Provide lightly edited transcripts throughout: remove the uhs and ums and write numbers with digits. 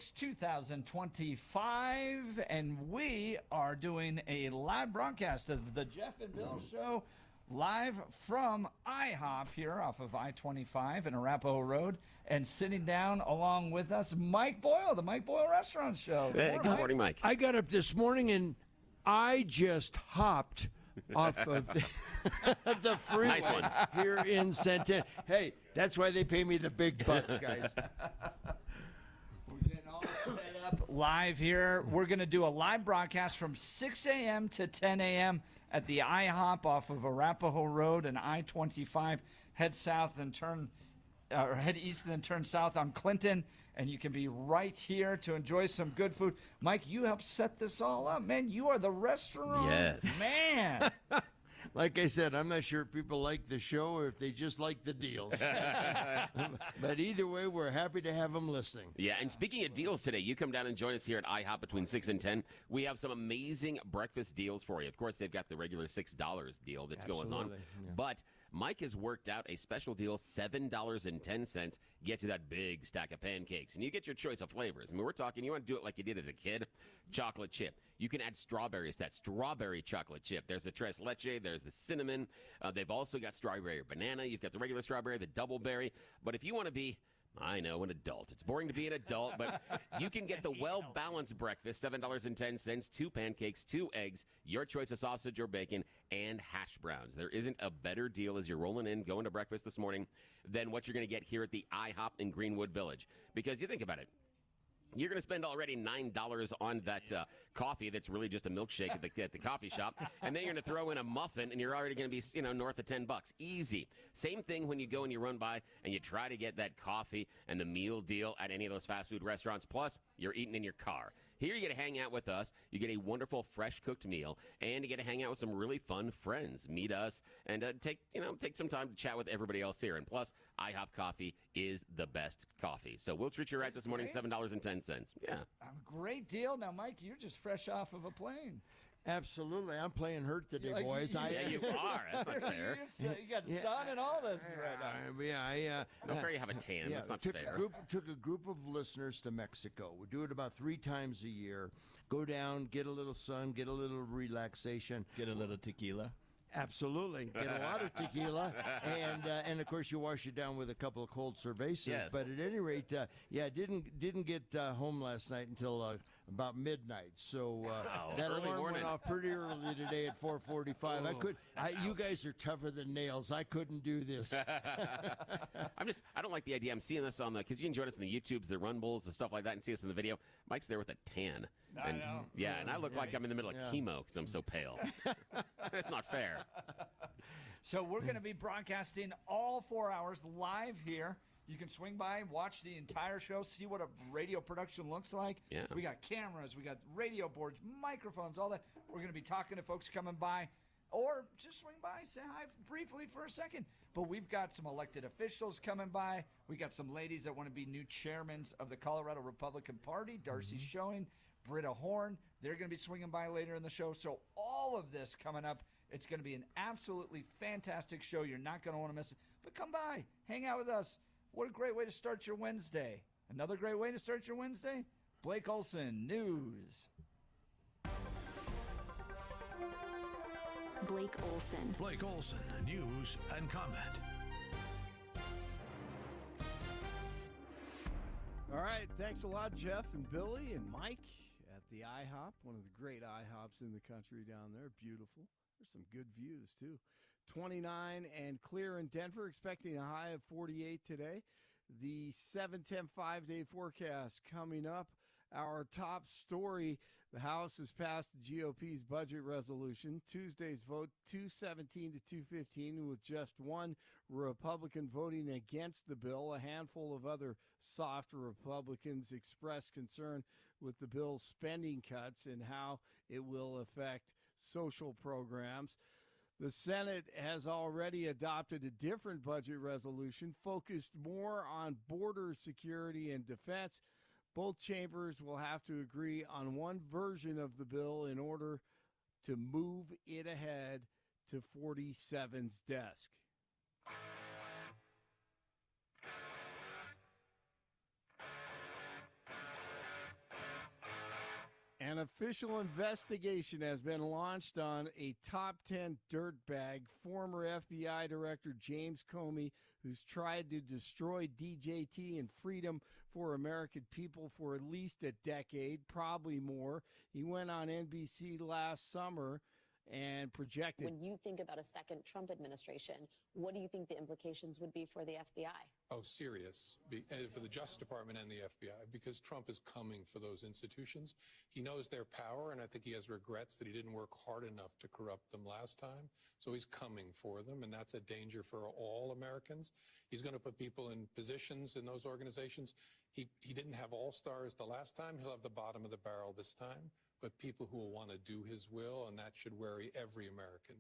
6th, 2025, and we are doing a live broadcast of the Jeff and Bill Show live from IHOP here off of I-25 and Arapahoe Road, and sitting down along with us, Mike Boyle, the Mike Boyle Restaurant Show. Hey, good morning, Mike. I got up this morning and I just hopped off of the freeway Nice one. here in Centennial. Hey, that's why they pay me the big bucks, guys. We're getting all set up live here. We're going to do a live broadcast from 6 a.m. to 10 a.m. at the IHOP off of Arapahoe Road and I-25. Head south and head east and then turn south on Clinton, and you can be right here to enjoy some good food. Mike, you helped set this all up, man. You are the restaurant man. Like I said, I'm not sure if people like the show or if they just like the deals. But either way, we're happy to have them listening. Yeah, and speaking of deals today, you come down and join us here at IHOP between 6 and 10. We have some amazing breakfast deals for you. Of course, they've got the regular $6 deal that's going on. Yeah. But Mike has worked out a special deal, $7.10, gets you that big stack of pancakes. And you get your choice of flavors. I mean, we're talking, you want to do it like you did as a kid, chocolate chip. You can add strawberries, that strawberry chocolate chip. There's the tres leche, there's the cinnamon. They've also got strawberry banana. You've got the regular strawberry, the double berry. But if you want to be, I know, an adult. It's boring to be an adult, but you can get the well-balanced breakfast, $7.10, 2 pancakes, 2 eggs, your choice of sausage or bacon, and hash browns. There isn't a better deal as you're rolling in, going to breakfast this morning, than what you're going to get here at the IHOP in Greenwood Village. Because you think about it, you're going to spend already $9 on that coffee that's really just a milkshake at the coffee shop, and then you're going to throw in a muffin, and you're already going to be, north of $10. Easy. Same thing when you go and you run by and you try to get that coffee and the meal deal at any of those fast food restaurants. Plus, you're eating in your car. Here you get to hang out with us. You get a wonderful, fresh cooked meal, and you get to hang out with some really fun friends. Meet us and take some time to chat with everybody else here. And plus, IHOP coffee is the best coffee. So we'll treat you right this morning. $7.10. Yeah. A great deal. Now, Mike, you're just fresh off of a plane. Absolutely. I'm playing hurt today, boys. Yeah, you are. That's not fair. You got sun and all this right now. No fair you have a tan. That's not fair. Took a group of listeners to Mexico. We do it about 3 times a year. Go down, get a little sun, get a little relaxation. Get a little tequila. Absolutely. Get a lot of tequila, and of course you wash it down with a couple of cold cervezas. Yes. But at any rate, didn't get home last night until about midnight. So that early alarm morning. went off pretty early today at 4:45. You guys are tougher than nails. I couldn't do this. I don't like the idea. I'm seeing this on because you can join us in the YouTubes, the Run Bulls, and stuff like that, and see us in the video. Mike's there with a tan. I know. Yeah, and I look like I'm in the middle of chemo because I'm so pale. It's not fair. So we're going to be broadcasting all 4 hours live here. You can swing by, watch the entire show, see what a radio production looks like. Yeah. We got cameras, we got radio boards, microphones, all that. We're going to be talking to folks coming by, or just swing by, say hi briefly for a second. But we've got some elected officials coming by. We got some ladies that want to be new chairmen of the Colorado Republican Party. Darcy Showing, Britta Horn. They're going to be swinging by later in the show. So all of this coming up. It's going to be an absolutely fantastic show. You're not going to want to miss it. But come by, hang out with us. What a great way to start your Wednesday. Another great way to start your Wednesday, Blake Olson, News. Blake Olson. Blake Olson, News and Comment. All right, thanks a lot, Jeff and Billy and Mike at the IHOP, one of the great IHOPs in the country down there. Beautiful. There's some good views, too. 29 and clear in Denver, expecting a high of 48 today. The 7-10 5-day forecast coming up. Our top story, the House has passed the GOP's budget resolution. Tuesday's vote, 217 to 215, with just one Republican voting against the bill. A handful of other soft Republicans expressed concern with the bill's spending cuts and how it will affect social programs. The Senate has already adopted a different budget resolution focused more on border security and defense. Both chambers will have to agree on one version of the bill in order to move it ahead to 47's desk. official investigation has been launched on a top 10 dirtbag, former FBI Director James Comey, who's tried to destroy DJT and freedom for American people for at least a decade, probably more. He went on NBC last summer and projected. When you think about a second Trump administration, what do you think the implications would be for the FBI? Oh, serious, for the Justice Department and the FBI, because Trump is coming for those institutions. He knows their power, and I think he has regrets that he didn't work hard enough to corrupt them last time. So he's coming for them, and that's a danger for all Americans. He's going to put people in positions in those organizations. He didn't have all-stars the last time. He'll have the bottom of the barrel this time, but people who will want to do his will, and that should worry every American.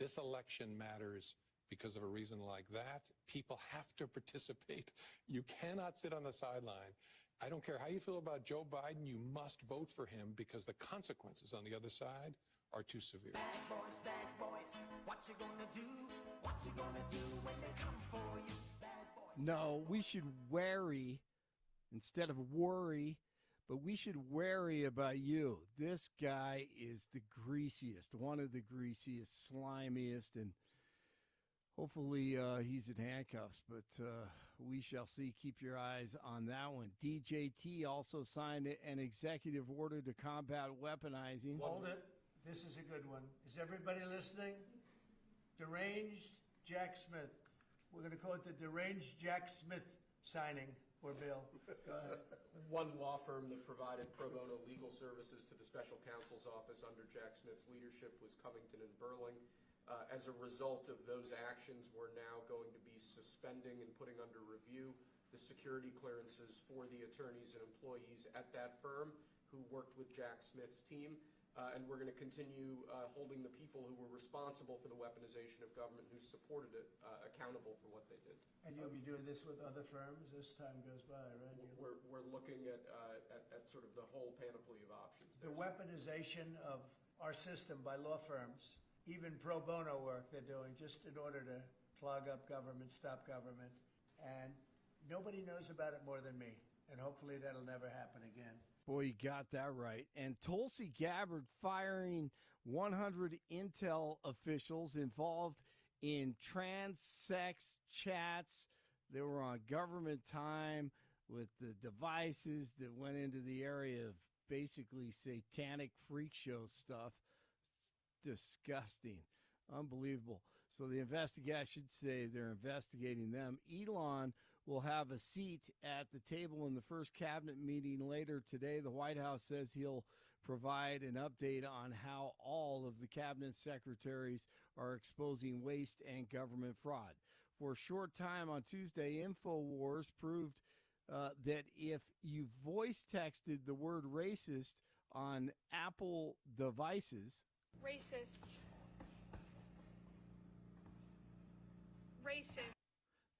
This election matters because of a reason like that. People have to participate. You cannot sit on the sideline. I don't care how you feel about Joe Biden, you must vote for him because the consequences on the other side are too severe. Bad boys, what you gonna do? What you gonna do when they come for you? Bad boys. No, we should worry instead of worry, but we should worry about you. This guy is the greasiest, one of the greasiest, slimiest, and hopefully he's in handcuffs, but we shall see. Keep your eyes on that one. DJT also signed an executive order to combat weaponizing. Hold it. This is a good one. Is everybody listening? Deranged Jack Smith. We're going to call it the Deranged Jack Smith signing, or bill. Go ahead. One law firm that provided pro bono legal services to the special counsel's office under Jack Smith's leadership was Covington and Burling. As a result of those actions, we're now going to be suspending and putting under review the security clearances for the attorneys and employees at that firm who worked with Jack Smith's team. And we're going to continue holding the people who were responsible for the weaponization of government, who supported it, accountable for what they did. And you'll be doing this with other firms as time goes by, right? We're looking at sort of the whole panoply of options. The weaponization of our system by law firms, even pro bono work they're doing just in order to clog up government, stop government. And nobody knows about it more than me. And hopefully that'll never happen again. Boy, you got that right. And Tulsi Gabbard firing 100 Intel officials involved in trans sex chats. They were on government time with the devices that went into the area of basically satanic freak show stuff. Disgusting. Unbelievable. So the investigation, I should say they're investigating them. Elon will have a seat at the table in the first cabinet meeting later today. The White House says he'll provide an update on how all of the cabinet secretaries are exposing waste and government fraud. For a short time on Tuesday, InfoWars proved that if you voice texted the word racist on Apple devices, Racist.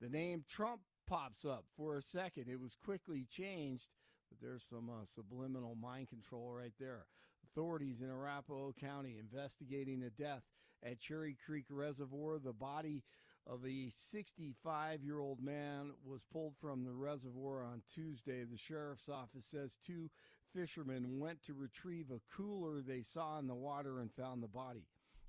the name Trump pops up for a second. It was quickly changed, but there's some subliminal mind control right there. Authorities in Arapahoe County investigating a death at Cherry Creek Reservoir. The body of a 65-year-old man was pulled from the reservoir on Tuesday. The sheriff's office says two fishermen went to retrieve a cooler they saw in the water and found the body.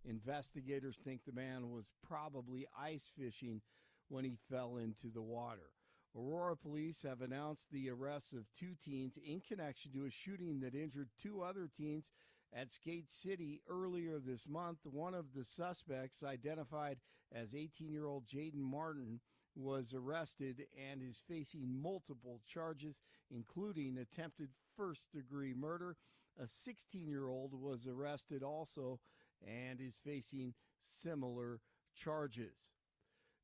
Investigators think the man was probably ice fishing when he fell into the water. Aurora police have announced the arrests of two teens in connection to a shooting that injured two other teens at Skate City earlier this month. One of the suspects, identified as 18-year-old Jaden Martin, was arrested and is facing multiple charges, including attempted first-degree murder. A 16-year-old was arrested also and is facing similar charges.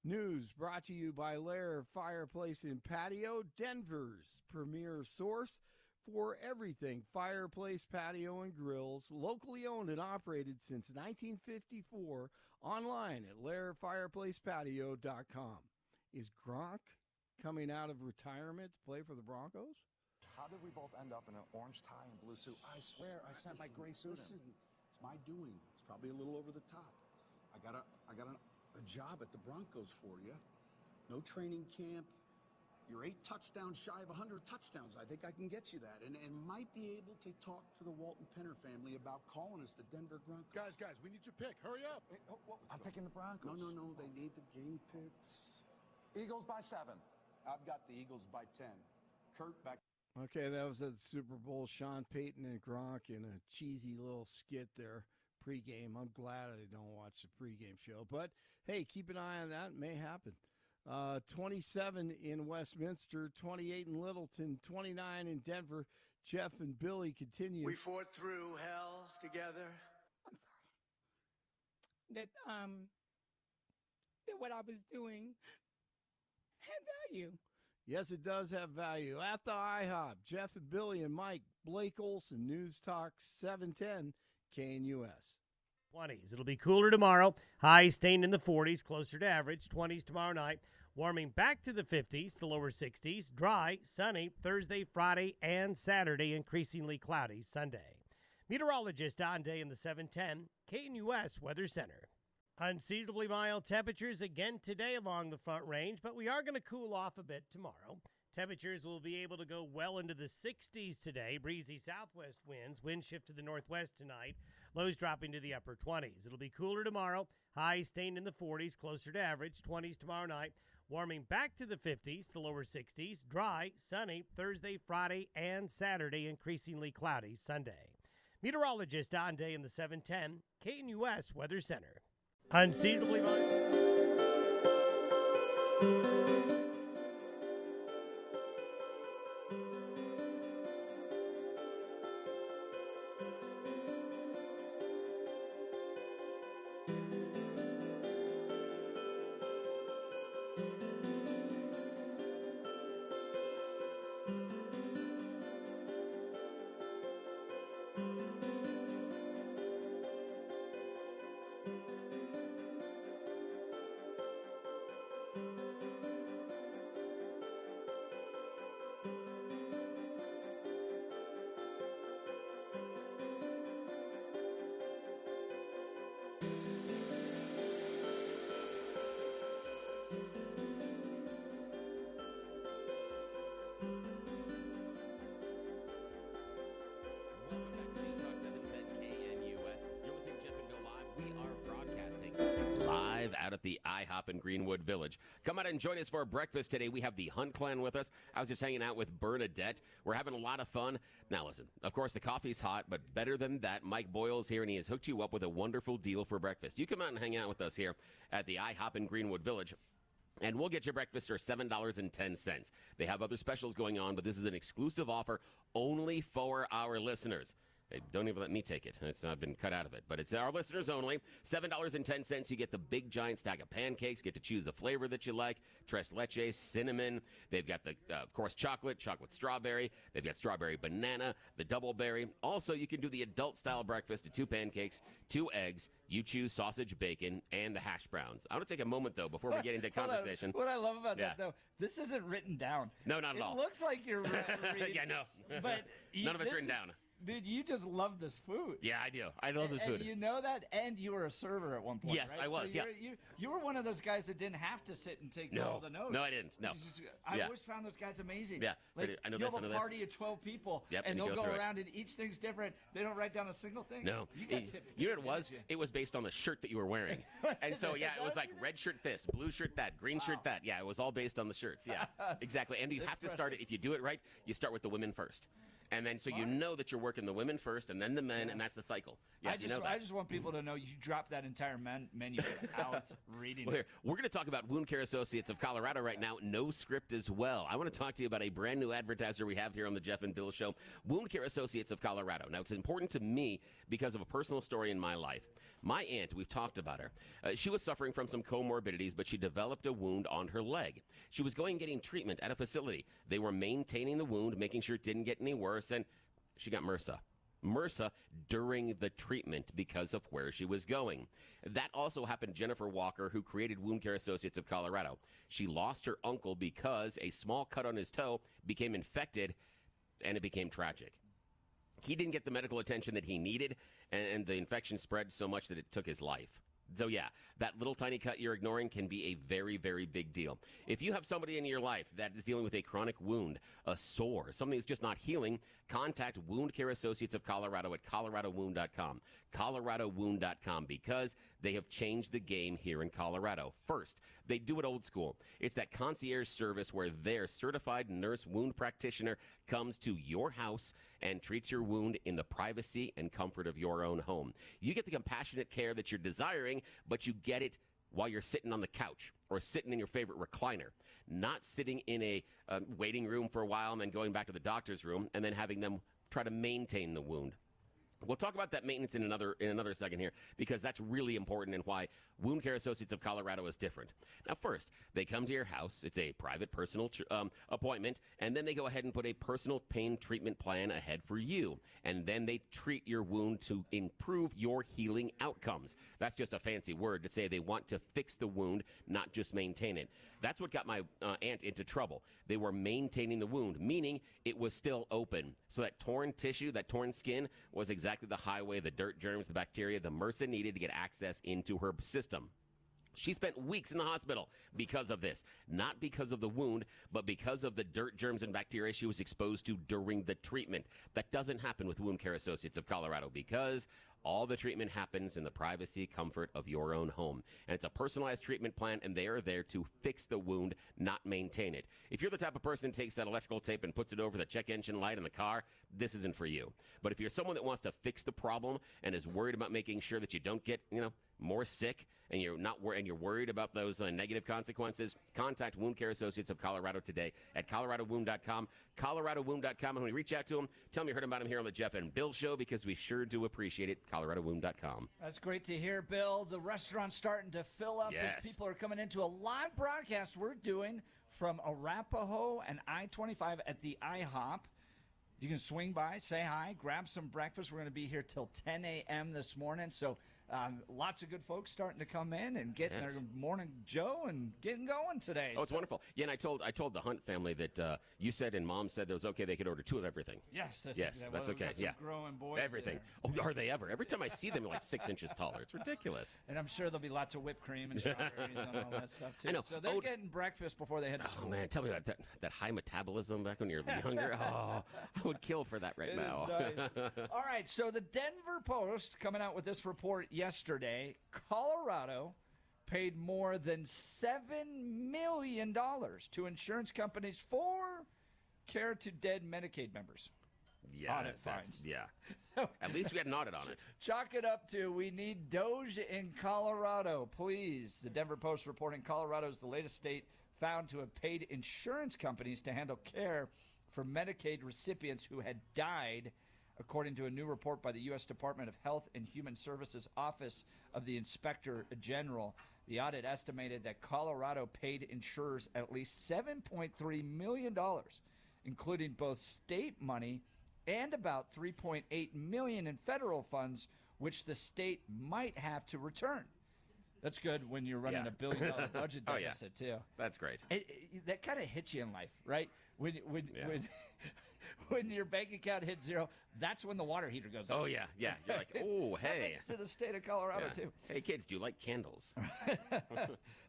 News brought to you by Lair Fireplace and Patio, Denver's premier source for everything fireplace, patio, and grills. Locally owned and operated since 1954. Online at lairfireplacepatio.com. Is Gronk coming out of retirement to play for the Broncos? How did we both end up in an orange tie and blue suit? I swear I sent my gray suit in. It's my doing. It's probably a little over the top. I got a job at the Broncos for you. No training camp. You're 8 touchdowns shy of 100 touchdowns. I think I can get you that. And might be able to talk to the Walton Penner family about calling us the Denver Broncos. Guys, we need your pick. Hurry up. Hey, I'm picking the Broncos. No. They need the game picks. Eagles by 7. I've got the Eagles by 10. Kurt, back. Okay, that was at the Super Bowl. Sean Payton and Gronk in a cheesy little skit there pregame. I'm glad I don't watch the pregame show. But, hey, keep an eye on that. It may happen. 27 in Westminster, 28 in Littleton, 29 in Denver. Jeff and Billy continue. We fought through hell together. I'm sorry. That what I was doing had value. Yes, it does have value. At the IHOP, Jeff and Billy and Mike, Blake Olson, News Talk 710 KNUS. 20s. It'll be cooler tomorrow. Highs staying in the 40s, closer to average. 20s tomorrow night. Warming back to the 50s to lower 60s. Dry, sunny Thursday, Friday, and Saturday. Increasingly cloudy Sunday. Meteorologist Don Day in the 710 KNUS Weather Center. Unseasonably mild temperatures again today along the Front Range, but we are going to cool off a bit tomorrow. Temperatures will be able to go well into the 60s today. Breezy southwest winds. Wind shift to the northwest tonight. Lows dropping to the upper 20s. It'll be cooler tomorrow. Highs staying in the 40s, closer to average. 20s tomorrow night. Warming back to the 50s to lower 60s. Dry, sunny Thursday, Friday, and Saturday. Increasingly cloudy Sunday. Meteorologist Don Day in the 710 KNUS Weather Center. Unseasonably mild. Out at the IHOP in Greenwood Village. Come out and join us for breakfast today. We have the Hunt Clan with us. I was just hanging out with Bernadette. We're having a lot of fun. Now listen, of course the coffee's hot, but better than that, Mike Boyle's here and he has hooked you up with a wonderful deal for breakfast. You come out and hang out with us here at the IHOP in Greenwood Village. And we'll get you breakfast for $7.10. They have other specials going on, but this is an exclusive offer only for our listeners. They don't even let me take it. It's not been cut out of it. But it's our listeners only. $7.10. You get the big giant stack of pancakes. Get to choose the flavor that you like. Tres leche, cinnamon. They've got the, of course, chocolate strawberry. They've got strawberry banana, the double berry. Also, you can do the adult-style breakfast of 2 pancakes, 2 eggs. You choose sausage, bacon, and the hash browns. I want to take a moment, though, before we get into conversation. What I love about that, though, this isn't written down. No, not at all. It looks like you're reading. Yeah, no. But none of it's written down. Dude, you just love this food. Yeah, I do. I love this food. And you know that? And you were a server at one point, Yes, right? I was, so yeah. You were one of those guys that didn't have to sit and take all the notes. No, I didn't. No. I always found those guys amazing. Yeah. So Like, I know you this, have I know a this. party of 12 people, Yep, and and you they'll go go through it. around, and each thing's different. They don't write down a single thing. No. You got tipped. You know what it was? It was based on the shirt that you were wearing. And so, yeah, it was like red shirt this, blue shirt that, green shirt that. Yeah, it was all based on the shirts. Yeah, exactly. And you have to start it. If you do it right, you start with the women first. And then so you know that you're working the women first and then the men, and that's the cycle. Yeah, I just want people to know you dropped that entire menu without reading Well, here, it. we're going to talk about Wound Care Associates of Colorado right now. No script as well. I want to talk to you about a brand new advertiser we have here on the Jeff and Bill Show. Wound Care Associates of Colorado. Now, it's important to me because of a personal story in my life. My aunt, we've talked about her. She was suffering from some comorbidities, but she developed a wound on her leg. She was going and getting treatment at a facility. They were maintaining the wound, making sure it didn't get any worse, and she got MRSA. MRSA during the treatment because of where she was going. That also happened to Jennifer Walker, who created Wound Care Associates of Colorado. She lost her uncle because a small cut on his toe became infected, and it became tragic. He didn't get the medical attention that he needed, and the infection spread so much that it took his life. So, yeah, that little tiny cut you're ignoring can be a very, very big deal. If you have somebody in your life that is dealing with a chronic wound, a sore, something that's just not healing, contact Wound Care Associates of Colorado at coloradowound.com. coloradowound.com, because they have changed the game here in Colorado. First, they do it old school. It's that concierge service where their certified nurse wound practitioner comes to your house and treats your wound in the privacy and comfort of your own home. You get the compassionate care that you're desiring, but you get it while you're sitting on the couch or sitting in your favorite recliner, not sitting in a waiting room for a while and then going back to the doctor's room and then having them try to maintain the wound. We'll talk about that maintenance in another second here, because that's really important and why Wound Care Associates of Colorado is different. Now, first, they come to your house. It's a private personal appointment, and then they go ahead and put a personal pain treatment plan ahead for you. And then they treat your wound to improve your healing outcomes. That's just a fancy word to say they want to fix the wound, not just maintain it. That's what got my aunt into trouble. They were maintaining the wound, meaning it was still open. So that torn tissue, that torn skin, was exactly the highway, the dirt, germs, the bacteria, the MRSA needed to get access into her system. She spent weeks in the hospital because of this. Not because of the wound, but because of the dirt, germs, and bacteria she was exposed to during the treatment. That doesn't happen with Wound Care Associates of Colorado, because all the treatment happens in the privacy, comfort of your own home. And it's a personalized treatment plan, and they are there to fix the wound, not maintain it. If you're the type of person that takes that electrical tape and puts it over the check engine light in the car, this isn't for you. But if you're someone that wants to fix the problem and is worried about making sure that you don't get, more sick, and you're worried about those negative consequences, contact Wound Care Associates of Colorado today at coloradowound.com. coloradowound.com. And when we reach out to them, tell them you heard about them here on the Jeff and Bill Show, because we sure do appreciate it. coloradowound.com. That's great to hear, Bill. The restaurant's starting to fill up as people are coming into a live broadcast we're doing from Arapahoe and I-25 at the IHOP. You can swing by, say hi, grab some breakfast. We're going to be here till 10 a.m. this morning, so lots of good folks starting to come in and getting their morning Joe and getting going today. Oh, it's wonderful. Yeah, and I told the Hunt family that you said and Mom said it was okay they could order 2 of everything. Yes, that's okay. Yeah, growing boys. Everything. Oh, are they ever? Every time I see them, they're like 6 inches taller. It's ridiculous. And I'm sure there'll be lots of whipped cream and strawberries and all that stuff too. I know. So they're getting breakfast before they head to school. Oh man, tell me about that high metabolism back when you're younger. Oh, I would kill for that right now. Nice. All right, so the Denver Post coming out with this report yesterday. Colorado paid more than $7 million to insurance companies for care to dead Medicaid members. Yeah, audit fines. Yeah. So, at least we had an audit on it. Chalk it up to we need Doge in Colorado, please. The Denver Post reporting Colorado is the latest state found to have paid insurance companies to handle care for Medicaid recipients who had died, according to a new report by the U.S. Department of Health and Human Services Office of the Inspector General. The audit estimated that Colorado paid insurers at least $7.3 million, including both state money and about $3.8 million in federal funds, which the state might have to return. That's good when you're running $1 billion budget deficit, too. That's great. That kind of hits you in life, right? When your bank account hits zero, that's when the water heater goes on. Oh, yeah. You're like, oh, hey. Happens to the state of Colorado, too. Hey, kids, do you like candles?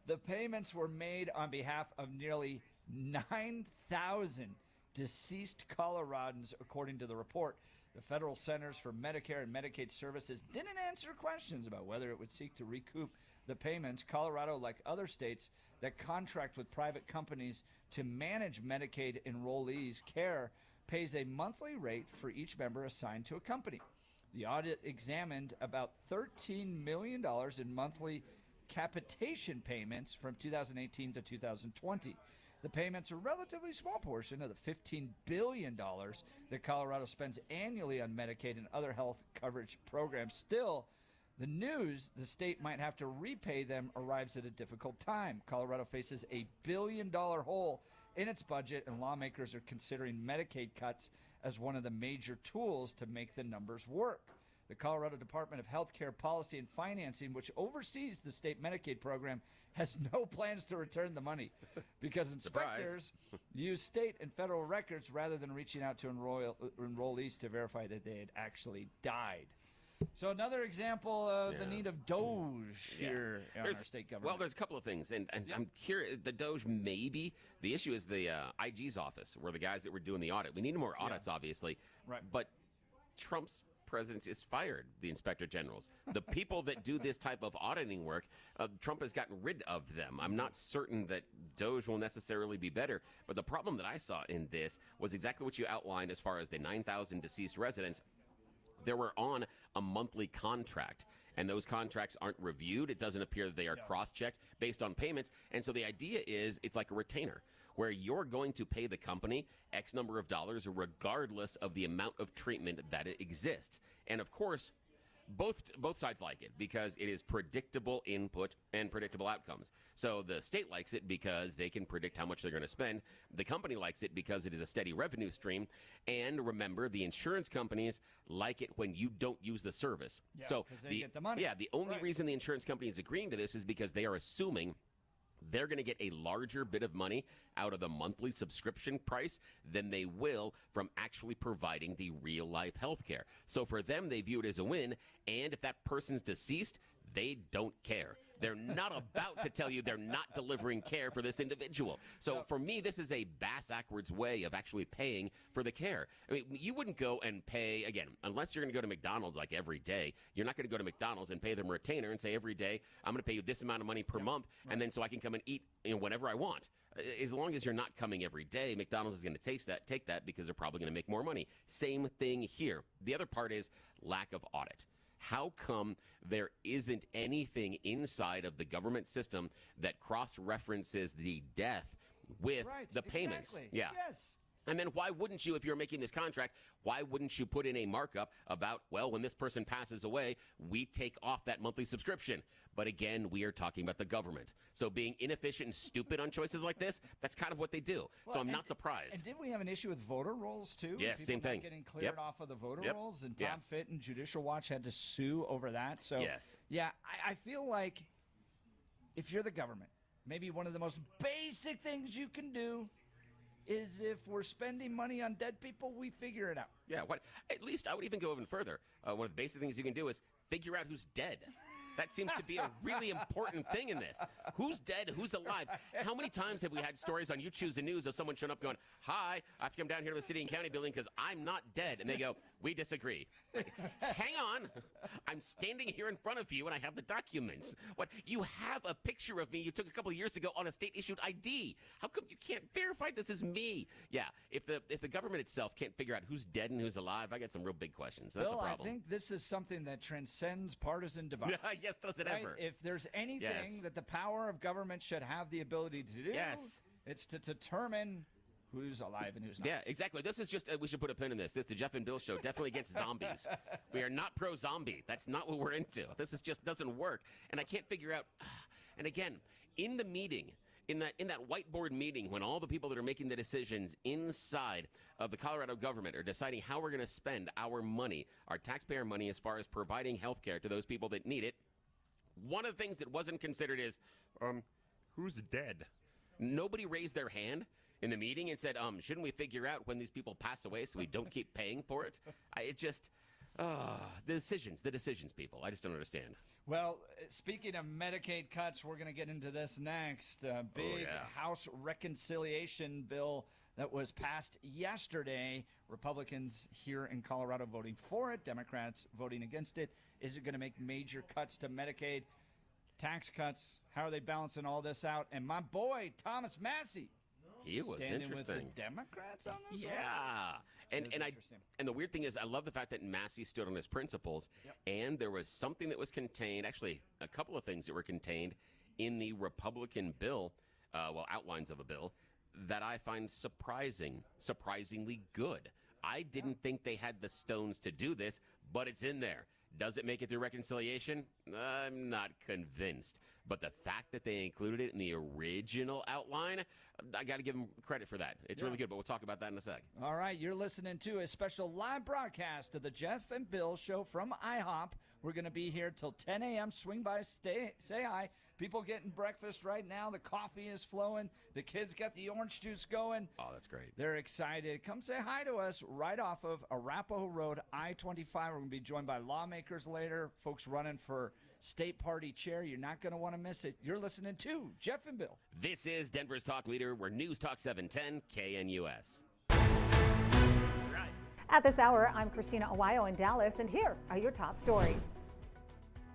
The payments were made on behalf of nearly 9,000 deceased Coloradans, according to the report. The Federal Centers for Medicare and Medicaid Services didn't answer questions about whether it would seek to recoup the payments. Colorado, like other states that contract with private companies to manage Medicaid enrollees' care, pays a monthly rate for each member assigned to a company. The audit examined about $13 million in monthly capitation payments from 2018 to 2020. The payments are a relatively small portion of the $15 billion that Colorado spends annually on Medicaid and other health coverage programs. Still, the news the state might have to repay them arrives at a difficult time. Colorado faces a $1 billion hole in its budget, and lawmakers are considering Medicaid cuts as one of the major tools to make the numbers work. The Colorado Department of Healthcare Policy and Financing, which oversees the state Medicaid program, has no plans to return the money because inspectors use state and federal records rather than reaching out to enrollees to verify that they had actually died. So another example of the Yeah. need of Doge here in our state government. Well, there's a couple of things, and I'm curious. The Doge, maybe. The issue is the IG's office, where the guys that were doing the audit. We need more audits, obviously. Right. But Trump's presidency has fired the inspector generals. The people that do this type of auditing work, Trump has gotten rid of them. I'm not certain that Doge will necessarily be better. But the problem that I saw in this was exactly what you outlined as far as the 9,000 deceased residents. They were on a monthly contract, and those contracts aren't reviewed. It doesn't appear that they are cross-checked based on payments. And so the idea is it's like a retainer, where you're going to pay the company X number of dollars regardless of the amount of treatment that it exists. And of course, both sides like it because it is predictable input and predictable outcomes. So the state likes it because they can predict how much they're going to spend. The company likes it because it is a steady revenue stream. And remember, the insurance companies like it when you don't use the service. Yeah, so 'cause they get the money. the only reason the insurance company is agreeing to this is because they are assuming they're going to get a larger bit of money out of the monthly subscription price than they will from actually providing the real life health care. So for them, they view it as a win. And if that person's deceased, they don't care. They're not about to tell you they're not delivering care for this individual. So for me, this is a bass-backwards way of actually paying for the care. I mean, you wouldn't go and pay, again, unless you're going to go to McDonald's like every day, you're not going to go to McDonald's and pay them a retainer and say every day, I'm going to pay you this amount of money per month, and then so I can come and eat whenever I want. As long as you're not coming every day, McDonald's is going to take that because they're probably going to make more money. Same thing here. The other part is lack of audit. How come there isn't anything inside of the government system that cross-references the death with the payments? Exactly. Yeah. Yes. And then why wouldn't you, if you're making this contract, why wouldn't you put in a markup about, well, when this person passes away, we take off that monthly subscription? But again, we are talking about the government. So being inefficient and stupid on choices like this, that's kind of what they do. Well, so I'm not surprised. And didn't we have an issue with voter rolls, too? Yeah, People same not thing. Getting cleared Yep. off of the voter Yep. rolls, and Yeah. Tom Fitt and Judicial Watch had to sue over that. So, Yes. yeah, I feel like if you're the government, maybe one of the most basic things you can do is if we're spending money on dead people, we figure it out. Yeah, at least I would even go even further. One of the basic things you can do is figure out who's dead. That seems to be a really important thing in this. Who's dead? Who's alive? How many times have we had stories on You Choose the News of someone showing up going, hi, I have to come down here to the city and county building because I'm not dead. And they go, we disagree. Hang on. I'm standing here in front of you and I have the documents. What? You have a picture of me you took a couple of years ago on a state-issued ID. How come you can't verify this is me? Yeah, if the government itself can't figure out who's dead and who's alive, I got some real big questions. That's Bill, a problem. I think this is something that transcends partisan divide. Yes, does it Right? ever? If there's anything that the power of government should have the ability to do, it's to determine who's alive and who's not. Yeah, exactly. This is just, we should put a pin in this. This is the Jeff and Bill show, definitely against zombies. We are not pro-zombie. That's not what we're into. This is just doesn't work. And I can't figure out, and again, in the meeting, in that whiteboard meeting, when all the people that are making the decisions inside of the Colorado government are deciding how we're going to spend our money, our taxpayer money, as far as providing health care to those people that need it, one of the things that wasn't considered is, who's dead? Nobody raised their hand in the meeting and said, shouldn't we figure out when these people pass away so we don't keep paying for it? The decisions, people. I just don't understand. Well, speaking of Medicaid cuts, we're going to get into this next. Big House reconciliation bill that was passed yesterday. Republicans here in Colorado voting for it, Democrats voting against it. Is it going to make major cuts to Medicaid? Tax cuts? How are they balancing all this out? And my boy, Thomas Massey. He was standing interesting. with the Democrats on this one? Yeah. And the weird thing is, I love the fact that Massey stood on his principles, and there was something that was contained, actually a couple of things that were contained in the Republican bill, outlines of a bill, that I find surprisingly good. I didn't think they had the stones to do this, but it's in there. Does it make it through reconciliation? I'm not convinced. But the fact that they included it in the original outline, I got to give them credit for that. It's really good, but we'll talk about that in a sec. All right, you're listening to a special live broadcast of the Jeff and Bill Show from IHOP. We're going to be here till 10 a.m. Swing by, say hi. People getting breakfast right now. The coffee is flowing. The kids got the orange juice going. Oh, that's great. They're excited. Come say hi to us right off of Arapahoe Road, I-25. We're going to be joined by lawmakers later, folks running for state party chair. You're not going to want to miss it. You're listening to Jeff and Bill. This is Denver's Talk Leader, where News Talk 710 KNUS. At this hour, I'm Christina Awayo in Dallas, and here are your top stories.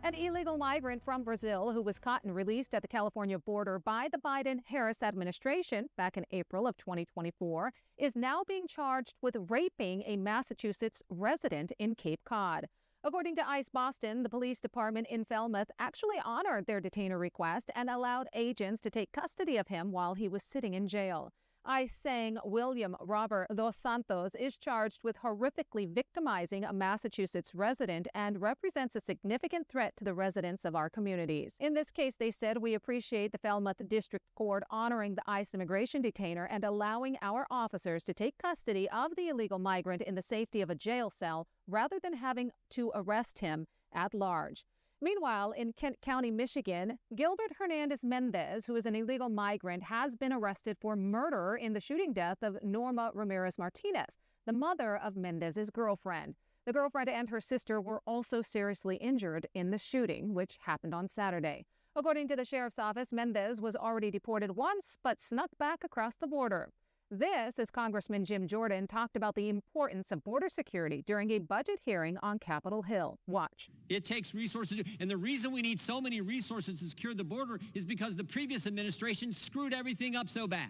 An illegal migrant from Brazil who was caught and released at the California border by the Biden-Harris administration back in April of 2024 is now being charged with raping a Massachusetts resident in Cape Cod. According to ICE Boston, the police department in Falmouth actually honored their detainer request and allowed agents to take custody of him while he was sitting in jail. ICE saying William Robert Dos Santos is charged with horrifically victimizing a Massachusetts resident and represents a significant threat to the residents of our communities. In this case, they said, we appreciate the Falmouth District Court honoring the ICE immigration detainer and allowing our officers to take custody of the illegal migrant in the safety of a jail cell rather than having to arrest him at large. Meanwhile, in Kent County, Michigan, Gilbert Hernandez Mendez, who is an illegal migrant, has been arrested for murder in the shooting death of Norma Ramirez Martinez, the mother of Mendez's girlfriend. The girlfriend and her sister were also seriously injured in the shooting, which happened on Saturday. According to the sheriff's office, Mendez was already deported once, but snuck back across the border. This, as Congressman Jim Jordan talked about the importance of border security during a budget hearing on Capitol Hill. Watch. It takes resources, and the reason we need so many resources to secure the border is because the previous administration screwed everything up so bad.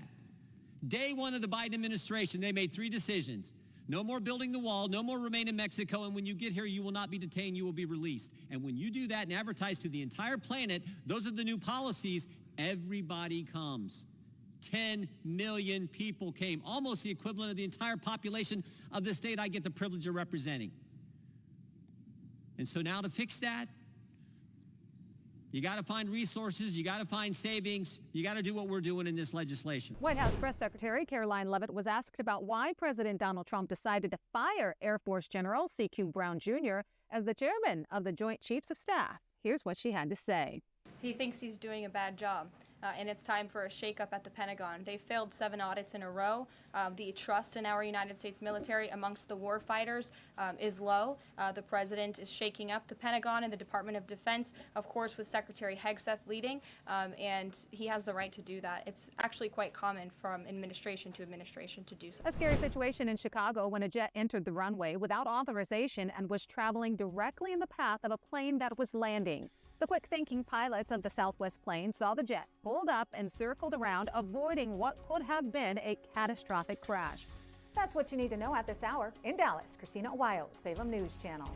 Day one of the Biden administration, they made 3 decisions. No more building the wall, no more remain in Mexico, and when you get here, you will not be detained, you will be released. And when you do that and advertise to the entire planet, those are the new policies, everybody comes. 10 million people came, almost the equivalent of the entire population of the state I get the privilege of representing. And so now to fix that, you got to find resources, you got to find savings, you got to do what we're doing in this legislation. White House Press Secretary Caroline Leavitt was asked about why President Donald Trump decided to fire Air Force General C.Q. Brown Jr. as the chairman of the Joint Chiefs of Staff. Here's what she had to say. He thinks he's doing a bad job. And it's time for a shakeup at the Pentagon. They failed 7 audits in a row. The trust in our United States military amongst the war fighters is low. The president is shaking up the Pentagon and the Department of Defense, of course, with Secretary Hegseth leading, and he has the right to do that. It's actually quite common from administration to administration to do so. A scary situation in Chicago when a jet entered the runway without authorization and was traveling directly in the path of a plane that was landing. The quick-thinking pilots of the Southwest plane saw the jet, pulled up and circled around, avoiding what could have been a catastrophic crash. That's what you need to know at this hour. In Dallas, Christina Awayo, Salem News Channel.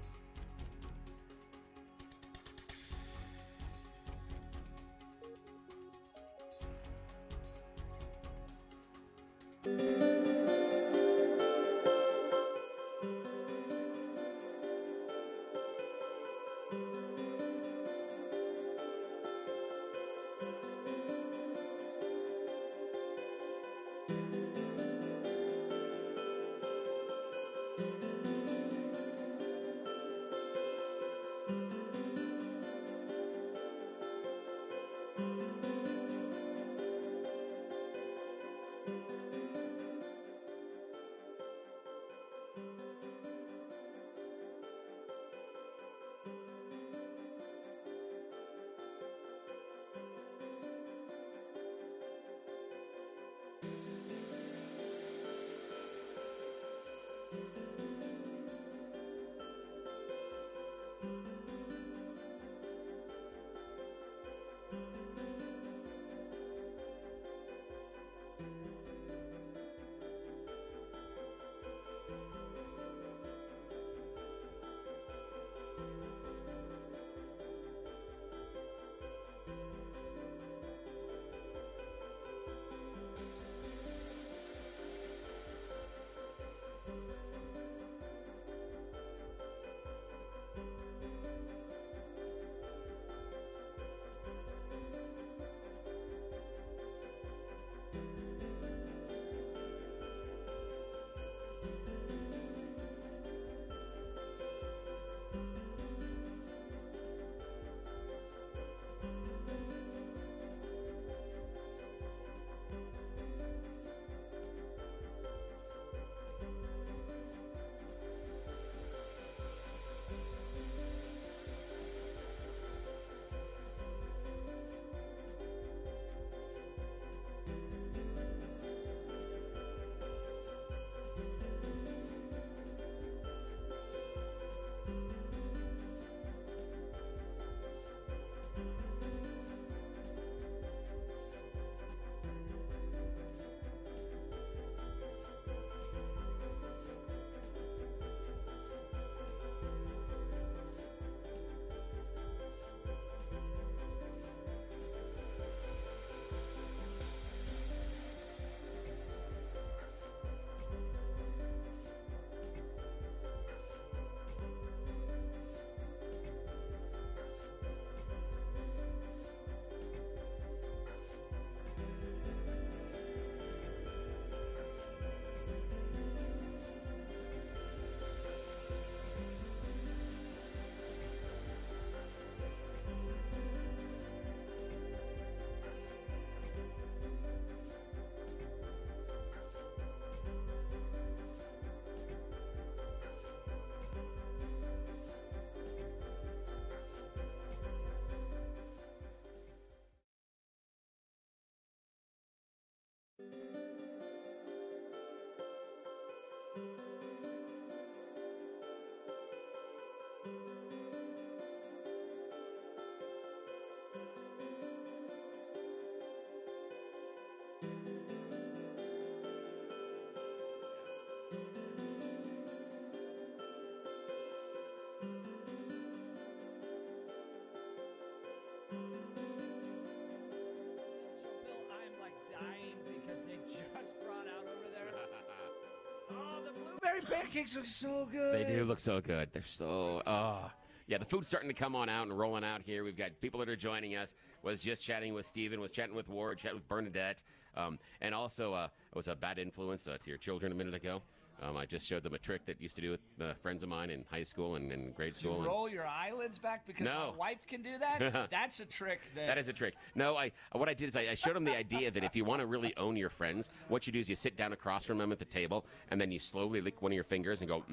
pancakes look so good. They do look so good. They're so, yeah, the food's starting to come on out and rolling out here. We've got people that are joining us. Was just chatting with Steven, was chatting with Ward, chatting with Bernadette. And also, it was a bad influence to your children a minute ago. I just showed them a trick that used to do with friends of mine in high school and in grade school. You roll your eyelids back because No. my wife can do that? That's a trick. That is a trick. No, what I did is I showed them the idea that if you want to really own your friends, what you do is you sit down across from them at the table, and then you slowly lick one of your fingers and go,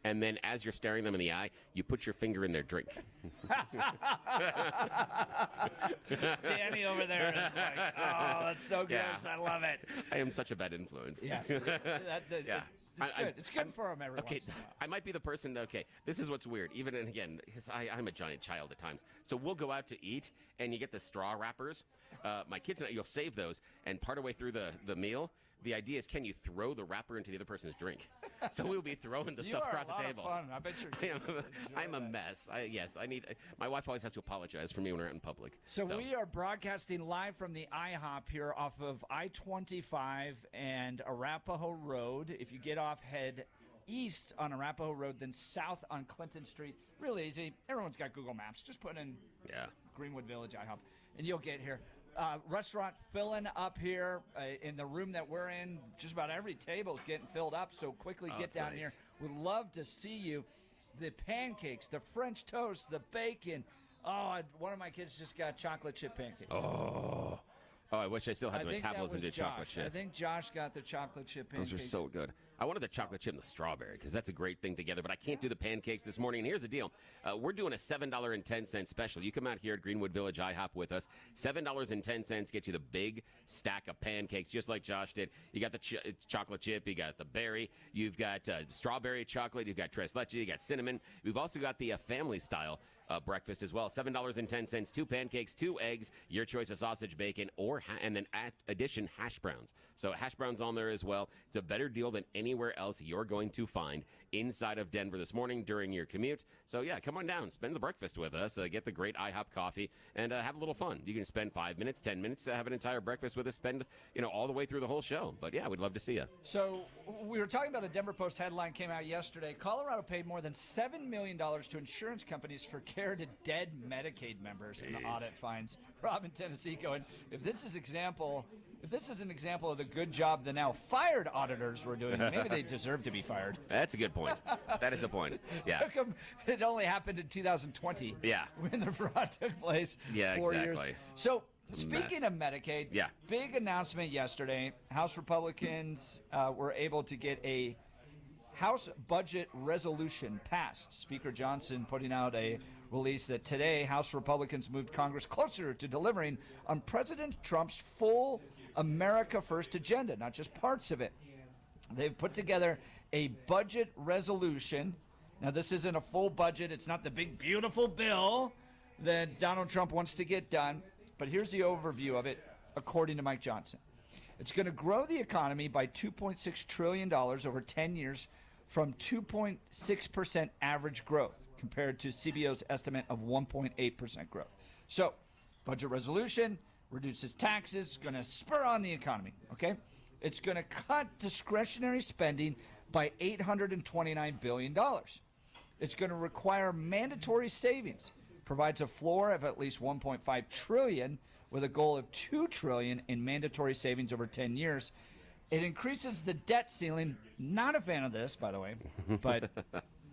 and then as you're staring them in the eye, you put your finger in their drink. Danny over there is like, oh, that's so good. Yeah. I love it. I am such a bad influence. Yes. Yeah. It's good. It's good for them every Okay, once in a while. I might be the person that, okay, this is what's weird. Even, and again, because I'm a giant child at times. So we'll go out to eat, and you get the straw wrappers. My kids and I, you'll save those, and part of the way through the meal, the idea is, can you throw the wrapper into the other person's drink? So we'll be throwing the stuff across the table. You are a lot of fun. I bet your kids I'm a mess. My wife always has to apologize for me when we're out in public. So we are broadcasting live from the IHOP here off of I-25 and Arapahoe Road. If you get off, head east on Arapahoe Road, then south on Clinton Street. Really easy. Everyone's got Google Maps. Just put in Greenwood Village IHOP, and you'll get here. Restaurant filling up here in the room that we're in. Just about every table is getting filled up, so quickly get down here. We'd love to see you. The pancakes, the French toast, the bacon. Oh, one of my kids just got chocolate chip pancakes. Oh, I wish I still had the metabolism to chocolate chip. I think Josh got the chocolate chip pancakes. Those are so good. I wanted the chocolate chip and the strawberry because that's a great thing together, but I can't do the pancakes this morning. And here's the deal. We're doing a $7.10 special. You come out here at Greenwood Village IHOP with us. $7.10 gets you the big stack of pancakes, just like Josh did. You got the chocolate chip. You got the berry. You've got strawberry chocolate. You've got tres leche. You got cinnamon. We've also got the family-style breakfast as well. $7.10, 2 pancakes, 2 eggs, your choice of sausage, bacon, or and then addition hash browns. So hash browns on there as well. It's a better deal than anywhere else you're going to find inside of Denver this morning during your commute. So yeah, come on down, spend the breakfast with us, get the great IHOP coffee, and have a little fun. You can spend 5 minutes, 10 minutes, have an entire breakfast with us, spend all the way through the whole show. But yeah, we'd love to see you. So we were talking about a Denver Post headline came out yesterday. Colorado paid more than $7 million to insurance companies for care to dead Medicaid members in audit fines. Rob in Tennessee going, if this is an example of the good job the now fired auditors were doing, maybe they deserve to be fired. That's a good point. That is a point. Yeah. It only happened in 2020. Yeah. When the fraud took place. Yeah, 4 exactly. years. So It's a speaking mess. of Medicaid, Yeah. big announcement yesterday. House Republicans were able to get a House budget resolution passed. Speaker Johnson putting out a release that today House Republicans moved Congress closer to delivering on President Trump's full America First agenda, not just parts of it. They've put together a budget resolution. Now, this isn't a full budget. It's not the big, beautiful bill that Donald Trump wants to get done. But here's the overview of it, according to Mike Johnson. It's going to grow the economy by $2.6 trillion over 10 years from 2.6% average growth compared to CBO's estimate of 1.8% growth. So, budget resolution reduces taxes, going to spur on the economy, okay? It's going to cut discretionary spending by $829 billion. It's going to require mandatory savings, provides a floor of at least $1.5 trillion with a goal of $2 trillion in mandatory savings over 10 years. It increases the debt ceiling, not a fan of this, by the way, but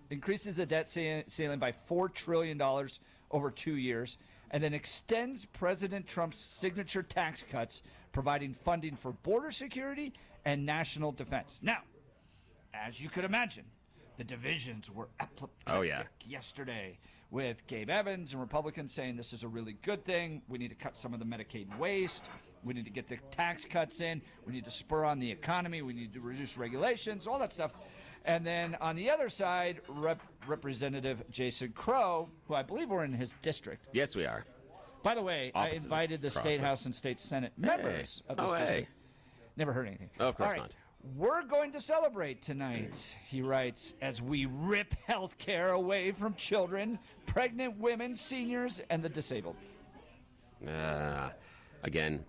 increases the debt ceiling by $4 trillion over 2 years, and then extends President Trump's signature tax cuts, providing funding for border security and national defense. Now, as you could imagine, the divisions were apoplectic yesterday, with Gabe Evans and Republicans saying this is a really good thing. We need to cut some of the Medicaid waste. We need to get the tax cuts in. We need to spur on the economy. We need to reduce regulations, all that stuff. And then on the other side, Representative Jason Crow, who I believe we're in his district. Yes, we are. By the way, Offices I invited the across State there. House and State Senate members of this district. Never heard anything. Oh, of course All right. not. We're going to celebrate tonight, he writes, as we rip health care away from children, pregnant women, seniors, and the disabled. Again,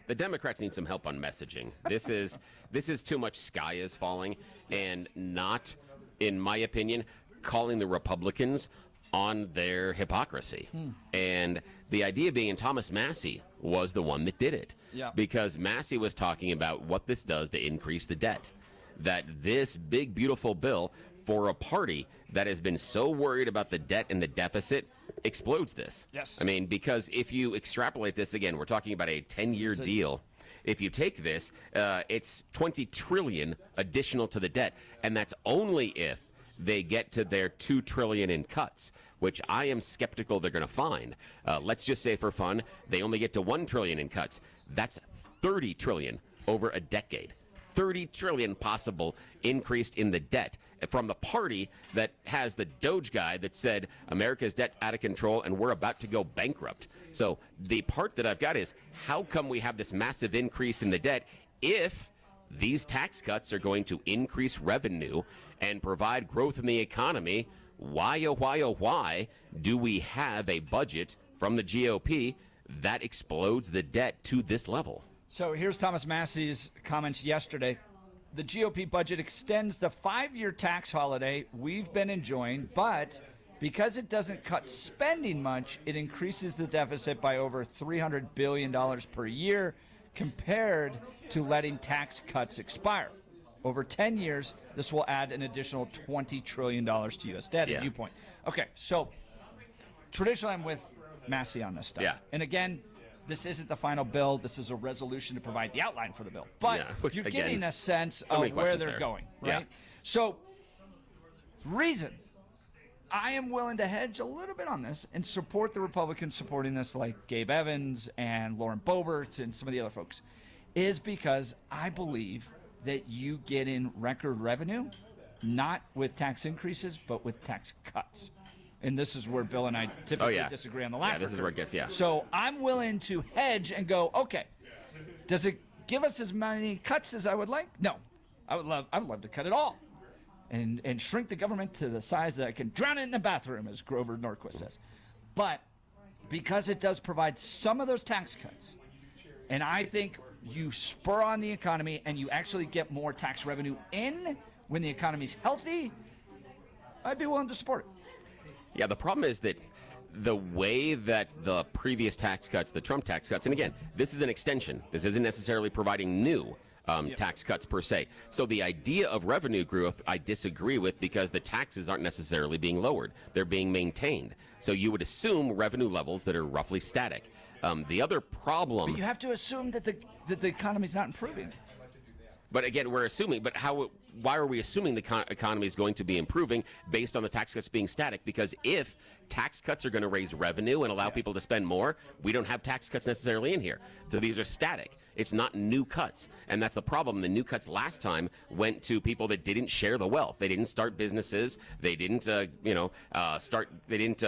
the Democrats need some help on messaging. This is too much sky is falling, and not, in my opinion, calling the Republicans on their hypocrisy. And the idea being Thomas Massey was the one that did it. Yeah. Because Massey was talking about what this does to increase the debt. That this big, beautiful bill for a party that has been so worried about the debt and the deficit explodes this. Yes. I mean, because if you extrapolate this, again, we're talking about a 10-year deal. If you take this, it's $20 trillion additional to the debt, and that's only if they get to their $2 trillion in cuts, which I am skeptical they're going to find. Let's just say for fun, they only get to $1 trillion in cuts. That's $30 trillion over a decade. $30 trillion possible increased in the debt from the party that has the Doge guy that said America's debt out of control and we're about to go bankrupt. So the part that I've got is, how come we have this massive increase in the debt if these tax cuts are going to increase revenue and provide growth in the economy? Why, oh, why do we have a budget from the GOP that explodes the debt to this level? So here's Thomas Massey's comments yesterday. The GOP budget extends the 5-year tax holiday we've been enjoying, but because it doesn't cut spending much, it increases the deficit by over $300 billion per year compared to letting tax cuts expire. Over 10 years, this will add an additional $20 trillion to U.S. debt, as you point. Okay, so traditionally I'm with Massey on this stuff. Yeah. And again, this isn't the final bill. This is a resolution to provide the outline for the bill. But which, you're again, getting a sense so of many where questions they're there. going, Yeah. right? So, reason I am willing to hedge a little bit on this and support the Republicans supporting this, like Gabe Evans and Lauren Boebert and some of the other folks, is because I believe that you get in record revenue, not with tax increases, but with tax cuts. And this is where Bill and I typically disagree on the last. Yeah, this is where it gets, So I'm willing to hedge and go, okay, does it give us as many cuts as I would like? No. I would love to cut it all and shrink the government to the size that I can drown it in a bathroom, as Grover Norquist says. But because it does provide some of those tax cuts, and I think you spur on the economy and you actually get more tax revenue in when the economy's healthy, I'd be willing to support it. Yeah, the problem is that the way that the previous tax cuts, the Trump tax cuts, and again, this is an extension. This isn't necessarily providing new tax cuts per se. So the idea of revenue growth, I disagree with, because the taxes aren't necessarily being lowered. They're being maintained. So you would assume revenue levels that are roughly static. The other problem... But you have to assume that the economy's not improving. But again, we're assuming, but why are we assuming the economy is going to be improving based on the tax cuts being static? Because if tax cuts are going to raise revenue and allow people to spend more, we don't have tax cuts necessarily in here. So these are static. It's not new cuts. And that's the problem. The new cuts last time went to people that didn't share the wealth. They didn't start businesses. They didn't,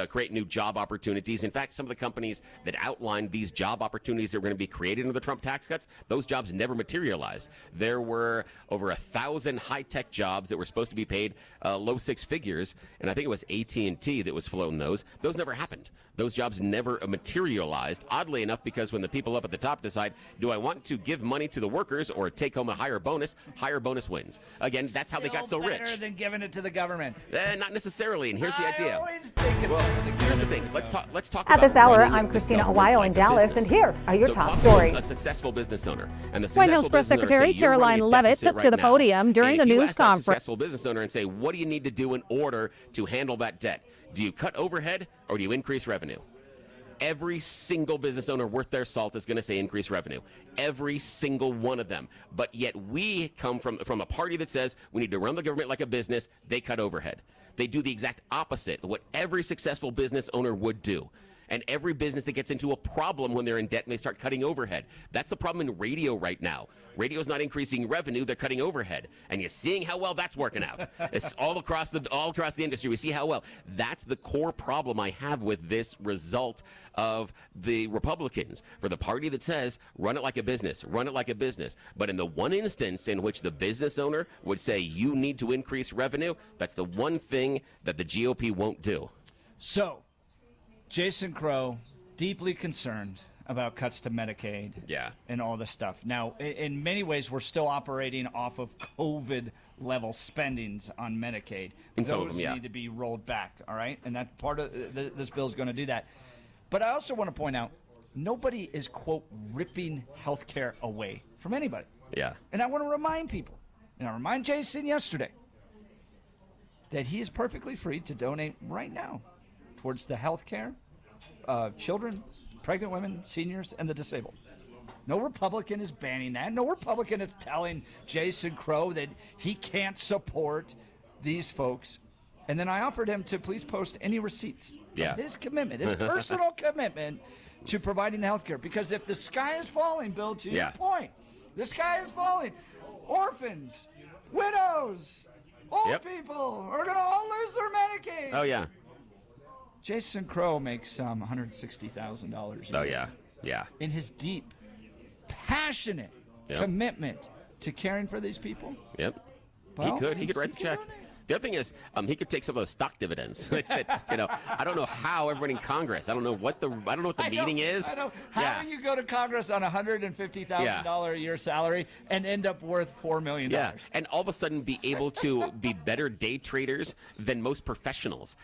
create new job opportunities. In fact, some of the companies that outlined these job opportunities that were going to be created under the Trump tax cuts, those jobs never materialized. There were over 1,000 high-tech jobs that were supposed to be paid low six figures, and I think it was AT&T that was floating those. Those never happened. Those jobs never materialized, oddly enough, because when the people up at the top decide, do I want to give money to the workers or take home a higher bonus wins. Again, that's how they got so rich. Better than giving it to the government. Not necessarily, and here's the idea. Always think Well, here's the thing. Let's talk At about this hour, running I'm Christina the Awayo in like a Dallas, and business. here are your So top talk to stories. a successful business owner. And the White House successful Press business owner Secretary say, "You're running Caroline a Levitt deficit took right to the now." podium during And the if you news ask that conference. successful business owner and say, what do you need to do in order to handle that debt? Do you cut overhead or do you increase revenue? Every single business owner worth their salt is going to say increase revenue. Every single one of them. But yet we come from a party that says we need to run the government like a business. They cut overhead. They do the exact opposite of what every successful business owner would do. And every business that gets into a problem when they're in debt and they start cutting overhead. That's the problem in radio right now. Radio's not increasing revenue, they're cutting overhead. And you're seeing how well that's working out. It's all across the industry. We see how well. That's the core problem I have with this result of the Republicans. For the party that says, run it like a business, run it like a business. But in the one instance in which the business owner would say you need to increase revenue, that's the one thing that the GOP won't do. So, Jason Crow, deeply concerned about cuts to Medicaid. Yeah. And all this stuff. Now, in many ways, we're still operating off of COVID-level spendings on Medicaid. In some of them, yeah. need to be rolled back, all right? And that part of this bill is going to do that. But I also want to point out, nobody is, quote, ripping health care away from anybody. Yeah. And I want to remind people, and I remind Jason yesterday, that he is perfectly free to donate right now towards the health care, children, pregnant women, seniors, and the disabled. No Republican is banning that. No Republican is telling Jason Crow that he can't support these folks. And then I offered him to please post any receipts of his commitment, his personal commitment to providing the health care. Because if the sky is falling, Bill, to your point, the sky is falling. Orphans, widows, old people are going to all lose their Medicaid. Oh, yeah. Jason Crow makes $160,000 a year. Oh, yeah. Yeah. In his deep, passionate commitment to caring for these people. Yep. Well, He could write the check. The other thing is, he could take some of those stock dividends. Like I said, I don't know how everybody in Congress. I don't know what the meeting is. I know. How do you go to Congress on $150,000 a year salary and end up worth $4 million? Yeah, and all of a sudden be able to be better day traders than most professionals.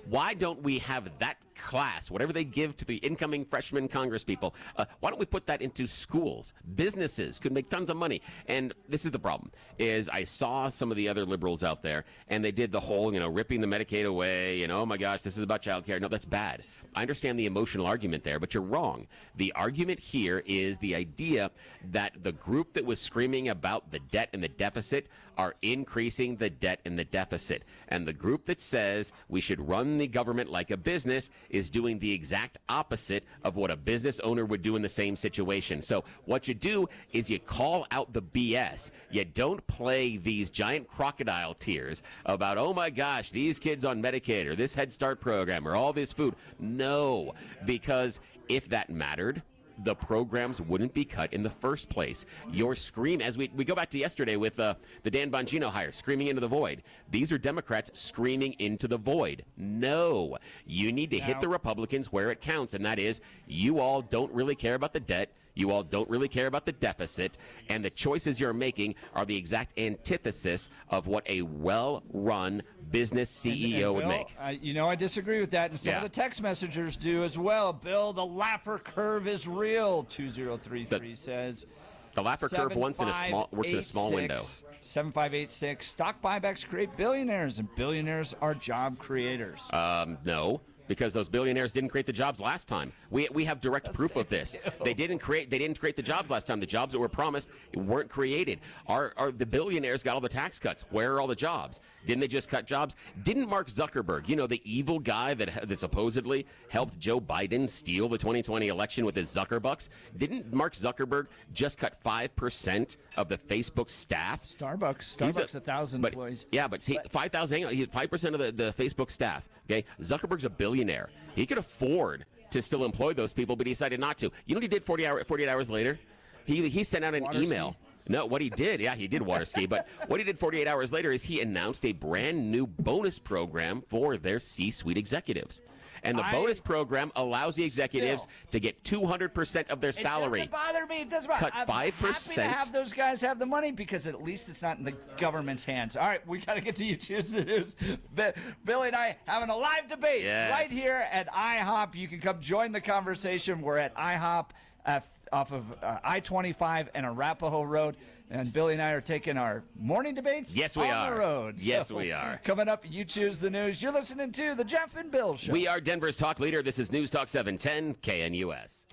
Why don't we have that class, whatever they give to the incoming freshman Congress people, why don't we put that into schools? Businesses could make tons of money. And this is the problem, is I saw some of the other liberals out there, and they did the whole, ripping the Medicaid away, oh my gosh, this is about child care. No, that's bad. I understand the emotional argument there, but you're wrong. The argument here is the idea that the group that was screaming about the debt and the deficit are increasing the debt and the deficit. And the group that says we should run the government like a business is doing the exact opposite of what a business owner would do in the same situation. So what you do is you call out the BS. You don't play these giant crocodile tears about, oh my gosh, these kids on Medicaid or this Head Start program or all this food. No, because if that mattered, the programs wouldn't be cut in the first place. Your scream, as we go back to yesterday with the Dan Bongino hire, screaming into the void. These are Democrats screaming into the void. No, you need to hit the Republicans where it counts, and that is you all don't really care about the debt. You all don't really care about the deficit, and the choices you're making are the exact antithesis of what a well-run business CEO would make. I disagree with that, and some of the text messengers do as well. Bill, the Laffer curve is real, 2033 says. The Laffer curve works in a small window. 7586. Stock buybacks create billionaires, and billionaires are job creators. No. Because those billionaires didn't create the jobs last time. We have direct proof of this. They didn't create the jobs last time. The jobs that were promised weren't created. The billionaires got all the tax cuts. Where are all the jobs? Didn't they just cut jobs? Didn't Mark Zuckerberg, the evil guy that supposedly helped Joe Biden steal the 2020 election with his Zuckerbucks? Didn't Mark Zuckerberg just cut 5% of the Facebook staff? Starbucks 1,000 employees. Yeah, but see, 5,000, 5% of the Facebook staff. Okay, Zuckerberg's a billionaire. He could afford to still employ those people, but he decided not to. You know what he did 48 hours later? He sent out an email. No, what he did, he did water ski, but what he did 48 hours later is he announced a brand new bonus program for their C-suite executives. And the bonus program allows the executives to get 200% of their salary. It doesn't bother me. It doesn't bother. Cut 5%. I'm happy to have those guys have the money because at least it's not in the government's hands. All right, we got to get to you. Choose the news. Billy and I having a live debate right here at IHOP. You can come join the conversation. We're at IHOP off of I-25 and Arapahoe Road. And Billy and I are taking our morning debates on the road. Yes, we are. Coming up, you choose the news. You're listening to the Jeff and Bill Show. We are Denver's talk leader. This is News Talk 710 KNUS.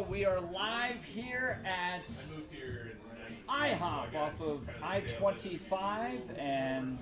We are live here at IHOP off of I-25 and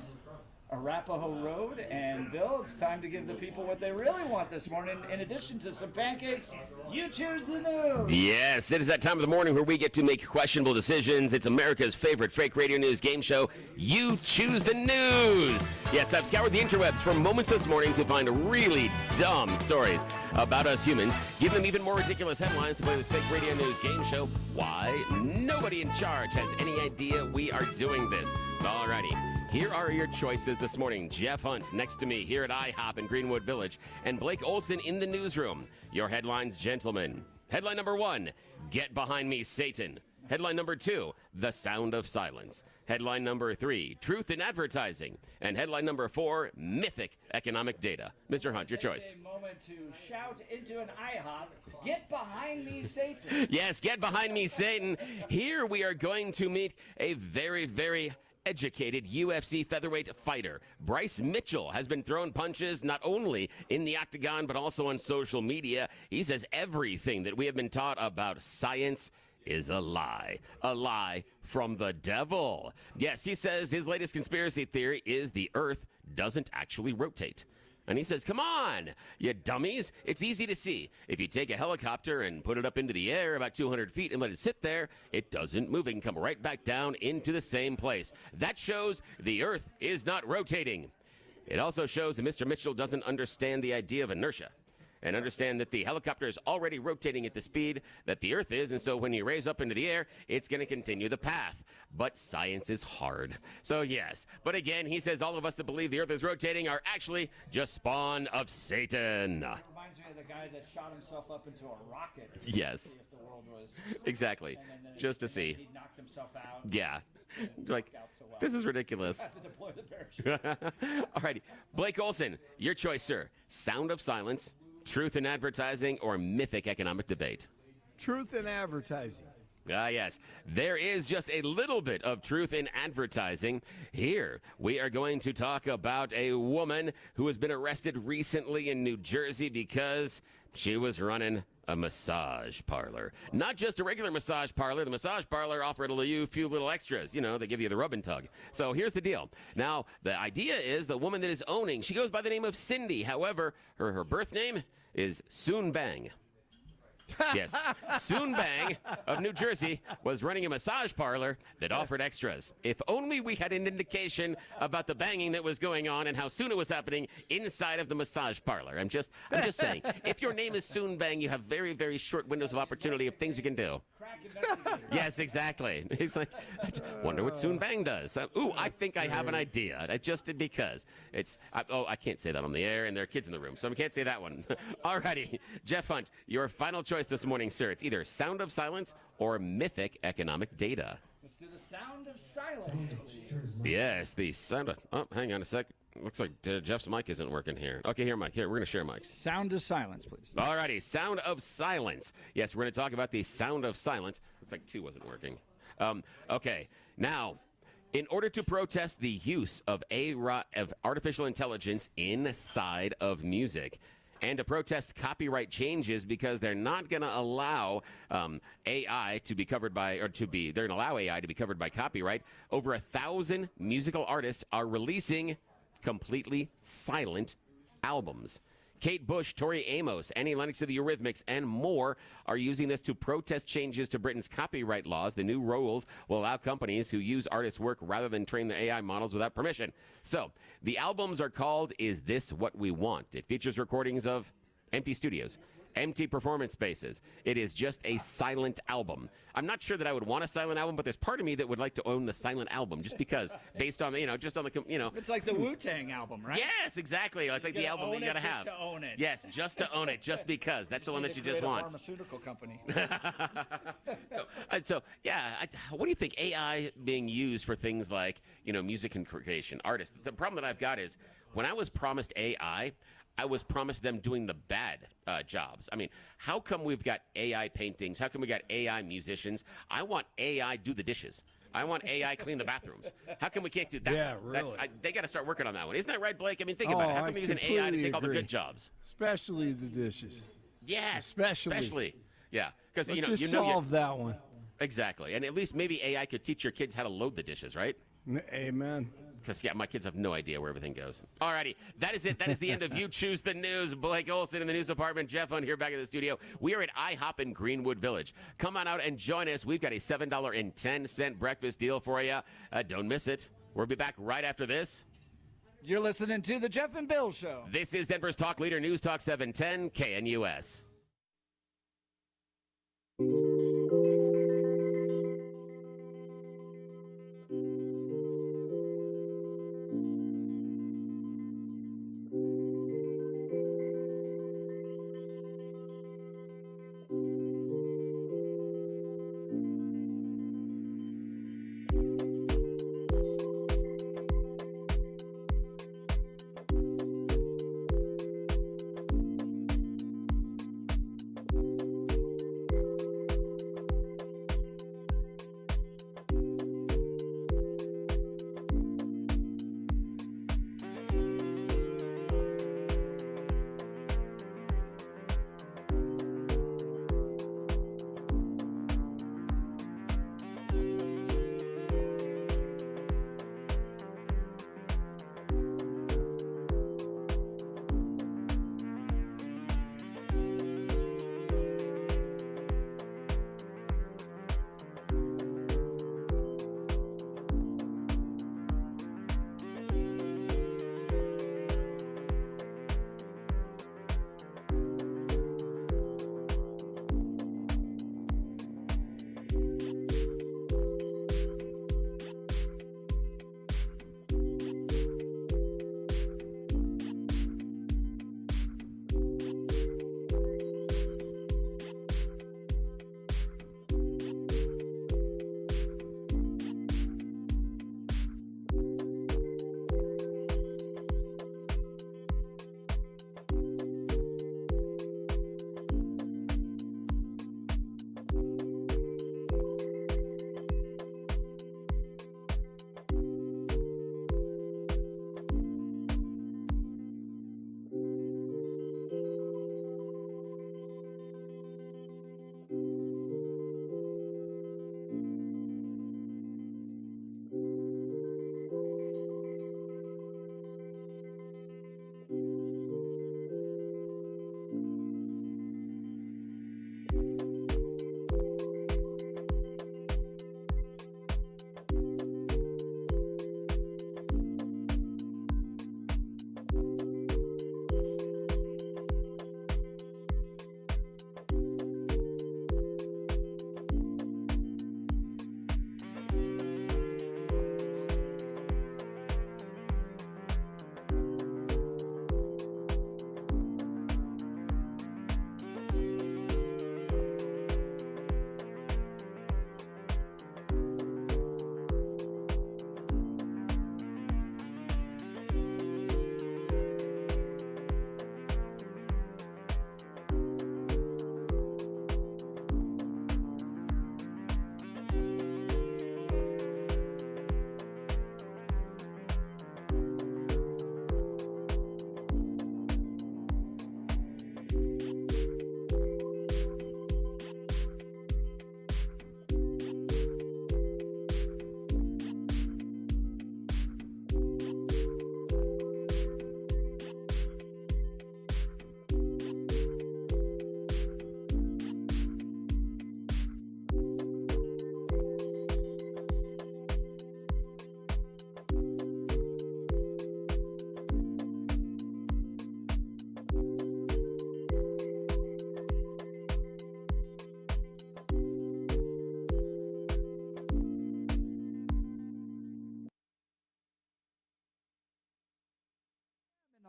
Arapahoe Road. And Bill, it's time to give the people what they really want this morning. In addition to some pancakes, you choose the news. Yes, it is that time of the morning where we get to make questionable decisions. It's America's favorite fake radio news game show. You choose the news. Yes, I've scoured the interwebs for moments this morning to find really dumb stories about us humans. Give them even more ridiculous headlines to play this fake radio news game show. Why? Nobody in charge has any idea we are doing this. Alrighty. Here are your choices this morning. Jeff Hunt next to me here at IHOP in Greenwood Village, and Blake Olson in the newsroom. Your headlines, gentlemen. Headline number 1, Get Behind Me, Satan. Headline number 2, The Sound of Silence. Headline number 3, Truth in Advertising. And headline number 4, Mythic Economic Data. Mr. Hunt, your choice. A moment to shout into an IHOP, get behind me, Satan. Yes, get behind me, Satan. Here we are going to meet a very, very educated UFC featherweight fighter. Bryce Mitchell has been throwing punches not only in the octagon but also on social media. He says everything that we have been taught about science is a lie from the devil. Yes, he says his latest conspiracy theory is the Earth doesn't actually rotate. And he says, come on, you dummies. It's easy to see. If you take a helicopter and put it up into the air about 200 feet and let it sit there, it doesn't move. It can come right back down into the same place. That shows the Earth is not rotating. It also shows that Mr. Mitchell doesn't understand the idea of inertia and understand that the helicopter is already rotating at the speed that the Earth is, and so when you raise up into the air, it's going to continue the path. But science is hard. So yes, but again, he says all of us that believe the Earth is rotating are actually just spawn of Satan. Reminds me of the guy that shot himself up into a rocket. Yes. To see if the world was... Exactly. And Just to see. He knocked himself out. Yeah. Like, So well. this is ridiculous. Had to deploy the parachute. All righty. Blake Olson, your choice, sir. Sound of Silence, Truth in Advertising, or Mythic Economic Debate? Truth in Advertising. Ah, yes. There is just a little bit of truth in advertising. Here, we are going to talk about a woman who has been arrested recently in New Jersey because she was running a massage parlor. Not just a regular massage parlor. The massage parlor offered a few little extras. You know, they give you the rub and tug. So here's the deal. Now, the idea is the woman that is owning, she goes by the name of Cindy. However, her birth name is Soon Bang. Yes, Soon Bang of New Jersey was running a massage parlor that offered extras. If only we had an indication about the banging that was going on and how soon it was happening inside of the massage parlor. I'm just saying, if your name is Soon Bang, you have very, very short windows of opportunity of things you can do. Yes, exactly. He's like, I wonder what Soon Bang does. I think I have an idea. I just did because I can't say that on the air, and there are kids in the room, so I can't say that one. Alrighty, Jeff Hunt, your final choice this morning, sir. It's either Sound of Silence or Mythic Economic Data. Let's do the Sound of Silence, please. Yes, the sound of... Oh, hang on a sec. Looks like Jeff's mic isn't working here. Okay, here, Mike. Here, we're going to share mics. Sound of Silence, please. All righty, Sound of Silence. Yes, we're going to talk about the Sound of Silence. Looks like 2 wasn't working. Okay, now, in order to protest the use of artificial intelligence inside of music, and to protest copyright changes because they're not going to allow AI to be covered by, they're going to allow AI to be covered by copyright. Over 1,000 musical artists are releasing completely silent albums. Kate Bush, Tori Amos, Annie Lennox of the Eurythmics, and more are using this to protest changes to Britain's copyright laws. The new rules will allow companies who use artists' work rather than train the AI models without permission. So, the albums are called Is This What We Want? It features recordings of empty studios, empty performance spaces. It is just a silent album. I'm not sure that I would want a silent album, but there's part of me that would like to own the silent album just because, based on, just on the, It's like the Wu-Tang album, right? Yes, exactly. It's like the album that you got to have. Just to own it. Yes, just to own it, just because. That's the one that you just want. Pharmaceutical company. What do you think AI being used for things like, music and creation, artists? The problem that I've got is when I was promised AI, I was promised them doing the bad jobs. I mean, how come we've got AI paintings? How come we got AI musicians? I want AI do the dishes. I want AI clean the bathrooms. How come we can't do that? Yeah, really. They got to start working on that one. Isn't that right, Blake? I mean, think about it. How come they're using AI to take all the good jobs? Especially the dishes. Yes, especially. Yeah, because Let's just solve that one. Exactly, and at least maybe AI could teach your kids how to load the dishes, right? Amen. Because, my kids have no idea where everything goes. All righty. That is it. That is the end of You Choose the News. Blake Olson in the news department. Jeff on here back in the studio. We are at IHOP in Greenwood Village. Come on out and join us. We've got a $7.10 breakfast deal for you. Don't miss it. We'll be back right after this. You're listening to The Jeff and Bill Show. This is Denver's Talk Leader, News Talk 710 KNUS.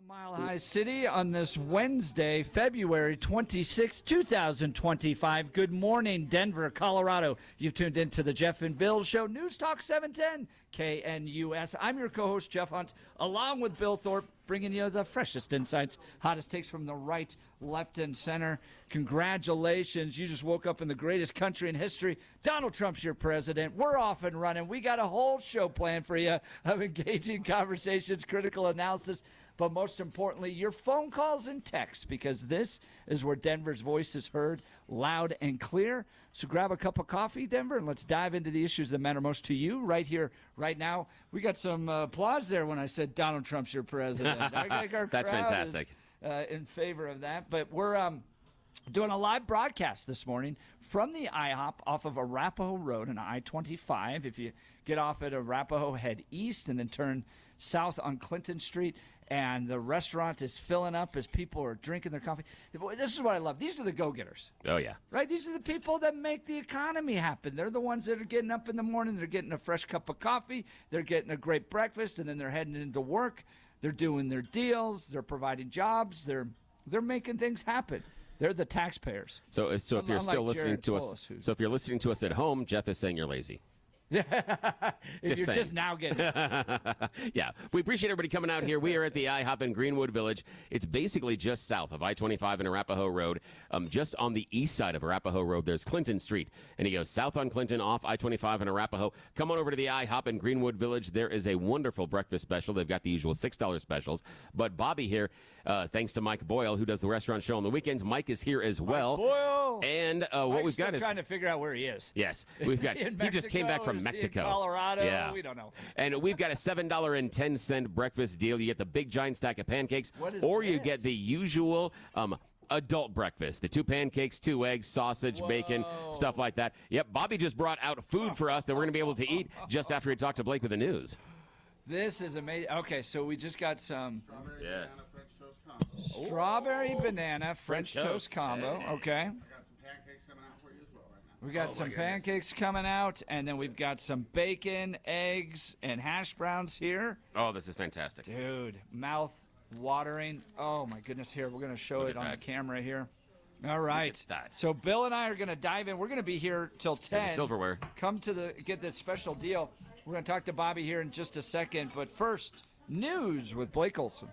Mile High City on this Wednesday, February 26, 2025. Good morning, Denver, Colorado. You've tuned into the Jeff and Bill Show, News Talk 710 KNUS. I'm your co-host, Jeff Hunt, along with Bill Thorpe. bringing you the freshest insights, hottest takes from the right, left, and center. Congratulations. You just woke up in the greatest country in history. Donald Trump's your president. We're off and running. We got a whole show planned for you of engaging conversations, critical analysis, but most importantly, your phone calls and texts, because this is where Denver's voice is heard loud and clear. So grab a cup of coffee, Denver, and let's dive into the issues that matter most to you right here, right now. We got some applause there when I said Donald Trump's your president. I think our That's crowd fantastic. is, in favor of that. But we're doing a live broadcast this morning from the IHOP off of Arapahoe Road and I-25. If you get off at Arapahoe, head east and then turn south on Clinton Street. And the restaurant is filling up as people are drinking their coffee. This is what I love. These are the go-getters. Oh, yeah. Right? These are the people that make the economy happen. They're the ones that are getting up in the morning. They're getting a fresh cup of coffee. They're getting a great breakfast, and then they're heading into work. They're doing their deals. They're providing jobs. They're making things happen. They're the taxpayers. So if you're Unlike still listening Jared to us, Polis, who's- so if you're listening to us at home, Jeff is saying you're lazy. If you're saying. just now getting it. Yeah, we appreciate everybody coming out here. We are at the IHOP in Greenwood Village. It's basically just south of I-25 and Arapahoe Road. Just on the east side of Arapahoe Road, there's Clinton Street. And you go south on Clinton, off I-25 and Arapahoe. Come on over to the IHOP in Greenwood Village. There is a wonderful breakfast special. They've got the usual $6 specials. But Bobby here, thanks to Mike Boyle, who does the restaurant show on the weekends. Mike is here as well. Boyle! And what Mike's we've got still is trying to figure out where he is. Yes, we've got. Is he in He just came back Mexico? from Is he in Mexico, Colorado? Yeah, We don't know. And we've got a $7.10 breakfast deal. You get the big giant stack of pancakes, What is or you this? get the usual adult breakfast: the 2 pancakes, 2 eggs, sausage, bacon, stuff like that. Yep, Bobby just brought out food for us that we're going to be able to eat just after he talked to Blake with the news. This is amazing. Okay, so we just got some Yes. strawberry banana French French toast combo. Hey. Okay. We got Oh, some my goodness. pancakes coming out, and then we've got some bacon, eggs, and hash browns here. Oh, this is fantastic. Dude, mouth watering. Oh, my goodness. Here, we're going to show Look it at on that. the camera here. All right. at that. So Bill and I are going to dive in. We're going to be here till 10. There's the silverware. Come to get this special deal. We're going to talk to Bobby here in just a second. But first, news with Blake Olson.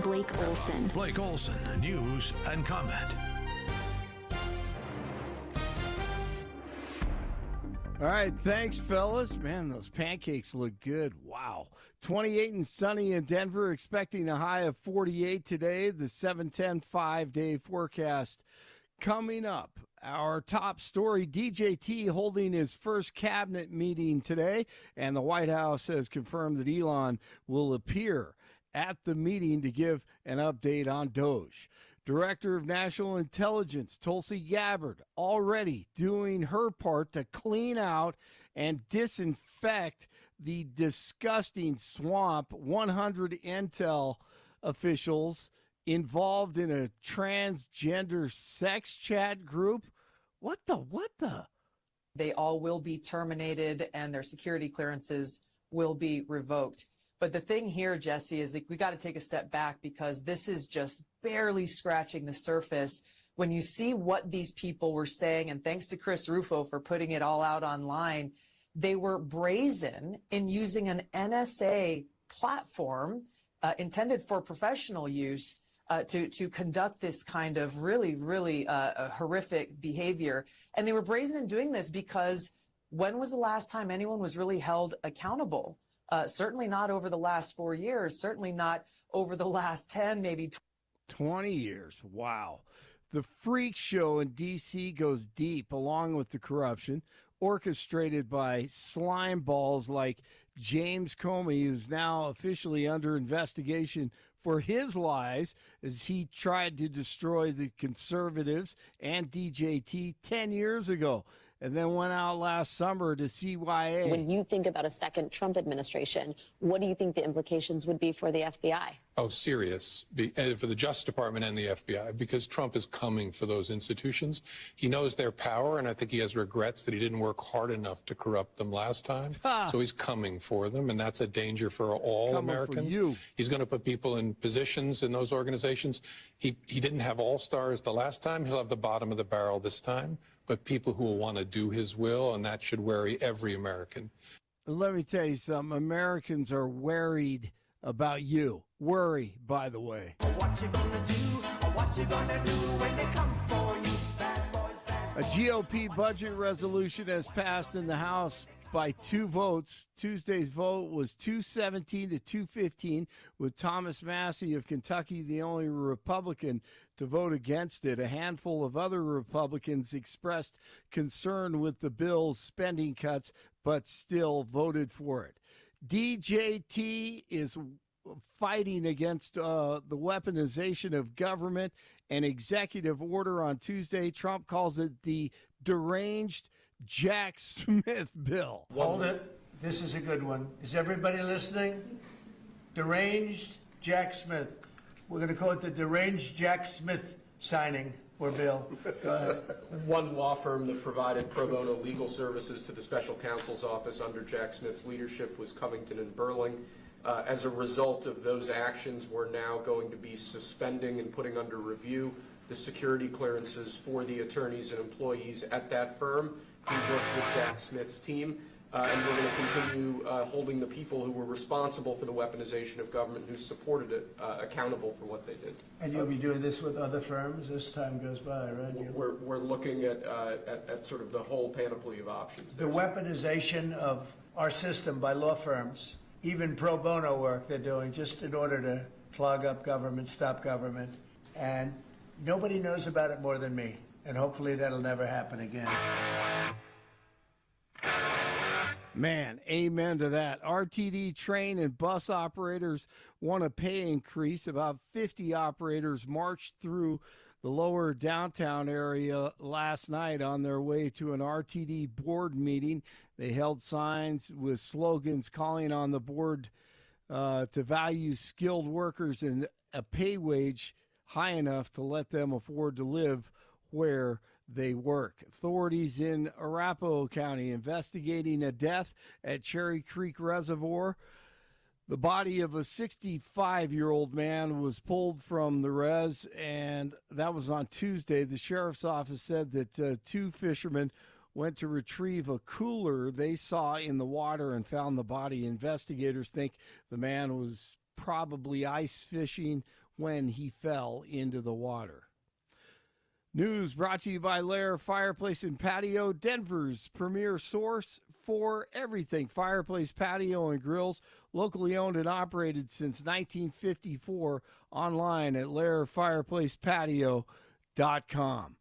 Blake Olson. Blake Olson, news and comment. All right, thanks, fellas. Man, those pancakes look good. Wow. 28 and sunny in Denver, expecting a high of 48 today. The 7-10 5-day forecast coming up. Our top story, DJT holding his first cabinet meeting today, and the White House has confirmed that Elon will appear at the meeting to give an update on Doge. Director of National Intelligence, Tulsi Gabbard, already doing her part to clean out and disinfect the disgusting swamp. 100 Intel officials involved in a transgender sex chat group. What the? They all will be terminated and their security clearances will be revoked. But the thing here, Jesse, is that we got to take a step back, because this is just barely scratching the surface. When you see what these people were saying, and thanks to Chris Rufo for putting it all out online, they were brazen in using an NSA platform intended for professional use to conduct this kind of really horrific behavior. And they were brazen in doing this because when was the last time anyone was really held accountable? Certainly not over the last 4 years, certainly not over the last 10, maybe 20 years. Wow. The freak show in D.C. goes deep, along with the corruption, orchestrated by slime balls like James Comey, who's now officially under investigation for his lies as he tried to destroy the conservatives and DJT 10 years ago, and then went out last summer to CYA. When you think about a second Trump administration, what do you think the implications would be for the FBI? Oh, serious, for the Justice Department and the FBI, because Trump is coming for those institutions. He knows their power, and I think he has regrets that he didn't work hard enough to corrupt them last time. So he's coming for them, and that's a danger for all Americans. He's going to put people in positions in those organizations. He didn't have all-stars the last time. He'll have the bottom of the barrel this time, but people who will want to do his will, and that should worry every American. Let me tell you something. Americans are worried about you. Worry, by the way. What you gonna do? What you gonna do when they come for you? Bad boys, bad A GOP budget resolution has passed in the House by 2 votes. Tuesday's vote was 217 to 215, with Thomas Massie of Kentucky the only Republican to vote against it. A handful of other Republicans expressed concern with the bill's spending cuts, but still voted for it. DJT is fighting against the weaponization of government. An executive order on Tuesday, Trump calls it the deranged Jack Smith bill. Hold it. This is a good one. Is everybody listening? Deranged Jack Smith. We're going to call it the deranged Jack Smith signing or bill. Go ahead. One law firm that provided pro bono legal services to the special counsel's office under Jack Smith's leadership was Covington and Burling. As a result of those actions, we're now going to be suspending and putting under review the security clearances for the attorneys and employees at that firm who worked with Jack Smith's team. And we're going to continue holding the people who were responsible for the weaponization of government, who supported it, accountable for what they did. And you'll be doing this with other firms as time goes by, right? We're looking at sort of the whole panoply of options. The weaponization of our system by law firms, even pro bono work they're doing just in order to clog up government, stop government. And nobody knows about it more than me. And hopefully that'll never happen again. Man, amen to that. RTD train and bus operators want a pay increase. About 50 operators marched through the lower downtown area last night on their way to an RTD board meeting. They held signs with slogans calling on the board to value skilled workers and a pay wage high enough to let them afford to live where they work. Authorities in Arapahoe County investigating a death at Cherry Creek Reservoir. The body of a 65-year-old man was pulled from the res, and that was on Tuesday. The sheriff's office said that 2 fishermen went to retrieve a cooler they saw in the water and found the body. Investigators think the man was probably ice fishing when he fell into the water. News brought to you by Lair Fireplace and Patio, Denver's premier source for everything fireplace, patio, and grills. Locally owned and operated since 1954. Online at lairfireplacepatio.com.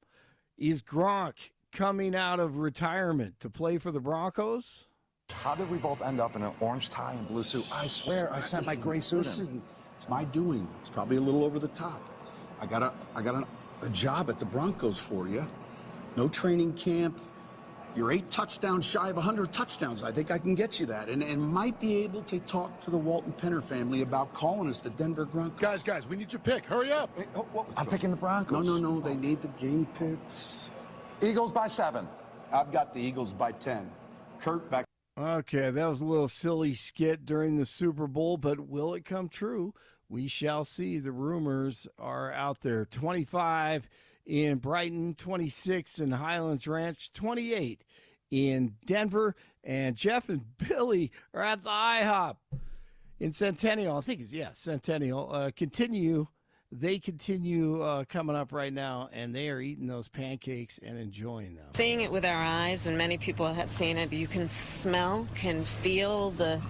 Is Gronk coming out of retirement to play for the Broncos? How did we both end up in an orange tie and blue suit? I swear I sent my gray suit in. Listen, it's my doing. It's probably a little over the top. I got a job at the Broncos for you. No training camp. You're 8 touchdowns shy of 100 touchdowns. I think I can get you that. And might be able to talk to the Walton Penner family about calling us the Denver Broncos. Guys, we need your pick. Hurry up. Hey, I'm picking the Broncos. No. They need the game picks. Eagles by 7. I've got the Eagles by 10. Kurt, back. Okay, that was a little silly skit during the Super Bowl, but will it come true? We shall see. The rumors are out there. 25 in Brighton, 26 in Highlands Ranch, 28 in Denver. And Jeff and Billy are at the IHOP in Centennial. I think it's, Centennial. They continue coming up right now, and they are eating those pancakes and enjoying them. Seeing it with our eyes, and many people have seen it, you can smell, can feel the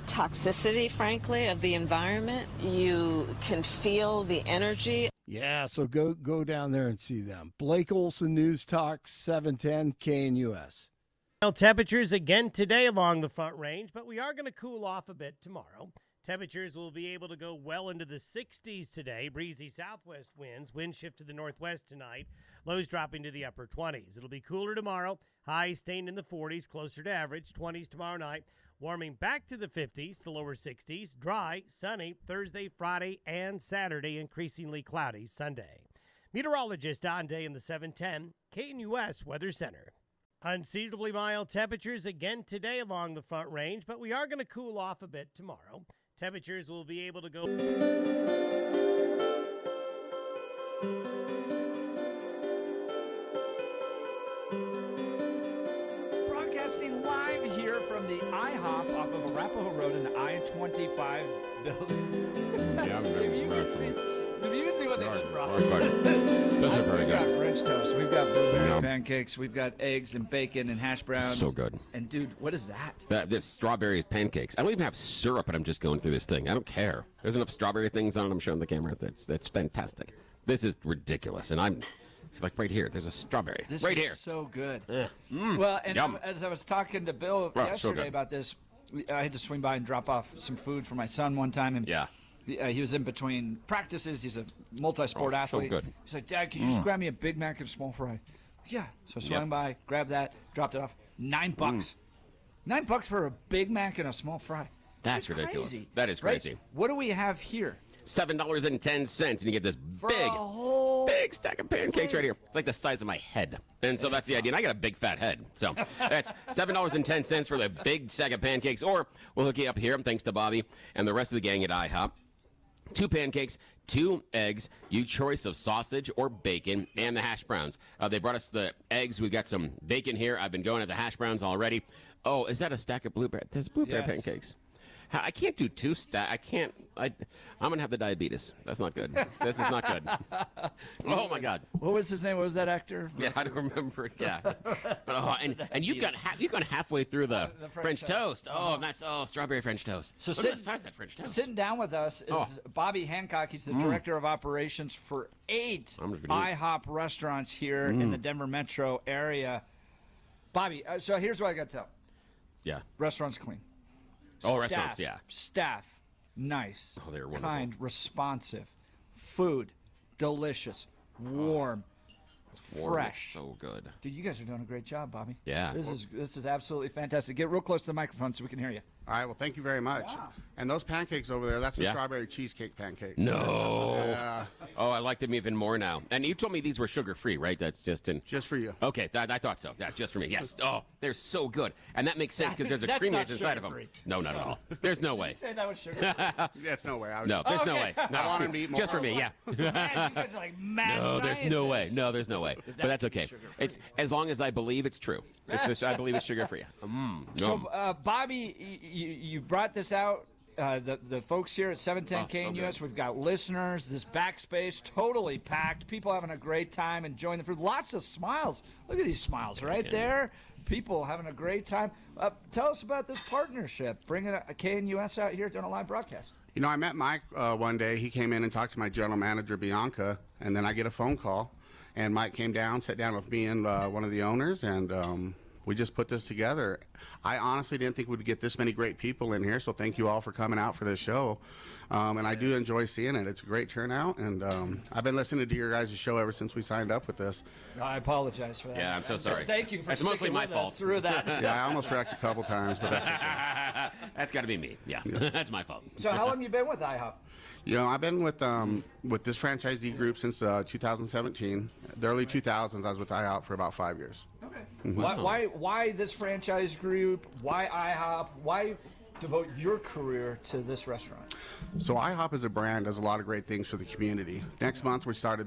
toxicity, frankly, of the environment. You can feel the energy. Yeah, so go down there and see them. Blake Olson, News Talk, 710 KNUS. Temperatures again today along the Front Range, but we are going to cool off a bit tomorrow. Temperatures will be able to go well into the 60s today. Breezy southwest winds. Wind shift to the northwest tonight. Lows dropping to the upper 20s. It'll be cooler tomorrow. Highs staying in the 40s, closer to average. 20s tomorrow night. Warming back to the 50s to lower 60s. Dry, sunny Thursday, Friday, and Saturday. Increasingly cloudy Sunday. Meteorologist Don Day in the 710 KNUS Weather Center. Unseasonably mild temperatures again today along the Front Range, but we are going to cool off a bit tomorrow. Temperatures will be able to go. broadcasting live here from the IHOP off of Arapahoe Road in the I-25 building. Yeah, I'm If you can see what they just brought. Those are very We've got good. French toast. We've got blueberry Yeah. pancakes. We've got eggs and bacon and hash browns. So good. And, dude, what is that? This strawberry pancakes. I don't even have syrup, and I'm just going through this thing. I don't care. There's enough strawberry things on it. I'm showing the camera. That's fantastic. This is ridiculous, and it's like right here. There's a strawberry This right is here. so good. Yeah. Well, and Yum. as I was talking to Bill Oh, so yesterday good. about this, I had to swing by and drop off some food for my son one time, and he was in between practices. He's a multi-sport Oh, so athlete. good. He's like, Dad, can you just grab me a Big Mac and a small fry? Yeah. So I swung by, grabbed that, dropped it off. $9. $9 for a Big Mac and a small fry. That's ridiculous. Crazy, That is right? crazy. What do we have here? $7.10, and you get this big stack of pancakes right here. It's like the size of my head. And so that's the idea. And I got a big fat head. So that's $7.10 for the big stack of pancakes. Or we'll hook you up here, thanks to Bobby and the rest of the gang at IHOP. 2 pancakes, 2 eggs, you choice of sausage or bacon, and the hash browns. They brought us the eggs. We got some bacon here. I've been going at the hash browns already. Oh, is that a stack of blueberry? There's blueberry pancakes. I can't do 2 stack. I can't. I'm going to have the diabetes. That's not good. This is not good. Oh, my God. What was his name? What was that actor? Yeah, I don't remember it. Yeah. But, and you've gone halfway through the French toast. Oh, that's strawberry French toast. So Look at the size of that French toast. Sitting down with us is Bobby Hancock. He's the director of operations for 8 IHOP restaurants here in the Denver metro area. Bobby, so here's what I got to tell. Yeah. Restaurants clean. Oh, restaurants, yeah. Staff, nice. Oh, they're wonderful. Kind, responsive. Food, delicious, warm, Warm, fresh. it's so good. Dude, you guys are doing a great job, Bobby. Yeah. This is absolutely fantastic. Get real close to the microphone so we can hear you. All right, well, thank you very much. Wow. And those pancakes over there, that's the Yeah. strawberry cheesecake pancakes. No. Yeah. Oh, I like them even more now. And you told me these were sugar-free, right? That's just for you. Okay, I thought so. Yeah, just for me. Yes. Oh, they're so good. And that makes sense because there's a That's creaminess not inside of them. sugar-free. No, not at all. There's no way. Did you say that was sugar? That's no way. No, there's no way. No. I want him to eat more. Just for me, yeah. Man, you guys are like mad No, there's no way. scientists. No, there's no way. But that's okay. It's as long as I believe it's true. I believe it's sugar-free. So, Bobby, you brought this out. The folks here at 710 KNUS, we've got listeners. This backspace totally packed. People having a great time enjoying the food. Lots of smiles. Look at these smiles right there. People having a great time. Tell us about this partnership, bringing a KNUS out here doing a live broadcast. You know, I met Mike one day. He came in and talked to my general manager, Bianca, and then I get a phone call. And Mike came down, sat down with me and one of the owners, and we just put this together. I honestly didn't think we'd get this many great people in here, so thank you all for coming out for this show. And I do enjoy seeing it. It's a great turnout, and I've been listening to your guys' show ever since we signed up with this. I apologize for that. Yeah, I'm so sorry. Thank you for It's mostly sticking my with us fault. through that. Yeah, I almost wrecked a couple times, but that's okay. That's got to be me. Yeah, that's my fault. So how long have you been with IHOP? You know, I've been with this franchisee group since 2017. The early 2000s, I was with IHOP for about 5 years. Okay. Why this franchise group? Why IHOP? Why devote your career to this restaurant? So IHOP as a brand does a lot of great things for the community. Next month, we started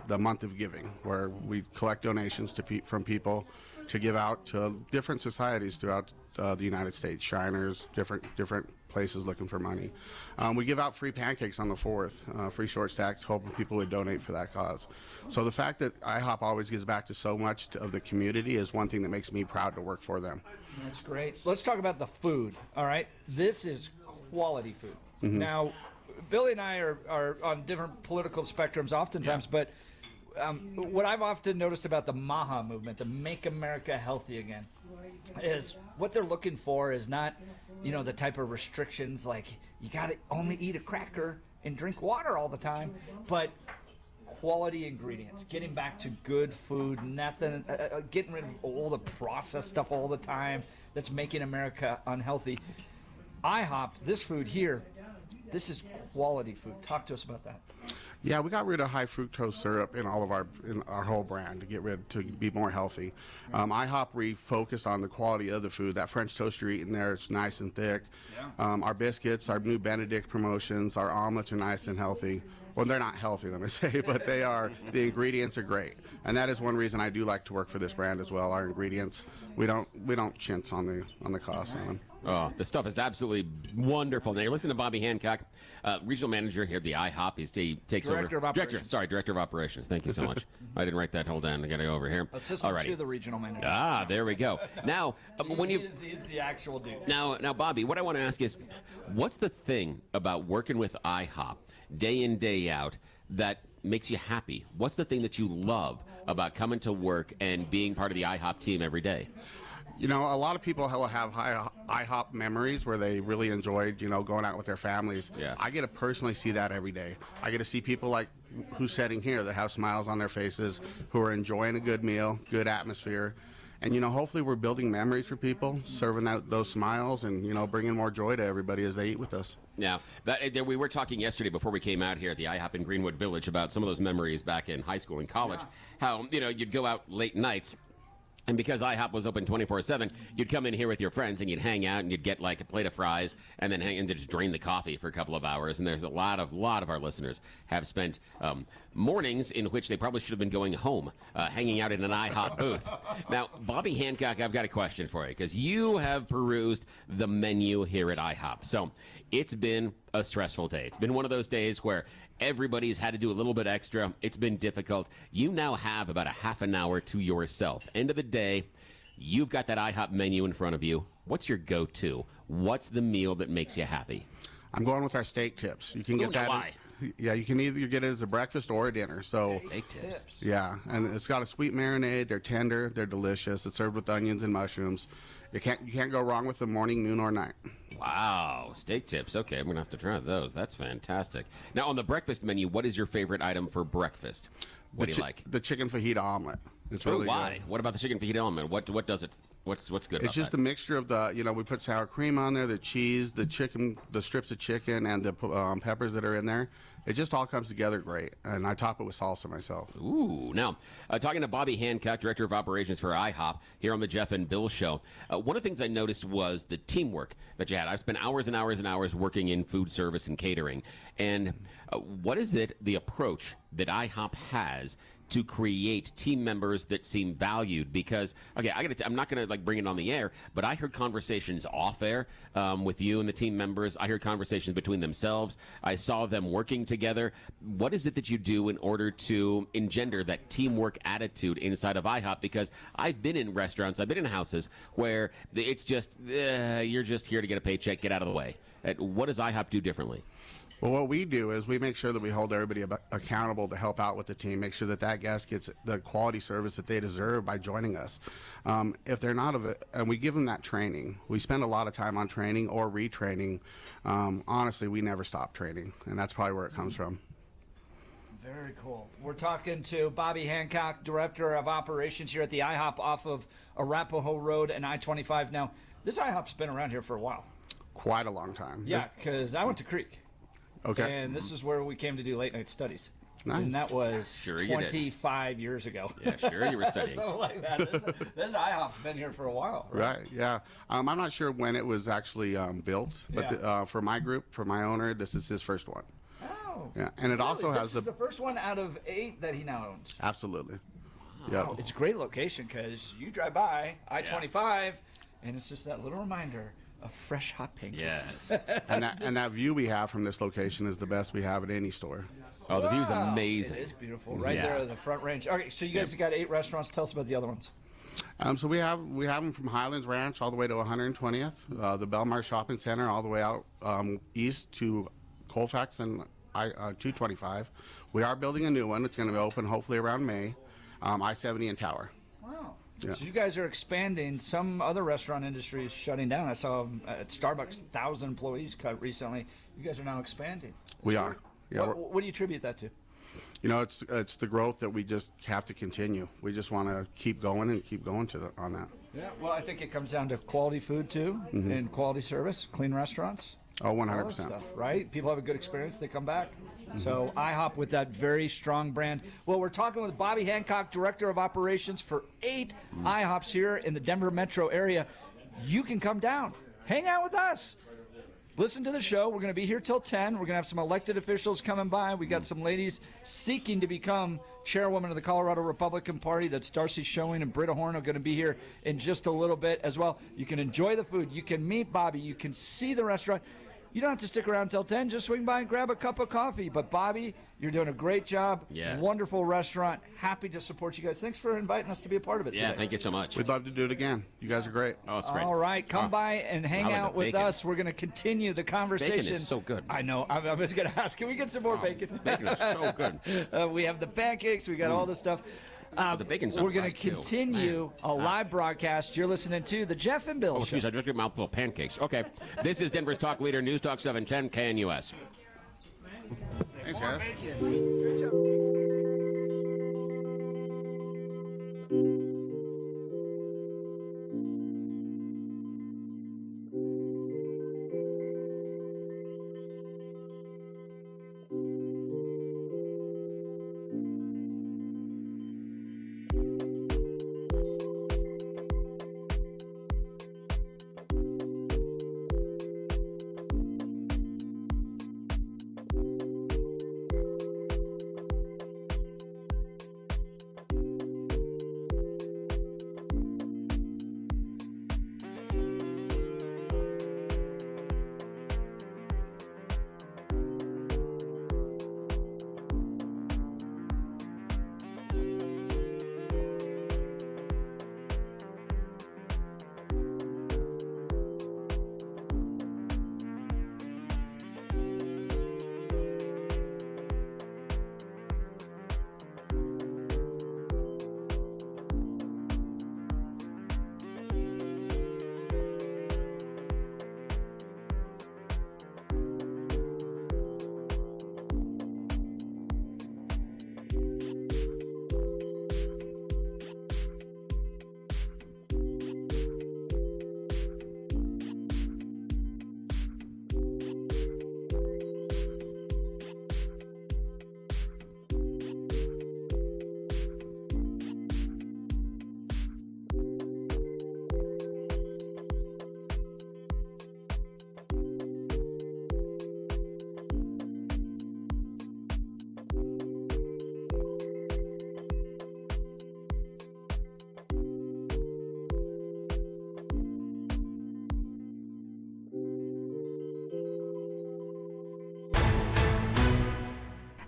the month of giving, where we collect donations from people to give out to different societies throughout the United States, Shiners, different places looking for money. We give out free pancakes on the 4th, free short stacks, hoping people would donate for that cause. So the fact that IHOP always gives back to so much of the community is one thing that makes me proud to work for them. That's great. Let's talk about the food. All right, this is quality food. Mhm. Now, Billy and I are on different political spectrums oftentimes, but what I've often noticed about the MAHA movement, the Make America Healthy Again, is what they're looking for is not, the type of restrictions like you got to only eat a cracker and drink water all the time, but quality ingredients, getting back to good food, nothing, getting rid of all the processed stuff all the time that's making America unhealthy. IHOP, this food here, this is quality food. Talk to us about that. Yeah, we got rid of high fructose syrup in our whole brand to be more healthy. IHOP refocused on the quality of the food. That French toast you're eating there, it's nice and thick. Our biscuits, our new Benedict promotions, our omelets are nice and healthy. Well, they're not healthy, let me say, but they are. The ingredients are great, and that is one reason I do like to work for this brand as well. Our ingredients, we don't chintz on the cost on them. Oh, the stuff is absolutely wonderful. Now, you're listening to Bobby Hancock, regional manager here at the IHOP. He takes over. Director of Operations. Director of Operations. Thank you so much. I didn't write that whole down. I got to go over here. Assistant Alrighty. to the regional manager. Ah, there we go. Now, when you He's the actual dude. now, Bobby, what I want to ask is, what's the thing about working with IHOP day in, day out that makes you happy? What's the thing that you love about coming to work and being part of the IHOP team every day? You know, a lot of people will have IHOP memories where they really enjoyed, going out with their families. Yeah. I get to personally see that every day. I get to see people like who's sitting here that have smiles on their faces, who are enjoying a good meal, good atmosphere. And, hopefully we're building memories for people, serving out those smiles and, bringing more joy to everybody as they eat with us. Now, we were talking yesterday before we came out here at the IHOP in Greenwood Village about some of those memories back in high school and college. How, you'd go out late nights. And because IHOP was open 24/7, you'd come in here with your friends and you'd hang out and you'd get like a plate of fries and then hang and just drain the coffee for a couple of hours. And there's a lot of our listeners have spent mornings in which they probably should have been going home, hanging out in an IHOP booth. Now, Bobby Hancock, I've got a question for you because you have perused the menu here at IHOP. So it's been a stressful day. It's been one of those days where everybody's had to do a little bit extra. It's been difficult. You now have about a half an hour to yourself. End of the day, you've got that IHOP menu in front of you. What's your go-to? What's the meal that makes you happy? I'm going with our steak tips. You can get that. Why? Yeah, you can either get it as a breakfast or a dinner. So steak tips. Yeah, and it's got a sweet marinade. They're tender. They're delicious. It's served with onions and mushrooms. You can't go wrong with them morning, noon, or night. Wow, steak tips. Okay, I'm going to have to try those. That's fantastic. Now, on the breakfast menu, what is your favorite item for breakfast? What do you like? The chicken fajita omelet. It's really why? good. What about the chicken fajita omelet? What does it? What's good about It's just that? the mixture of we put sour cream on there, the cheese, the chicken, the strips of chicken, and the peppers that are in there. It just all comes together great, and I top it with salsa myself. Ooh. Now, talking to Bobby Hancock, Director of Operations for IHOP, here on the Jeff and Bill Show. One of the things I noticed was the teamwork that you had. I've spent hours and hours and hours working in food service and catering. And what is it, the approach that IHOP has to create team members that seem valued? Because, okay, I'm not going to bring it on the air, but I heard conversations off air with you and the team members. I heard conversations between themselves. I saw them working together. What is it that you do in order to engender that teamwork attitude inside of IHOP? Because I've been in restaurants, I've been in houses where it's just, you're just here to get a paycheck, get out of the way. What does IHOP do differently? Well, what we do is we make sure that we hold everybody accountable to help out with the team, make sure that guest gets the quality service that they deserve by joining us. If they're not and we give them that training. We spend a lot of time on training or retraining. Honestly, we never stop training, and that's probably where it comes from. Very cool. We're talking to Bobby Hancock, Director of Operations here at the IHOP off of Arapahoe Road and I-25. Now, this IHOP's been around here for a while. Quite a long time. Yeah, because I went to Creek. Okay. And this is where we came to do late night studies. Nice. And that was Sure you did. 25 years ago. Yeah, sure you were studying. So like that. This IHOP's been here for a while. Right, yeah. I'm not sure when it was actually built, but for my group, for my owner, this is his first one. Oh. Yeah, and it also has This is the first one out of 8 that he now owns. Absolutely. Wow. It's a great location because you drive by I-25, and it's just that little reminder of fresh hot pancakes. Yes. and that view we have from this location is the best we have at any store. Oh, the view's amazing. It is beautiful. Right there at the front range. Okay, so you guys have got 8 restaurants. Tell us about the other ones. So we have them from Highlands Ranch all the way to 120th, the Belmar Shopping Center all the way out east to Colfax and 225. We are building a new one. It's going to be open hopefully around May. I-70 and Tower. Wow. Yeah. So you guys are expanding. Some other restaurant industry is shutting down. I saw at Starbucks 1,000 employees cut recently. You guys are now expanding. We are. Yeah. What do you attribute that to? It's the growth that we just have to continue. We just want to keep going and keep going on that. Yeah. Well, I think it comes down to quality food too, and quality service, clean restaurants. Oh, 100%. All that stuff, right? People have a good experience. They come back. So IHOP with that very strong brand. Well, we're talking with Bobby Hancock, Director of Operations for 8 IHOPs here in the Denver metro area. You can come down, hang out with us. listen to the show. We're going to be here till 10. We're going to have some elected officials coming by. We got some ladies seeking to become chairwoman of the Colorado Republican Party. That's Darcy Showing and Britta Horn are going to be here in just a little bit as well. You can enjoy the food. You can meet Bobby. You can see the restaurant. You don't have to stick around till 10. Just swing by and grab a cup of coffee. But, Bobby, you're doing a great job. Yes. Wonderful restaurant. Happy to support you guys. Thanks for inviting us to be a part of it Yeah, today. thank you so much. We'd love to do it again. You guys are great. Oh, it's great. All right, come by and hang I like out the with bacon. us. We're going to continue the conversation. Bacon is so good. I know. I was going to ask, can we get some more bacon? Bacon is so good. We have the pancakes. We got all the stuff. The bacon's We're going right, to too. continue a live broadcast. You're listening to the Jeff and Bill Oh, Show. jeez, I just got a mouthful of pancakes. Okay. This is Denver's Talk Leader, News Talk 710 KNUS. Thanks, guys. Good job.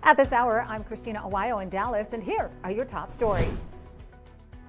At this hour, I'm Christina Awayo in Dallas, and here are your top stories.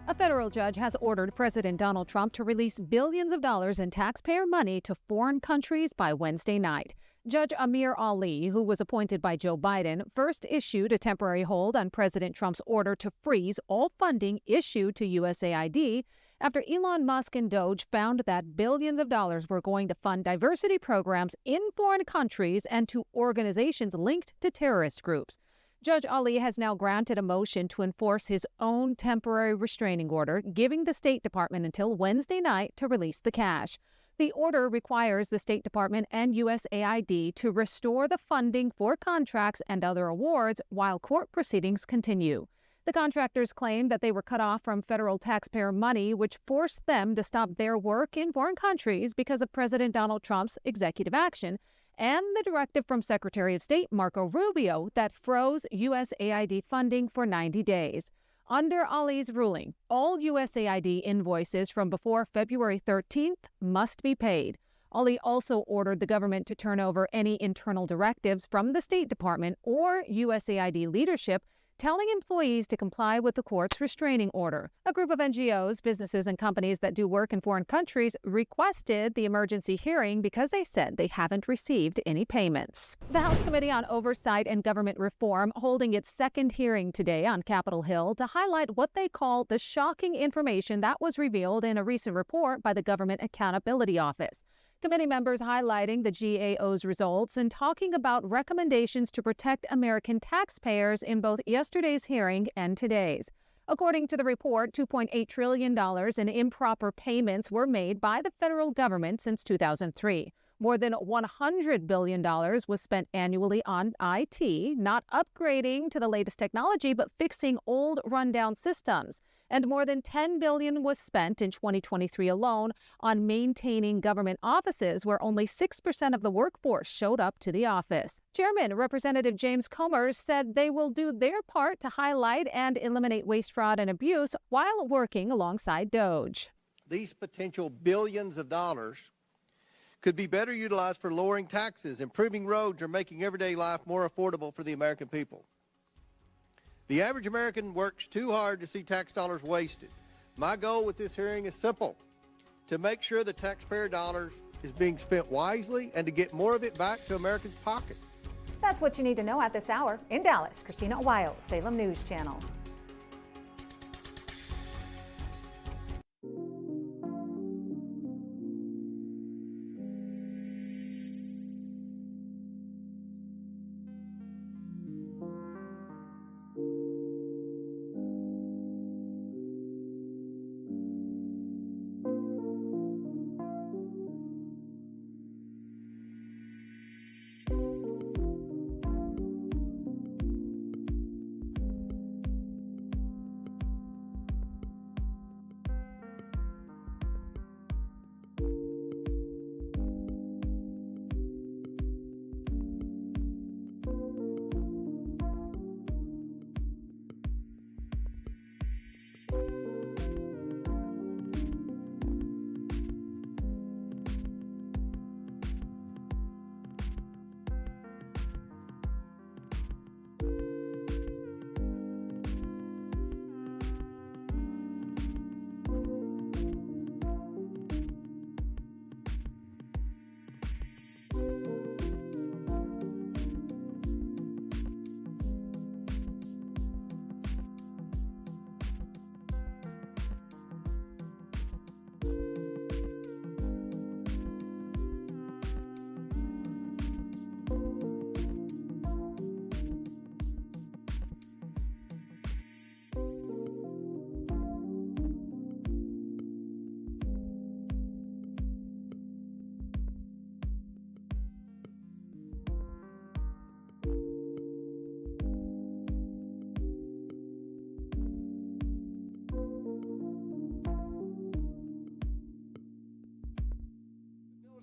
A federal judge has ordered President Donald Trump to release billions of dollars in taxpayer money to foreign countries by Wednesday night. Judge Amir Ali, who was appointed by Joe Biden, first issued a temporary hold on President Trump's order to freeze all funding issued to USAID after Elon Musk and Doge found that billions of dollars were going to fund diversity programs in foreign countries and to organizations linked to terrorist groups. Judge Ali has now granted a motion to enforce his own temporary restraining order, giving the State Department until Wednesday night to release the cash. The order requires the State Department and USAID to restore the funding for contracts and other awards while court proceedings continue. The contractors claim that they were cut off from federal taxpayer money, which forced them to stop their work in foreign countries because of President Donald Trump's executive action and the directive from Secretary of State Marco Rubio that froze USAID funding for 90 days. Under Ali's ruling, all USAID invoices from before February 13th must be paid. Ali also ordered the government to turn over any internal directives from the State Department or USAID leadership telling employees to comply with the court's restraining order. A group of NGOs, businesses, and companies that do work in foreign countries requested the emergency hearing because they said they haven't received any payments. The House Committee on Oversight and Government Reform holding its second hearing today on Capitol Hill to highlight what they call the shocking information that was revealed in a recent report by the Government Accountability Office. Committee members highlighting the GAO's results and talking about recommendations to protect American taxpayers in both yesterday's hearing and today's. According to the report, $2.8 trillion in improper payments were made by the federal government since 2003. More than $100 billion was spent annually on IT, not upgrading to the latest technology, but fixing old rundown systems. And more than $10 billion was spent in 2023 alone on maintaining government offices where only 6% of the workforce showed up to the office. Chairman Representative James Comer said they will do their part to highlight and eliminate waste, fraud, and abuse while working alongside DOGE. These potential billions of dollars could be better utilized for lowering taxes, improving roads, or making everyday life more affordable for the American people. The average American works too hard to see tax dollars wasted. My goal with this hearing is simple: to make sure the taxpayer dollars is being spent wisely and to get more of it back to Americans' pockets. That's what you need to know at this hour. In Dallas, Christina Weil, Salem News Channel.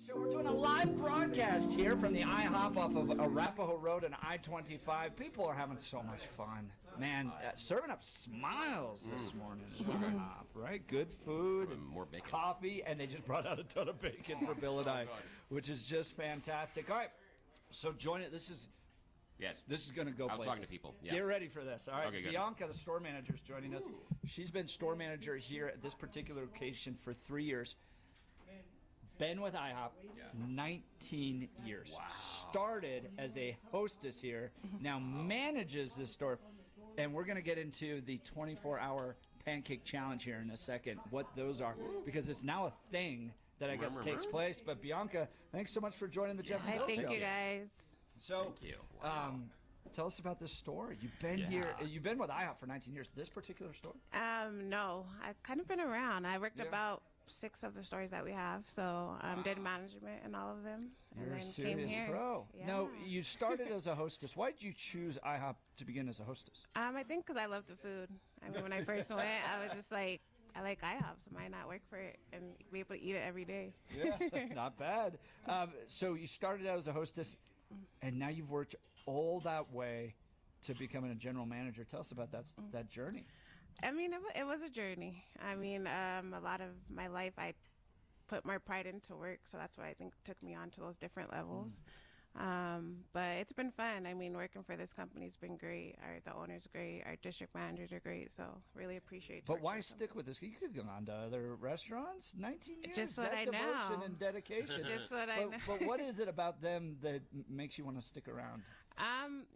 So we're doing a live broadcast here from the IHOP off of Arapahoe Road and I-25. People are having so much fun. Man, serving up smiles this morning at IHOP, right? Good food, and more bacon, coffee, and they just brought out a ton of bacon for Bill and I, which is just fantastic. All right, so join it. This is going to go places. I was talking to people. Yeah. Get ready for this. All right, Okay, good. Bianca, the store manager, is joining us. She's been store manager here at this particular location for 3 years. Been with IHOP 19 years. Wow. Started as a hostess here, now manages this store. And we're going to get into the 24-hour pancake challenge here in a second, what those are, because it's now a thing that I guess takes place. But Bianca, thanks so much for joining the Jeff and Bill Thank Show. you, guys. So, tell us about this store. You've been here. You've been with IHOP for 19 years. This particular store? No, I've kind of been around. I worked about 6 of the stores that we have, so did management in all of them, and then came here. Pro. Yeah. Now, you started as a hostess. Why did you choose IHOP to begin as a hostess? I think because I love the food. I mean, when I first went, I was just like, I like IHOP, so why not work for it and be able to eat it every day? Yeah, not bad. So you started out as a hostess, and now you've worked all that way to becoming a general manager. Tell us about that journey. I mean, it was a journey. I mean, a lot of my life I put more pride into work, so that's why I think it took me on to those different levels. But it's been fun. I mean, working for this company's been great. The owner's great. Our district managers are great, so really appreciate. But why stick with this? You could have gone to other restaurants. 19 years. Just what I devotion know. And dedication. Just what I know. But what is it about them that makes you want to stick around?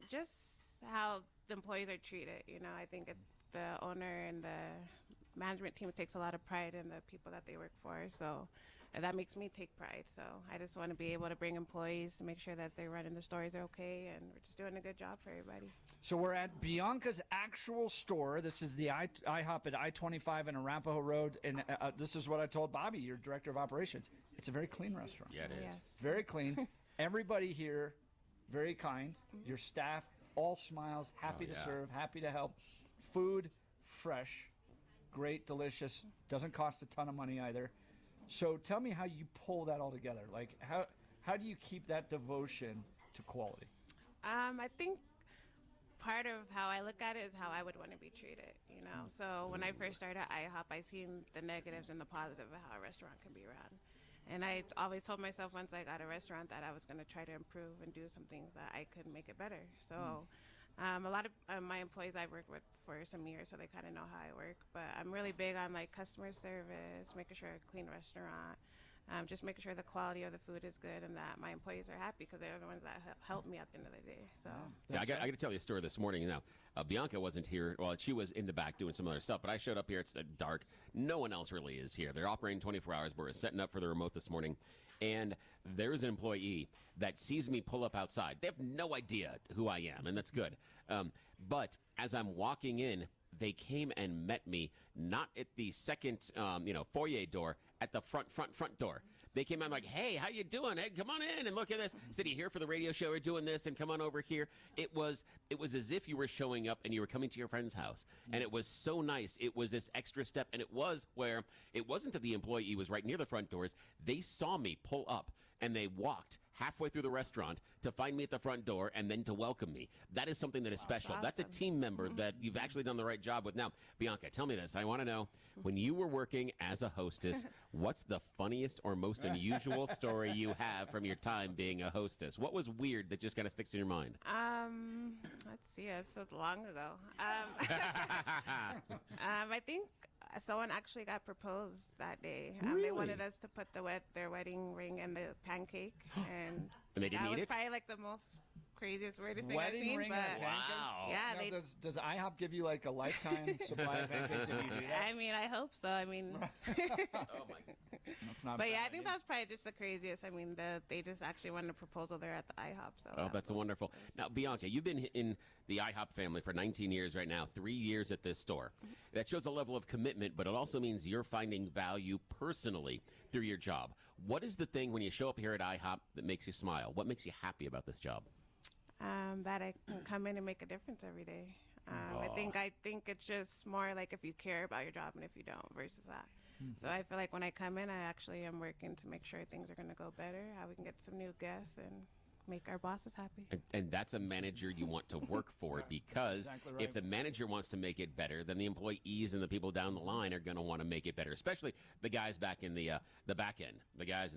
Just how the employees are treated. You know, I think the owner and the management team takes a lot of pride in the people that they work for. So that makes me take pride. So I just want to be able to bring employees to make sure that they're running the stores are okay, and we're just doing a good job for everybody. So we're at Bianca's actual store. This is the IHOP at I-25 and Arapahoe Road. And this is what I told Bobby, your director of operations. It's a very clean restaurant. Yeah, it is. Yes. Very clean. Everybody here, very kind. Your staff, all smiles, happy to serve, happy to help. Food, fresh, great, delicious. Doesn't cost a ton of money either. So tell me how you pull that all together. Like, how do you keep that devotion to quality? I think part of how I look at it is how I would want to be treated, you know. So when I first started at IHOP, I seen the negatives and the positive of how a restaurant can be run. And I always told myself once I got a restaurant that I was going to try to improve and do some things that I could make it better. So a lot of my employees I've worked with for some years, so they kind of know how I work. But I'm really big on like customer service, making sure a clean restaurant, just making sure the quality of the food is good and that my employees are happy because they're the ones that help me at the end of the day. So Yeah, I got to tell you a story this morning. Now, Bianca wasn't here. Well, she was in the back doing some other stuff, but I showed up here. It's dark. No one else really is here. They're operating 24 hours. We're setting up for the remote this morning. And there's an employee that sees me pull up outside. They have no idea who I am, and that's good. But as I'm walking in, they came and met me, not at the second, foyer door, at the front door. They came out like, hey, how you doing? Hey, come on in and look at this. Said, you here for the radio show? We're doing this, and come on over here. It was as if you were showing up and you were coming to your friend's house, and it was so nice. It was this extra step, and it was where it wasn't that the employee was right near the front doors. They saw me pull up, and they walked halfway through the restaurant to find me at the front door and then to welcome me. That is something that is special. That's a team member that you've actually done the right job with. Now, Bianca, tell me this. I want to know, when you were working as a hostess, what's the funniest or most unusual story you have from your time being a hostess? What was weird that just kind of sticks in your mind? Let's see. It's so long ago. I think someone actually got proposed that day. They wanted us to put their wedding ring in the pancake, and they didn't that eat was it? probably like the most craziest, weirdest thing I've Wedding seen. ring But and a pancake? Wow. Yeah, Now, does IHOP give you like a lifetime supply of pancakes if you do that? I mean, I hope so. I mean, Oh, my. That's not but bad yeah, I think idea. that was probably just the craziest. I mean, they just actually wanted a proposal there at the IHOP. So Oh, that's wonderful. Now, Bianca, you've been in the IHOP family for 19 years right now, 3 years at this store. That shows a level of commitment, but it also means you're finding value personally through your job. What is the thing when you show up here at IHOP that makes you smile? What makes you happy about this job? that I can come in and make a difference every day. I think it's just more like if you care about your job and if you don't versus that. So I feel like when I come in, I actually am working to make sure things are going to go better, how we can get some new guests and make our bosses happy. And that's a manager you want to work for because Exactly right. if the manager wants to make it better, then the employees and the people down the line are going to want to make it better, especially the guys back in the back end, the guys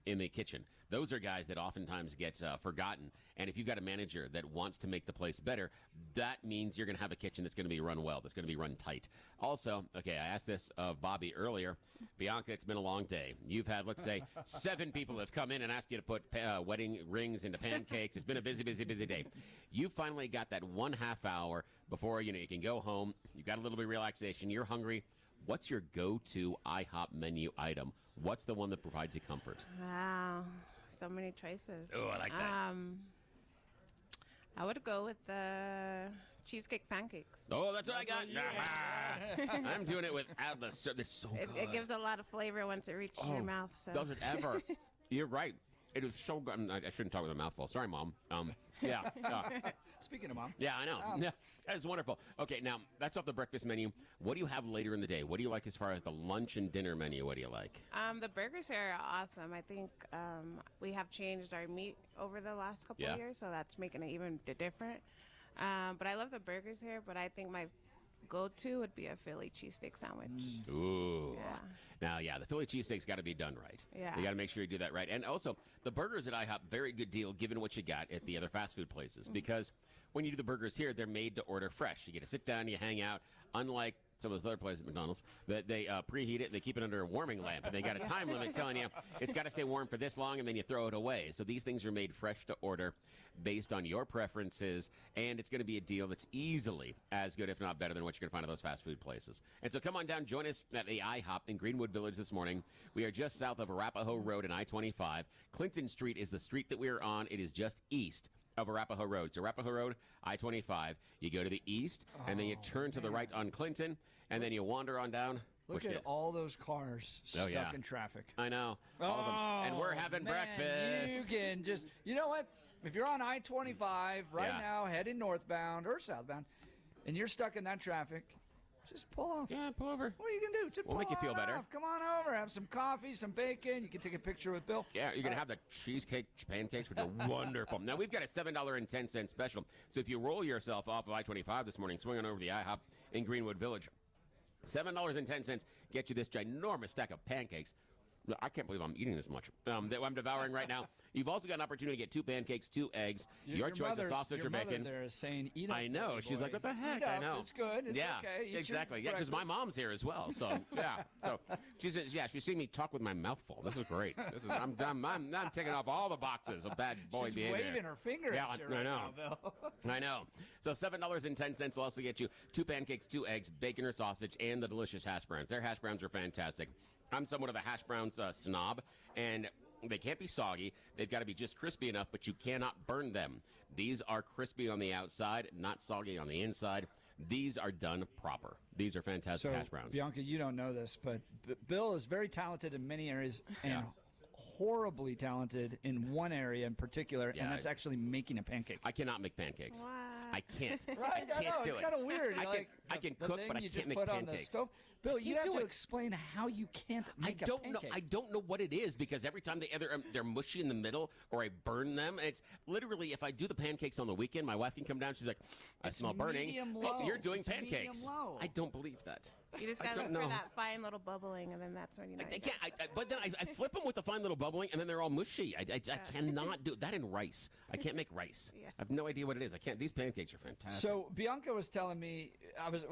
in the kitchen. Those are guys that oftentimes get forgotten. And if you've got a manager that wants to make the place better, that means you're going to have a kitchen that's going to be run well, that's going to be run tight. Also, okay, I asked this of Bobby earlier. Bianca, it's been a long day. You've had, let's say, 7 people have come in and asked you to put wedding rings into pancakes. It's been a busy, busy, busy day. You finally got that 1/2 hour before you can go home. You've got a little bit of relaxation. You're hungry. What's your go-to IHOP menu item? What's the one that provides you comfort? Wow, so many choices. Oh, I like that. I would go with the cheesecake pancakes. Oh, that's what I got. I'm doing it without the syrup. It's so good. It gives a lot of flavor once it reaches your mouth. So. Does it ever? You're right. It is so good. I shouldn't talk with a mouthful. Sorry, Mom. Yeah. Speaking of Mom. Yeah, I know. Yeah, that's wonderful. Okay, now, that's off the breakfast menu. What do you have later in the day? What do you like as far as the lunch and dinner menu? What do you like? The burgers here are awesome. I think we have changed our meat over the last couple of years, so that's making it even different. But I love the burgers here, but I think my go-to would be a Philly cheesesteak sandwich. Ooh. Yeah. Now, the Philly cheesesteak's got to be done right. Yeah. You got to make sure you do that right. And also, the burgers at IHOP, very good deal given what you got at the other fast food places. Because when you do the burgers here, they're made to order fresh. You get to sit down, you hang out. Unlike some of those other places at McDonald's, that they preheat it and they keep it under a warming lamp. And they got a time limit telling you it's got to stay warm for this long, and then you throw it away. So these things are made fresh to order based on your preferences, and it's going to be a deal that's easily as good, if not better, than what you're going to find at those fast food places. And so come on down, join us at the IHOP in Greenwood Village this morning. We are just south of Arapahoe Road and I-25. Clinton Street is the street that we are on. It is just east of Arapahoe Road. So Arapahoe Road, I-25. You go to the east, and then you turn to the right on Clinton, and then you wander on down. Look at all those cars stuck in traffic. I know. All of them. And we're having breakfast. You can just, you know what? If you're on I-25 right now, heading northbound or southbound, and you're stuck in that traffic, just pull off. Yeah, pull over. What are you going to do? Just We'll make you feel better. off. Come on over. Have some coffee, some bacon. You can take a picture with Bill. Yeah, you're going to have the cheesecake pancakes, which are wonderful. Now, we've got a $7.10 special. So if you roll yourself off of I-25 this morning, swing on over to the IHOP in Greenwood Village, $7.10 get you this ginormous stack of pancakes. Look, I can't believe I'm eating this much that I'm devouring right now. You've also got an opportunity to get 2 pancakes, 2 eggs, your choice of sausage or bacon. There is saying, eat up. I know. She's like, what the heck? I know. It's good. It's okay. Eat exactly. Yeah, because my mom's here as well. So yeah. So she's seen me talk with my mouth full. This is great. This is I'm taking off all the boxes of bad boy behavior. She's waving her finger at you right now, Bill. I know. So $7.10 will also get you 2 pancakes, 2 eggs, bacon or sausage, and the delicious hash browns. Their hash browns are fantastic. I'm somewhat of a hash browns snob, and they can't be soggy. They've got to be just crispy enough, but you cannot burn them. These are crispy on the outside, not soggy on the inside. These are done proper. These are fantastic hash browns. Bianca, you don't know this, but Bill is very talented in many areas and horribly talented in one area in particular, and that's actually making a pancake. I cannot make pancakes. What? I can't. Right? I can't do it's it. kind of weird. I can cook, but I can't make pancakes. Bill, you have to explain how you can't make a pancake. I don't know what it is, because every time they're mushy in the middle or I burn them. And it's literally, if I do the pancakes on the weekend, my wife can come down. She's like, I smell burning. Medium-low. Oh, you're doing It's pancakes. medium-low. I don't believe that. You just got to look for that fine little bubbling, and then that's when you know. But then I flip them with the fine little bubbling, and then they're all mushy. I cannot do that in rice. I can't make rice. Yeah. I have no idea what it is. I can't. These pancakes are fantastic. So Bianca was telling me, I was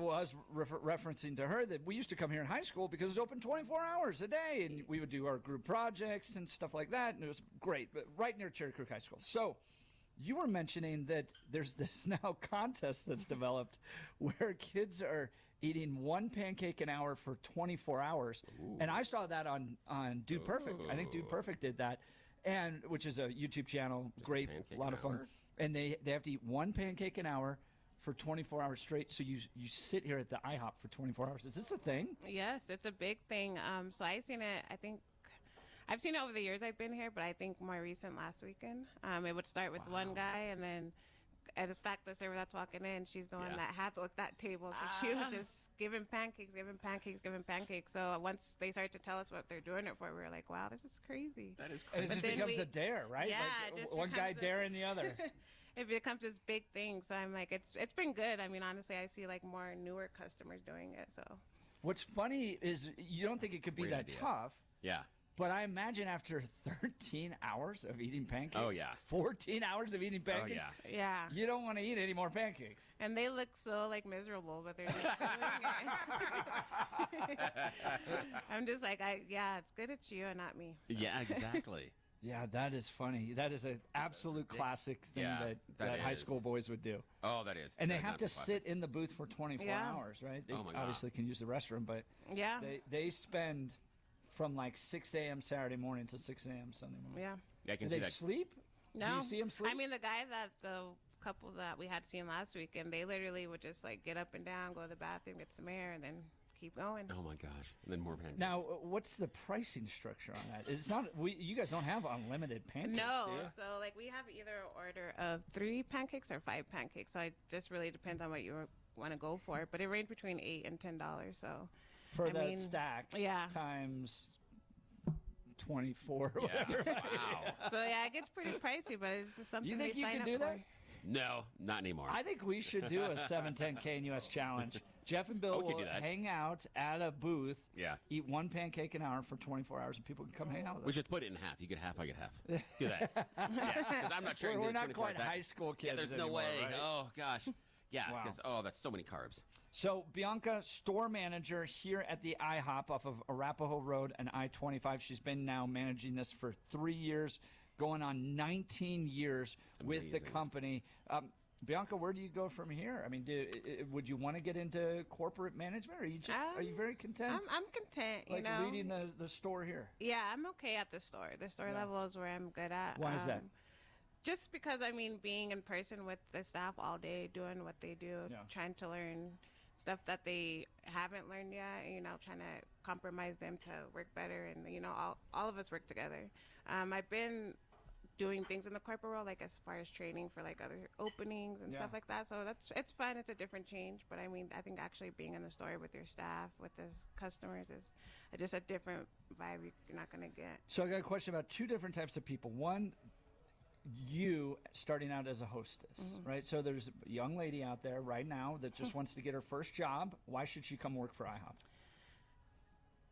referencing to her that we used to come here in high school because it was open 24 hours a day, and we would do our group projects and stuff like that, and it was great, but right near Cherry Creek High School. So you were mentioning that there's this now contest that's developed where kids are eating 1 pancake an hour for 24 hours. Ooh. And I saw that on Dude Perfect. I think Dude Perfect did that, and which is a YouTube channel. Just great, a lot of fun. hour? And they have to eat 1 pancake an hour for 24 hours straight. So you sit here at the IHOP for 24 hours. Is this a thing? Yes, it's a big thing. So I've seen it, I've seen it over the years I've been here, but I think more recent last weekend. It would start with one guy, and then as a fact, the server that's walking in, she's the one that had that table. So she was just giving pancakes. So once they started to tell us what they're doing it for, we were like, wow, this is crazy. That is crazy. And it just becomes a dare, right? Yeah, like, just one guy daring the other. It becomes this big thing. So I'm like, it's been good. I mean, honestly, I see like more newer customers doing it. So what's funny is you don't think it could be Great that idea. tough. Yeah. But I imagine after 13 hours of eating pancakes, Oh, yeah. 14 hours of eating pancakes, yeah. you don't want to eat any more pancakes. And they look so like miserable, but they're just doing it. I'm just like, it's good at you and not me. Yeah, exactly. Yeah, that is funny. That is an absolute classic thing that high is. school boys would do. Oh, that is. And That they is have to absolutely sit in the booth for 24 hours, right? They Oh, my God. obviously can use the restroom, but they spend from like 6 a.m. Saturday morning to 6 a.m. Sunday morning. Yeah. Yeah, I can Do see they that. sleep? No. Do you see them sleep? I mean, the couple that we had seen last week, and they literally would just like get up and down, go to the bathroom, get some air, and then keep going. Oh my gosh! And then more pancakes. Now, what's the pricing structure on that? It's not. You guys don't have unlimited pancakes, No, do you? so like we have either an order of 3 pancakes or 5 pancakes. So it just really depends on what you want to go for. But it ranges between $8 and $10. So for that stack, times 24, or whatever. Wow. So yeah, it gets pretty pricey, but it's just something You think they you sign can up do for. that? No, not anymore. I think we should do a 7-10K in US challenge. Jeff and Bill We could will do that. hang out at a booth. Yeah. Eat 1 pancake an hour for 24 hours, and people can come hang out with us. We should split it in half. You get half, I get half. Do that. Yeah, because I'm not sure. We're you can do not 24 quite like that. high school kids. Yeah, there's no anymore, way. right? Oh gosh. Yeah, Wow. because that's so many carbs. So Bianca, store manager here at the IHOP off of Arapahoe Road and I-25. She's been now managing this for 3 years, going on 19 years with the company. Bianca, where do you go from here? I mean, would you want to get into corporate management, or are you very content? I'm content, like you know. leading the store here. Yeah, I'm okay at the store. The store level is where I'm good at. Why is that? Just because, I mean, being in person with the staff all day, doing what they do, trying to learn stuff that they haven't learned yet, trying to compromise them to work better. And, all of us work together. I've been doing things in the corporate world, like as far as training for like other openings and stuff like that. So it's fun. It's a different change. But I mean, I think actually being in the store with your staff, with the customers is just a different vibe you're not going to get. So I got a question about two different types of people. One, you starting out as a hostess, right? So there's a young lady out there right now that just wants to get her first job. Why should she come work for IHOP?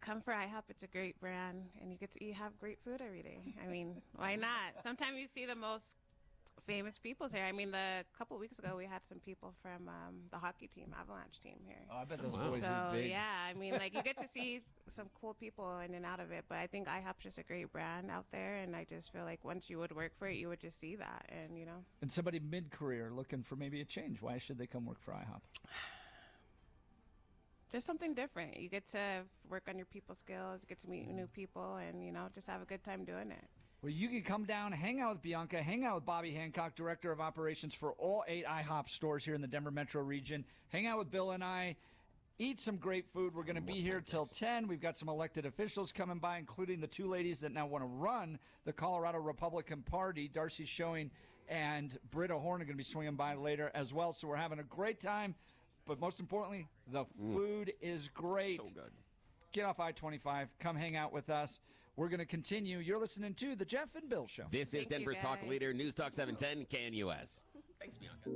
Come for IHOP. It's a great brand, and you get to have great food every day. I mean, why not? Sometimes you see the most famous people here. I mean, a couple weeks ago, we had some people from the hockey team, Avalanche team here. Oh, I bet those boys are big. Yeah, I mean, like, you get to see some cool people in and out of it, but I think IHOP's just a great brand out there, and I just feel like once you would work for it, you would just see that, and, And somebody mid-career looking for maybe a change, why should they come work for IHOP? There's something different. You get to work on your people skills, get to meet new people, and, just have a good time doing it. Well, you can come down, hang out with Bianca, hang out with Bobby Hancock, Director of Operations for all 8 IHOP stores here in the Denver metro region. Hang out with Bill and I. Eat some great food. We're going to be here till 10. We've got some elected officials coming by, including the 2 ladies that now want to run the Colorado Republican Party. Darcy Showing and Britta Horn are going to be swinging by later as well. So we're having a great time. But most importantly, the food is great. So good. Get off I-25. Come hang out with us. We're going to continue. You're listening to The Jeff and Bill Show. This is Denver's talk leader, News Talk 710, KNUS. Thanks, Bianca.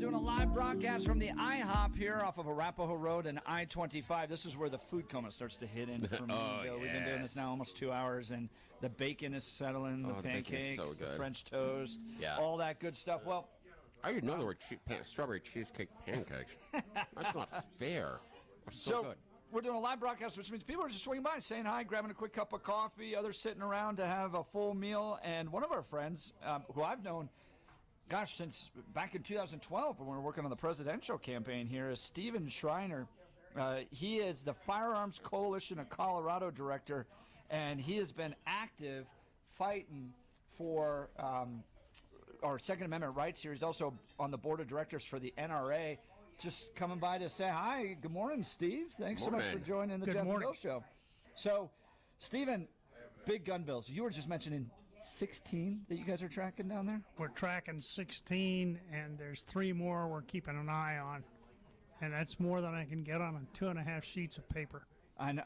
doing a live broadcast from the IHOP here off of Arapahoe Road and I-25. This is where the food coma starts to hit in for me. We've been doing this now almost 2 hours, and the bacon is settling, the pancakes, so the good. French toast, Yeah. all that good stuff. Well, I didn't know there were strawberry cheesecake pancakes. That's not fair. That's so good. We're doing a live broadcast, which means people are just swinging by, saying hi, grabbing a quick cup of coffee, others sitting around to have a full meal. And one of our friends, who I've known, gosh, since back in 2012 when we were working on the presidential campaign here, is Stephen Schreiner. He is the Firearms Coalition of Colorado director, and he has been active fighting for our Second Amendment rights here. He's also on the board of directors for the NRA. Just coming by to say hi. Good morning, Steve. Thanks so much for joining the Jeff and Bill Show. So, Stephen, big gun bills. You were just mentioning 16 that you guys are tracking down there? We're tracking 16, and there's 3 more we're keeping an eye on. And that's more than I can get on 2.5 sheets of paper. And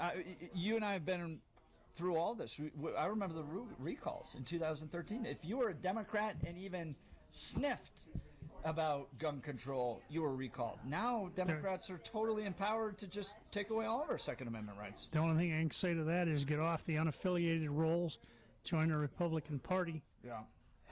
you and I have been through all this. I remember the recalls in 2013. If you were a Democrat and even sniffed about gun control, you were recalled. Now Democrats are totally empowered to just take away all of our Second Amendment rights. The only thing I can say to that is get off the unaffiliated rolls, join the Republican Party,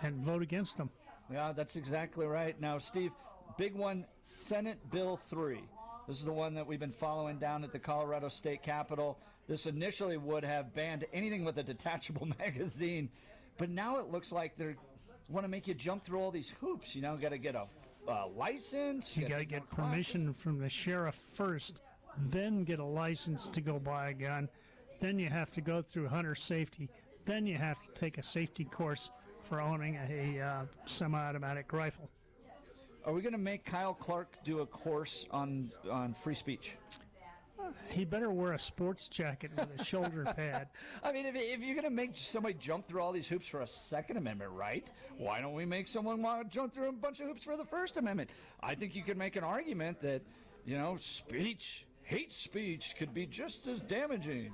and vote against them. Yeah, that's exactly right. Now, Steve, big one, Senate Bill 3. This is the one that we've been following down at the Colorado State Capitol. This initially would have banned anything with a detachable magazine, but now it looks like they want to make you jump through all these hoops. You know, got to get a license. You got to get permission from the sheriff first, then get a license to go buy a gun. Then you have to go through hunter safety. Then you have to take a safety course for owning a semi-automatic rifle. Are we going to make Kyle Clark do a course on free speech? He better wear a sports jacket with a shoulder pad. I mean, if you're going to make somebody jump through all these hoops for a Second Amendment right, why don't we make someone want to jump through a bunch of hoops for the First Amendment? I think you could make an argument that, you know, hate speech could be just as damaging.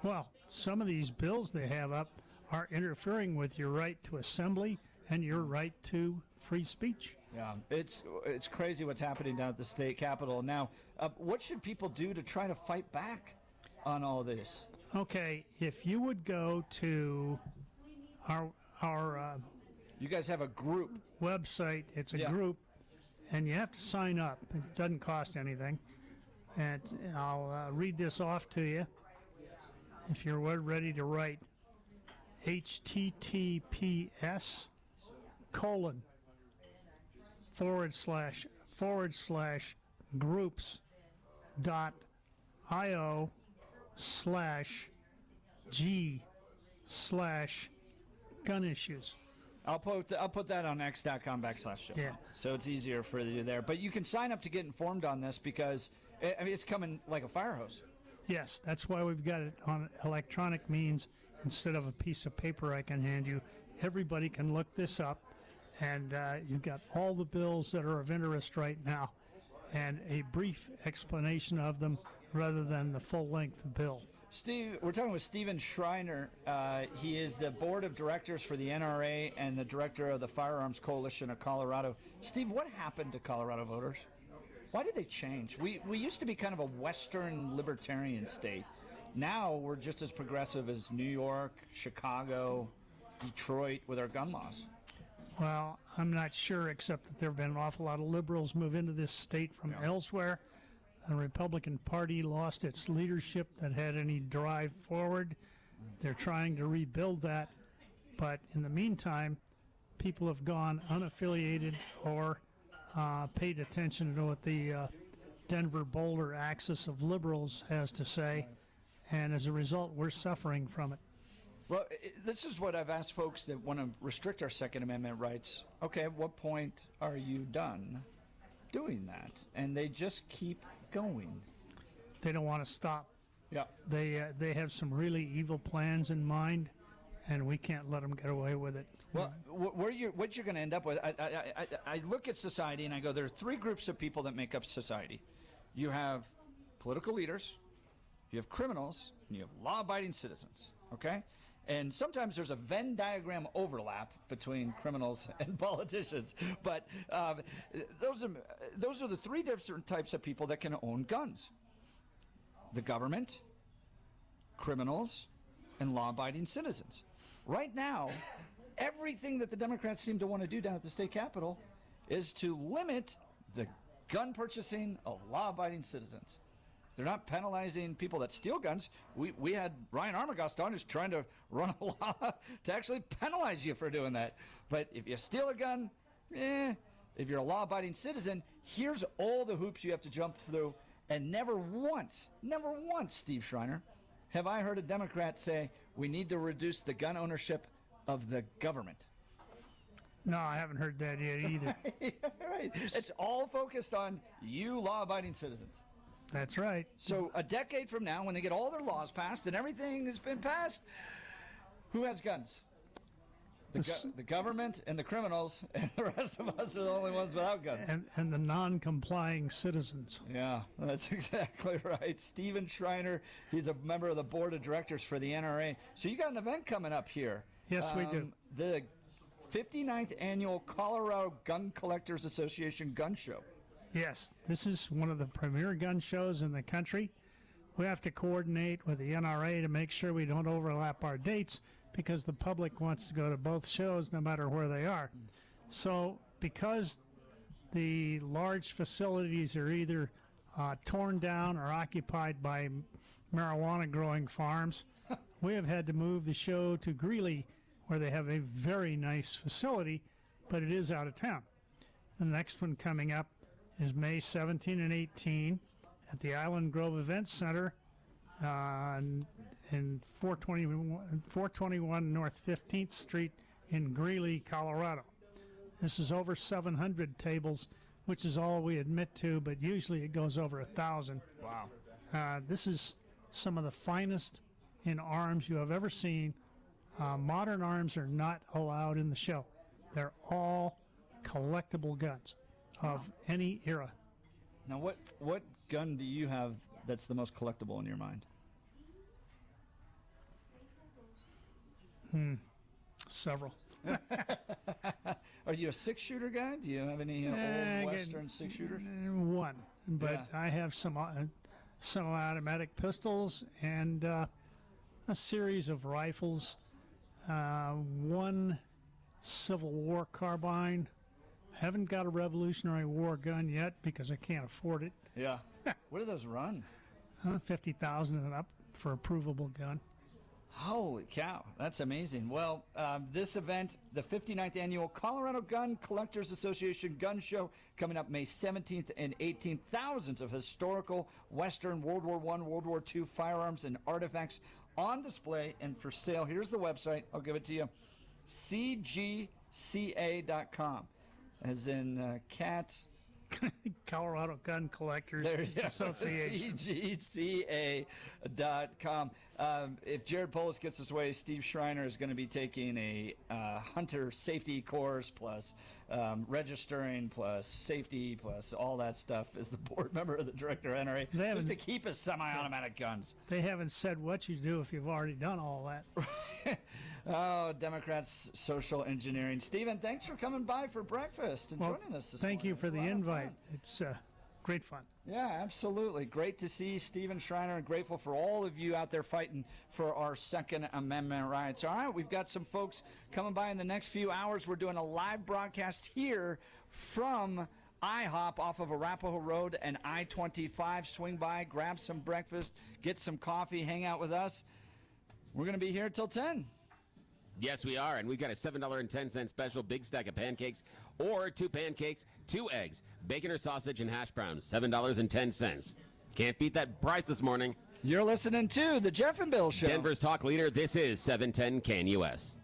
Well, some of these bills they have up are interfering with your right to assembly and your right to free speech. Yeah, it's crazy what's happening down at the state capitol. Now, what should people do to try to fight back on all this? Okay, if you would go to our you guys have a group website. It's a group, and you have to sign up. It doesn't cost anything. And I'll read this off to you. If you're ready to write, https://groups.io/g/gun issues. I'll put that on x.com/show. Yeah. So it's easier for you there. But you can sign up to get informed on this because, I mean, it's coming like a fire hose. Yes, that's why we've got it on electronic means instead of a piece of paper I can hand you. Everybody can look this up, and you've got all the bills that are of interest right now and a brief explanation of them rather than the full-length bill. Steve, we're talking with Stephen Schreiner. He is the board of directors for the NRA and the director of the Firearms Coalition of Colorado. Steve, what happened to Colorado voters? Why did they change? We used to be kind of a Western libertarian state. Now we're just as progressive as New York, Chicago, Detroit with our gun laws. Well, I'm not sure, except that there have been an awful lot of liberals move into this state from elsewhere. The Republican Party lost its leadership that had any drive forward. They're trying to rebuild that. But in the meantime, people have gone unaffiliated or paid attention to what the Denver-Boulder axis of liberals has to say. And as a result, we're suffering from it. Well, this is what I've asked folks that want to restrict our Second Amendment rights. Okay, at what point are you done doing that? And they just keep going. They don't want to stop. Yeah. They have some really evil plans in mind, and we can't let them get away with it. Well, what you're going to end up with, I look at society and I go, there are 3 groups of people that make up society. You have political leaders, you have criminals, and you have law-abiding citizens, okay? And sometimes there's a Venn diagram overlap between criminals and politicians. But those are the three different types of people that can own guns: the government, criminals, and law-abiding citizens. Right now, everything that the Democrats seem to want to do down at the state capitol is to limit the gun purchasing of law-abiding citizens. They're not penalizing people that steal guns. We had Ryan Armagost on who's trying to run a law to actually penalize you for doing that. But if you steal a gun, if you're a law-abiding citizen, here's all the hoops you have to jump through. And never once, Steve Schreiner, have I heard a Democrat say we need to reduce the gun ownership of the government. No, I haven't heard that yet either. Right. It's all focused on you law-abiding citizens. That's right. So a decade from now, when they get all their laws passed and everything has been passed, who has guns? The government and the criminals, and the rest of us are the only ones without guns. And the non-complying citizens. Yeah, that's exactly right. Steven Schreiner, he's a member of the board of directors for the NRA. So you got an event coming up here. Yes, we do. The 59th Annual Colorado Gun Collectors Association Gun Show. Yes, this is one of the premier gun shows in the country. We have to coordinate with the NRA to make sure we don't overlap our dates because the public wants to go to both shows no matter where they are. So because the large facilities are either torn down or occupied by marijuana growing farms, we have had to move the show to Greeley, where they have a very nice facility, but it is out of town. The next one coming up is May 17 and 18 at the Island Grove Event Center in 421 North 15th Street in Greeley, Colorado. This is over 700 tables, which is all we admit to, but usually it goes over 1,000. Wow. This is some of the finest in arms you have ever seen. Modern arms are not allowed in the show. They're all collectible guns of any era. Now, what gun do you have that's the most collectible in your mind? Several. Are you a six-shooter guy? Do you have any old Western six-shooters? One, but I have some automatic pistols and a series of rifles, one Civil War carbine. Haven't got a Revolutionary War gun yet because I can't afford it. Yeah. What do those run? $50,000 and up for a provable gun. Holy cow, that's amazing. Well, this event, the 59th Annual Colorado Gun Collectors Association Gun Show, coming up May 17th and 18th. Thousands of historical Western World War I, World War II firearms and artifacts on display and for sale. Here's the website. I'll give it to you. cgu.edu. As in cat. Colorado Gun Collectors Association. CGCA.com. If Jared Polis gets his way, Steve Schreiner is going to be taking a hunter safety course plus registering plus safety plus all that stuff as the board member of the director of NRA just to keep his semi-automatic guns. They haven't said what you do if you've already done all that. Oh, Democrats' social engineering. Stephen, thanks for coming by for breakfast and joining us this morning. Thank you for the invite. It's great fun. Yeah, absolutely. Great to see Stephen Schreiner and grateful for all of you out there fighting for our Second Amendment rights. All right, we've got some folks coming by in the next few hours. We're doing a live broadcast here from IHOP off of Arapahoe Road and I-25. Swing by, grab some breakfast, get some coffee, hang out with us. We're going to be here till 10. Yes, we are, and we've got a $7.10 special big stack of pancakes or 2 pancakes, 2 eggs, bacon or sausage, and hash browns, $7.10. Can't beat that price this morning. You're listening to The Jeff and Bill Show. Denver's talk leader, this is 710 KNUS.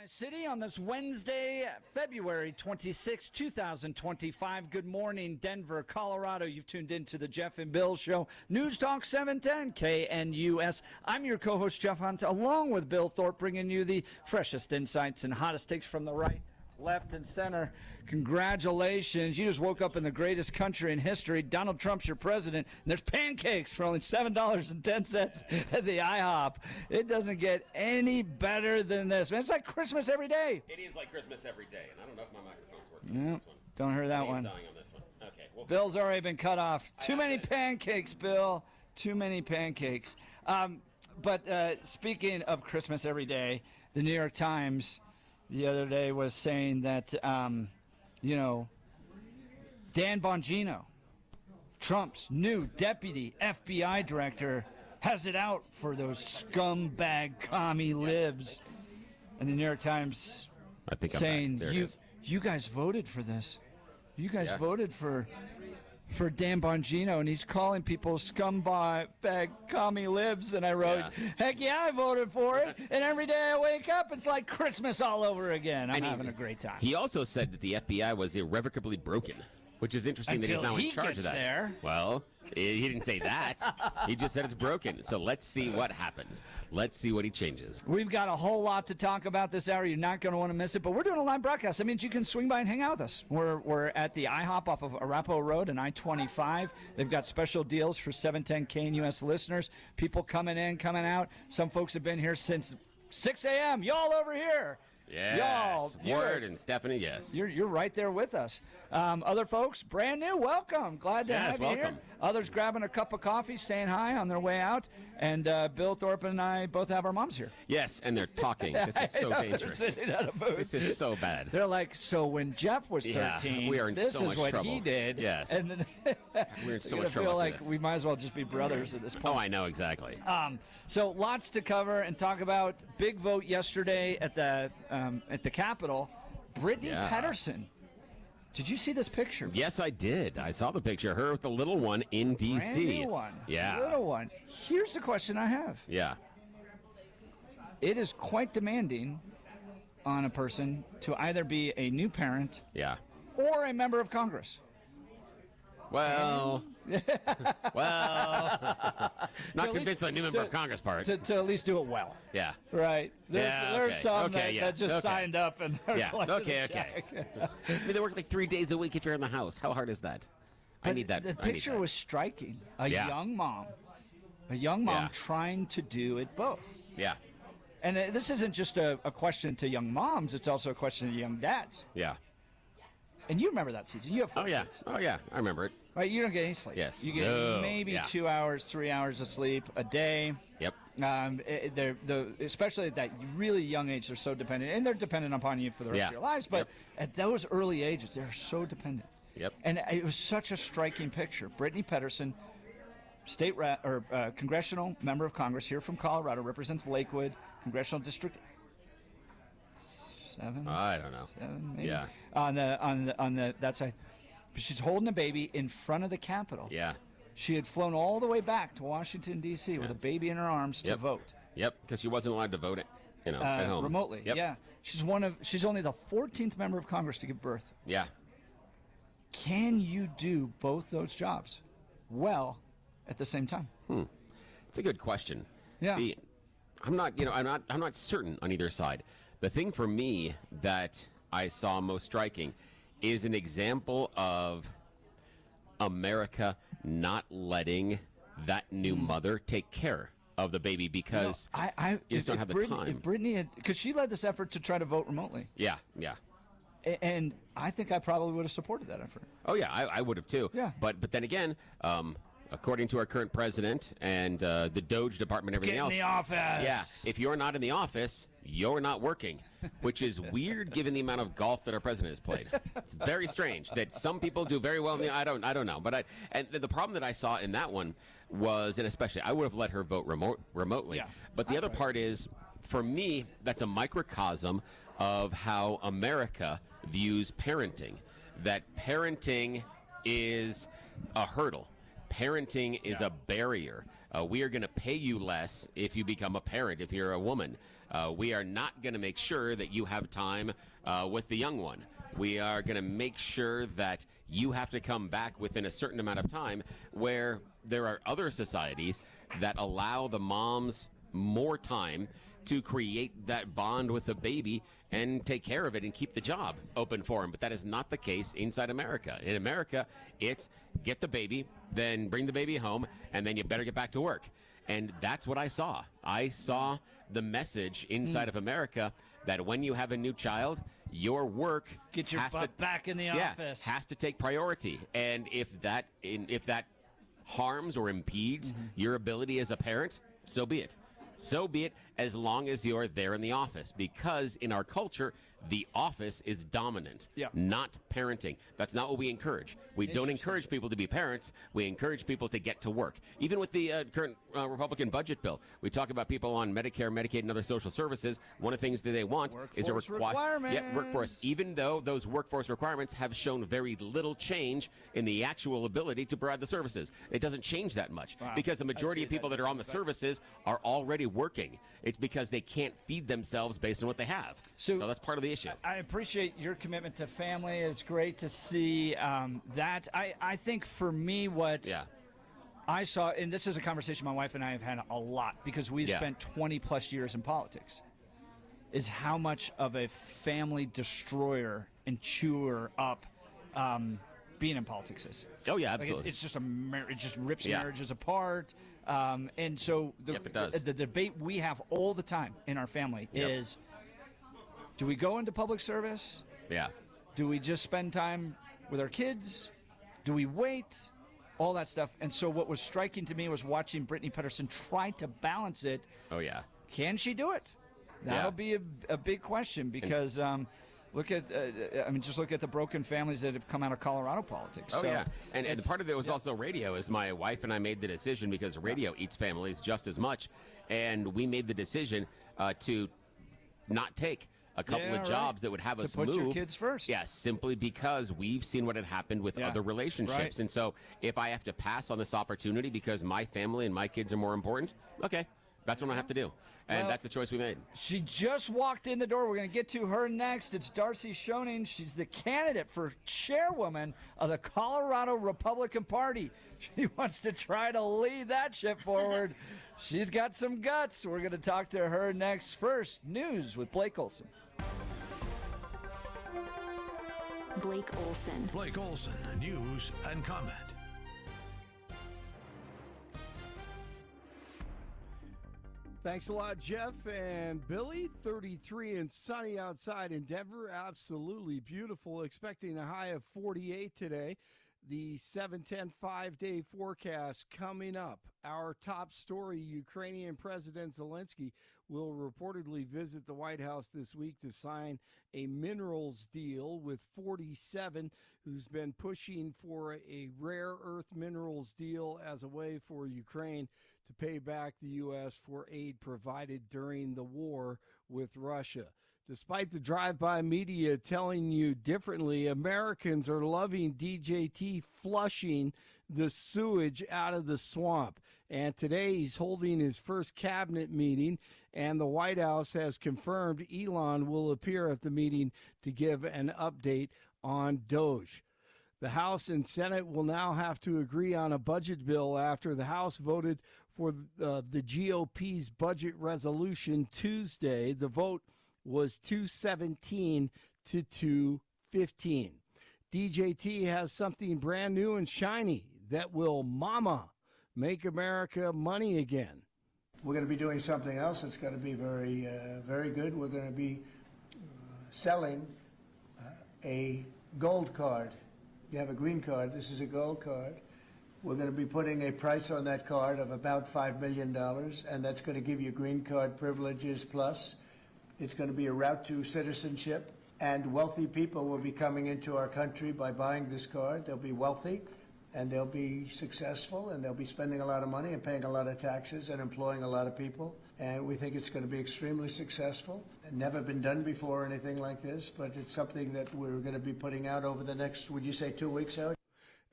City on this Wednesday, February 26, 2025. Good morning, Denver, Colorado. You've tuned into the Jeff and Bill Show. News Talk 710 KNUS. I'm your co-host, Jeff Hunt, along with Bill Thorpe, bringing you the freshest insights and hottest takes from the right, left, and center. Congratulations. You just woke up in the greatest country in history. Donald Trump's your president, and there's pancakes for only $7.10 at the IHOP. It doesn't get any better than this, man. It's like Christmas every day. It is like Christmas every day, and I don't know if my microphone's working on Yep. this one. Don't hear that Name's one. dying on this one. Okay. Well, Bill's already been cut off. Too many pancakes, Bill. Too many pancakes. But speaking of Christmas every day, the New York Times the other day was saying that, Dan Bongino, Trump's new deputy FBI director, has it out for those scumbag commie libs. And the New York Times saying, you guys voted for this. You guys voted for Dan Bongino, and he's calling people scumbag commie libs. And I wrote, heck yeah, I voted for it. And every day I wake up, it's like Christmas all over again. I'm having a great time. He also said that the FBI was irrevocably broken, which is interesting that he's now in charge of that. There. Well, he didn't say that. He just said it's broken. So let's see what happens. Let's see what he changes. We've got a whole lot to talk about this hour. You're not going to want to miss it, but we're doing a live broadcast. That means you can swing by and hang out with us. We're at the IHOP off of Arapahoe Road and I-25. They've got special deals for 710 KNUS listeners. People coming in, coming out. Some folks have been here since 6 a.m. Y'all over here. Yes. Ward and Stephanie, yes. You're right there with us. Other folks, brand new, welcome. Glad to have you here. Others grabbing a cup of coffee, saying hi on their way out. And Bill Thorpe and I both have our moms here. Yes, and they're talking. This is so dangerous. This is so bad. They're like, so when Jeff was 13, we are in this so much is what trouble. he did. Yes. And then we're in so I much trouble. feel after like this. we might as well just be brothers at this point. Oh, I know, exactly. So lots to cover and talk about. Big vote yesterday at the Capitol. Brittany Pedersen. Did you see this picture? Yes, I did. I saw the picture. Her with the little one in D.C. Brand new one. Yeah. Little one. Here's the question I have. Yeah. It is quite demanding on a person to either be a new parent or a member of Congress. Well, not convinced of the new member of Congress part. To at least do it well. Yeah. Right. There's some that just signed up and they're Okay. I mean, they work like 3 days a week if you're in the house. How hard is that? I need that. The picture was striking. A young mom trying to do it both. Yeah. And this isn't just a question to young moms. It's also a question to young dads. Yeah. And you remember that season. You have 4 kids. Oh, yeah. I remember it. Right, you don't get any sleep. Yes. You get maybe 2 hours, 3 hours of sleep a day. Yep. Especially at that really young age, they're so dependent. And they're dependent upon you for the rest of your lives. But at those early ages, they're so dependent. Yep. And it was such a striking picture. Brittany Pedersen, congressional member of Congress here from Colorado, represents Lakewood, Congressional District 7. I don't know. 7, maybe? Yeah. On that side. But she's holding a baby in front of the Capitol. Yeah. She had flown all the way back to Washington, D.C. with a baby in her arms to vote. Yep, because she wasn't allowed to vote at home. Remotely, yeah. She's only the 14th member of Congress to give birth. Yeah. Can you do both those jobs well at the same time? It's a good question. Yeah. I'm not certain on either side. The thing for me that I saw most striking is an example of America not letting that new mother take care of the baby because you just don't have the time. If Brittany had, because she led this effort to try to vote remotely. Yeah. And I think I probably would have supported that effort. Oh yeah, I would have too. Yeah. But then again, according to our current president and the Doge department, and everything else. Get in the office. Yeah. If you're not in the office, you're not working, which is weird given the amount of golf that our president has played. It's very strange that some people do very well. I don't know. But the problem that I saw in that one was, and especially, I would have let her vote remotely. Yeah. But the other part is, for me, that's a microcosm of how America views parenting. That parenting is a hurdle. Parenting is a barrier. We are going to pay you less if you become a parent, if you're a woman. We are not going to make sure that you have time with the young one. We are going to make sure that you have to come back within a certain amount of time, where there are other societies that allow the moms more time to create that bond with the baby and take care of it and keep the job open for them. But that is not the case inside America. In America, it's get the baby, then bring the baby home, and then you better get back to work. And that's what I saw. I saw the message inside of America that when you have a new child, your work Get your has butt back in the office. has to take priority. And if that harms or impedes your ability as a parent, so be it. So be it, as long as you're there in the office. Because in our culture, the office is dominant, not parenting. That's not what we encourage. We don't encourage people to be parents. We encourage people to get to work. Even with the current Republican budget bill, we talk about people on Medicare, Medicaid, and other social services. One of the things that they want is a workforce, even though those workforce requirements have shown very little change in the actual ability to provide the services. It doesn't change that much because the majority of people that are on the services are already working. It's because they can't feed themselves based on what they have. So that's part of the issue. I appreciate your commitment to family. It's great to see that. I think for me what I saw, and this is a conversation my wife and I have had a lot because we've spent 20 plus years in politics, is how much of a family destroyer and chewer up being in politics is. Oh, yeah, Like absolutely. it's just it just rips marriages apart. And so the debate we have all the time in our family is, do we go into public service? Yeah. Do we just spend time with our kids? Do we wait? All that stuff. And so what was striking to me was watching Brittany Pedersen try to balance it. Oh, yeah. Can she do it? That'll be a big question because look at, just look at the broken families that have come out of Colorado politics. Oh, So yeah. And part of it was also radio, as my wife and I made the decision because radio eats families just as much. And we made the decision to not take a couple of jobs that would have us put move. your kids first. Yeah, simply because we've seen what had happened with other relationships. Right. And so if I have to pass on this opportunity because my family and my kids are more important, okay, that's what I have to do. And Well, that's the choice we made. She just walked in the door. We're going to get to her next. It's Darcy Schoening. She's the candidate for chairwoman of the Colorado Republican Party. She wants to try to lead that ship forward. She's got some guts. We're going to talk to her next. First, news with Blake Olson. Blake Olson. Blake Olson, news and comment. Thanks a lot, Jeff and Billy. 33 and sunny outside in Denver. Absolutely beautiful. Expecting a high of 48 today. The 7-10 5-day forecast coming up. Our top story, Ukrainian President Zelensky will reportedly visit the White House this week to sign a minerals deal with 47, who's been pushing for a rare earth minerals deal as a way for Ukraine to pay back the U.S. for aid provided during the war with Russia. Despite the drive-by media telling you differently, Americans are loving DJT flushing the sewage out of the swamp. And today he's holding his first cabinet meeting, and the White House has confirmed Elon will appear at the meeting to give an update on Doge. The House and Senate will now have to agree on a budget bill after the House voted for the GOP's budget resolution Tuesday. The vote was 217 to 215. DJT has something brand new and shiny that will make America money again. We're going to be doing something else that's going to be very, very good. We're going to be selling a gold card. You have a green card. This is a gold card. We're going to be putting a price on that card of about $5 million, and that's going to give you green card privileges plus. It's going to be a route to citizenship, and wealthy people will be coming into our country by buying this card. They'll be wealthy, and they'll be successful, and they'll be spending a lot of money and paying a lot of taxes and employing a lot of people. And we think it's going to be extremely successful. Never been done before, anything like this, but it's something that we're going to be putting out over the next, would you say 2 weeks, Howard?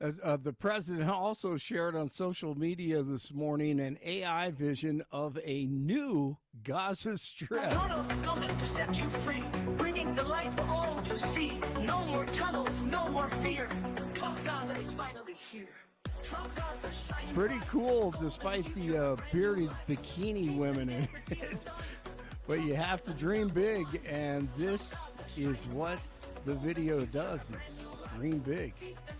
The president also shared on social media this morning an AI vision of a new Gaza Strip. Tunnels coming to set you free, bringing the light for all to see. No more tunnels, no more fear. Trump Gaza is finally here. Trump Gaza shining. Pretty cool, despite the bearded bikini women in it. But you have to dream big, and this is what the video does: is dream big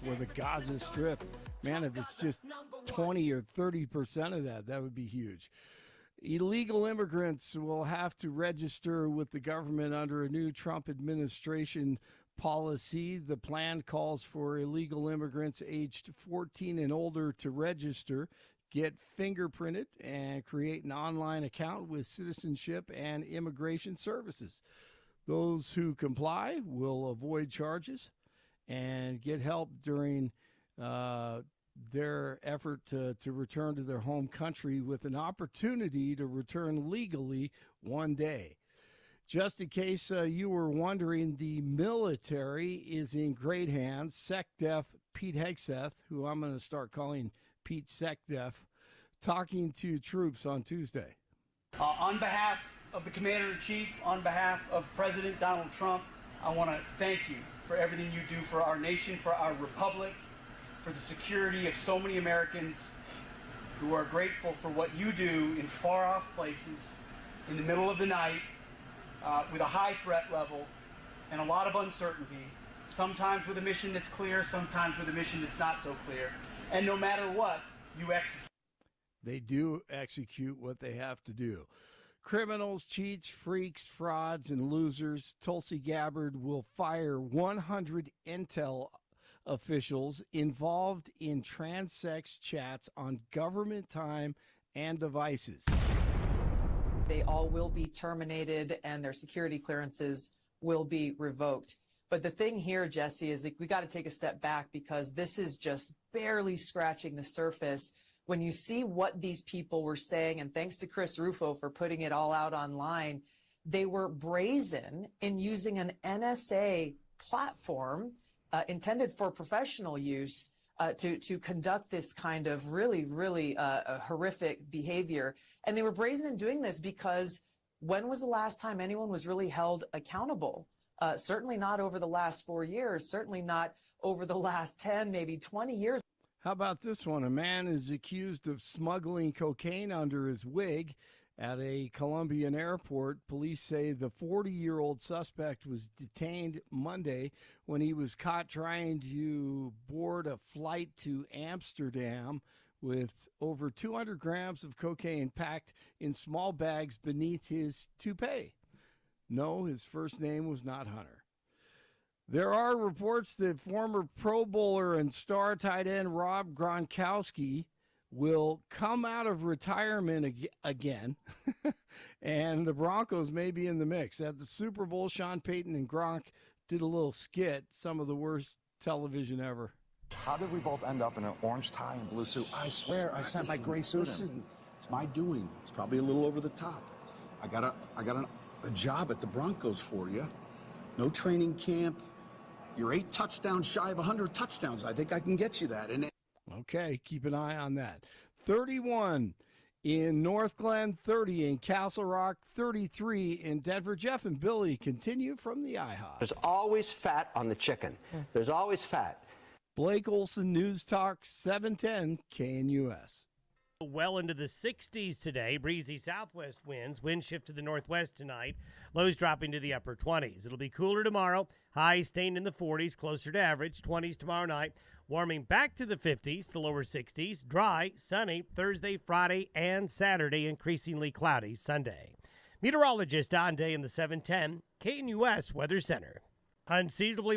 for the Gaza Strip. Man, if it's just 20 or 30% of that, that would be huge. Illegal immigrants will have to register with the government under a new Trump administration policy. The plan calls for illegal immigrants aged 14 and older to register, get fingerprinted, and create an online account with Citizenship and Immigration Services. Those who comply will avoid charges and get help during their effort to return to their home country, with an opportunity to return legally one day. Just in case you were wondering, the military is in great hands. SecDef Pete Hegseth, who I'm going to start calling Pete SecDef, talking to troops on Tuesday. On behalf of the Commander-in-Chief, on behalf of President Donald Trump, I want to thank you for everything you do for our nation, for our republic, for the security of so many Americans who are grateful for what you do in far-off places, in the middle of the night, with a high threat level and a lot of uncertainty, sometimes with a mission that's clear, sometimes with a mission that's not so clear. And no matter what, you execute. They do execute what they have to do. Criminals, cheats, freaks, frauds, and losers. Tulsi Gabbard will fire 100 intel officials involved in transsex chats on government time and devices. They all will be terminated and their security clearances will be revoked. But the thing here, Jesse, is we got to take a step back, because this is just barely scratching the surface. When you see what these people were saying, and thanks to Chris Rufo for putting it all out online, they were brazen in using an NSA platform intended for professional use to conduct this kind of really horrific behavior. And they were brazen in doing this because when was the last time anyone was really held accountable? Certainly not over the last 4 years, certainly not over the last 10, maybe 20 years. How about this one? A man is accused of smuggling cocaine under his wig at a Colombian airport. Police say the 40-year-old suspect was detained Monday when he was caught trying to board a flight to Amsterdam with over 200 grams of cocaine packed in small bags beneath his toupee. No, his first name was not Hunter. There are reports that former Pro Bowler and star tight end Rob Gronkowski will come out of retirement again, and the Broncos may be in the mix. At the Super Bowl, Sean Payton and Gronk did a little skit, some of the worst television ever. How did we both end up in an orange tie and blue suit? I swear I sent my gray suit in. Listen, it's my doing. It's probably a little over the top. I got a job at the Broncos for you. No training camp. You're 8 touchdowns shy of 100 touchdowns. I think I can get you that. Okay, keep an eye on that. 31 in North Glen, 30 in Castle Rock, 33 in Denver. Jeff and Billy continue from the IHOP. There's always fat on the chicken. There's always fat. Blake Olson, News Talk, 710 KNUS. Well into the 60s today. Breezy southwest winds. Wind shift to the northwest tonight. Lows dropping to the upper 20s. It'll be cooler tomorrow. Highs staying in the 40s, closer to average. 20s tomorrow night. Warming back to the 50s to lower 60s. Dry, sunny Thursday, Friday, and Saturday. Increasingly cloudy Sunday. Meteorologist Don Day in the 710 KNUS Weather Center. Unseasonably.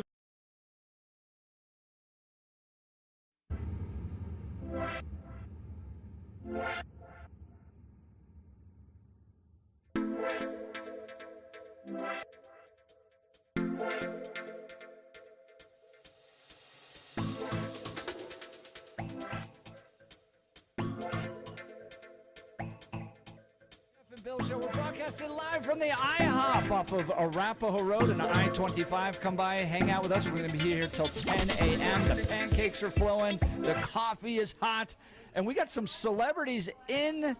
Show. We're broadcasting live from the IHOP off of Arapahoe Road and I-25. Come by, hang out with us. We're going to be here till 10 a.m. The pancakes are flowing. The coffee is hot. And we got some celebrities in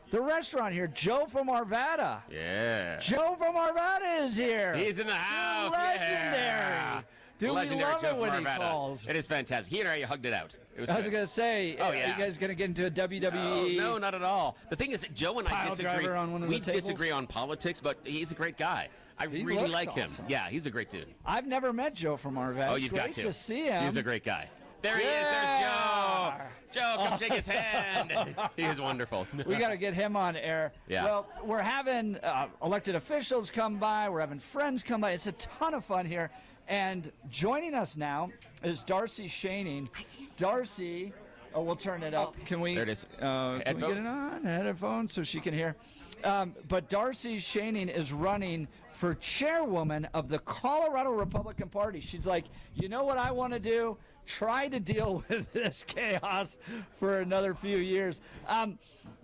the restaurant here. Joe from Arvada. Yeah. Joe from Arvada is here. He's in the house. Legendary. Yeah. Dude, Legendary we love Joe it when from he Arvada. calls. It is fantastic. He and I hugged it out. It was I was good. going to say, Oh, are yeah. you guys going to get into a WWE? No, not at all. The thing is, Joe and I Pile disagree. driver on one of We the tables? disagree on politics, but he's a great guy. I He really looks like him. awesome. Yeah, he's a great dude. I've never met Joe from Arvada. Oh, It's you've great got to. to see him. He's a great guy. There he is. There's Joe. Joe, come shake his hand. He is wonderful. We got to get him on air. Yeah. Well, we're having elected officials come by. We're having friends come by. It's a ton of fun here. And joining us now is Darcy Shaning. Darcy, we'll turn it up. Can we? There it is. Can we get it on headphones so she can hear? But Darcy Shaning is running for chairwoman of the Colorado Republican Party. She's like, you know what I want to do? Try to deal with this chaos for another few years.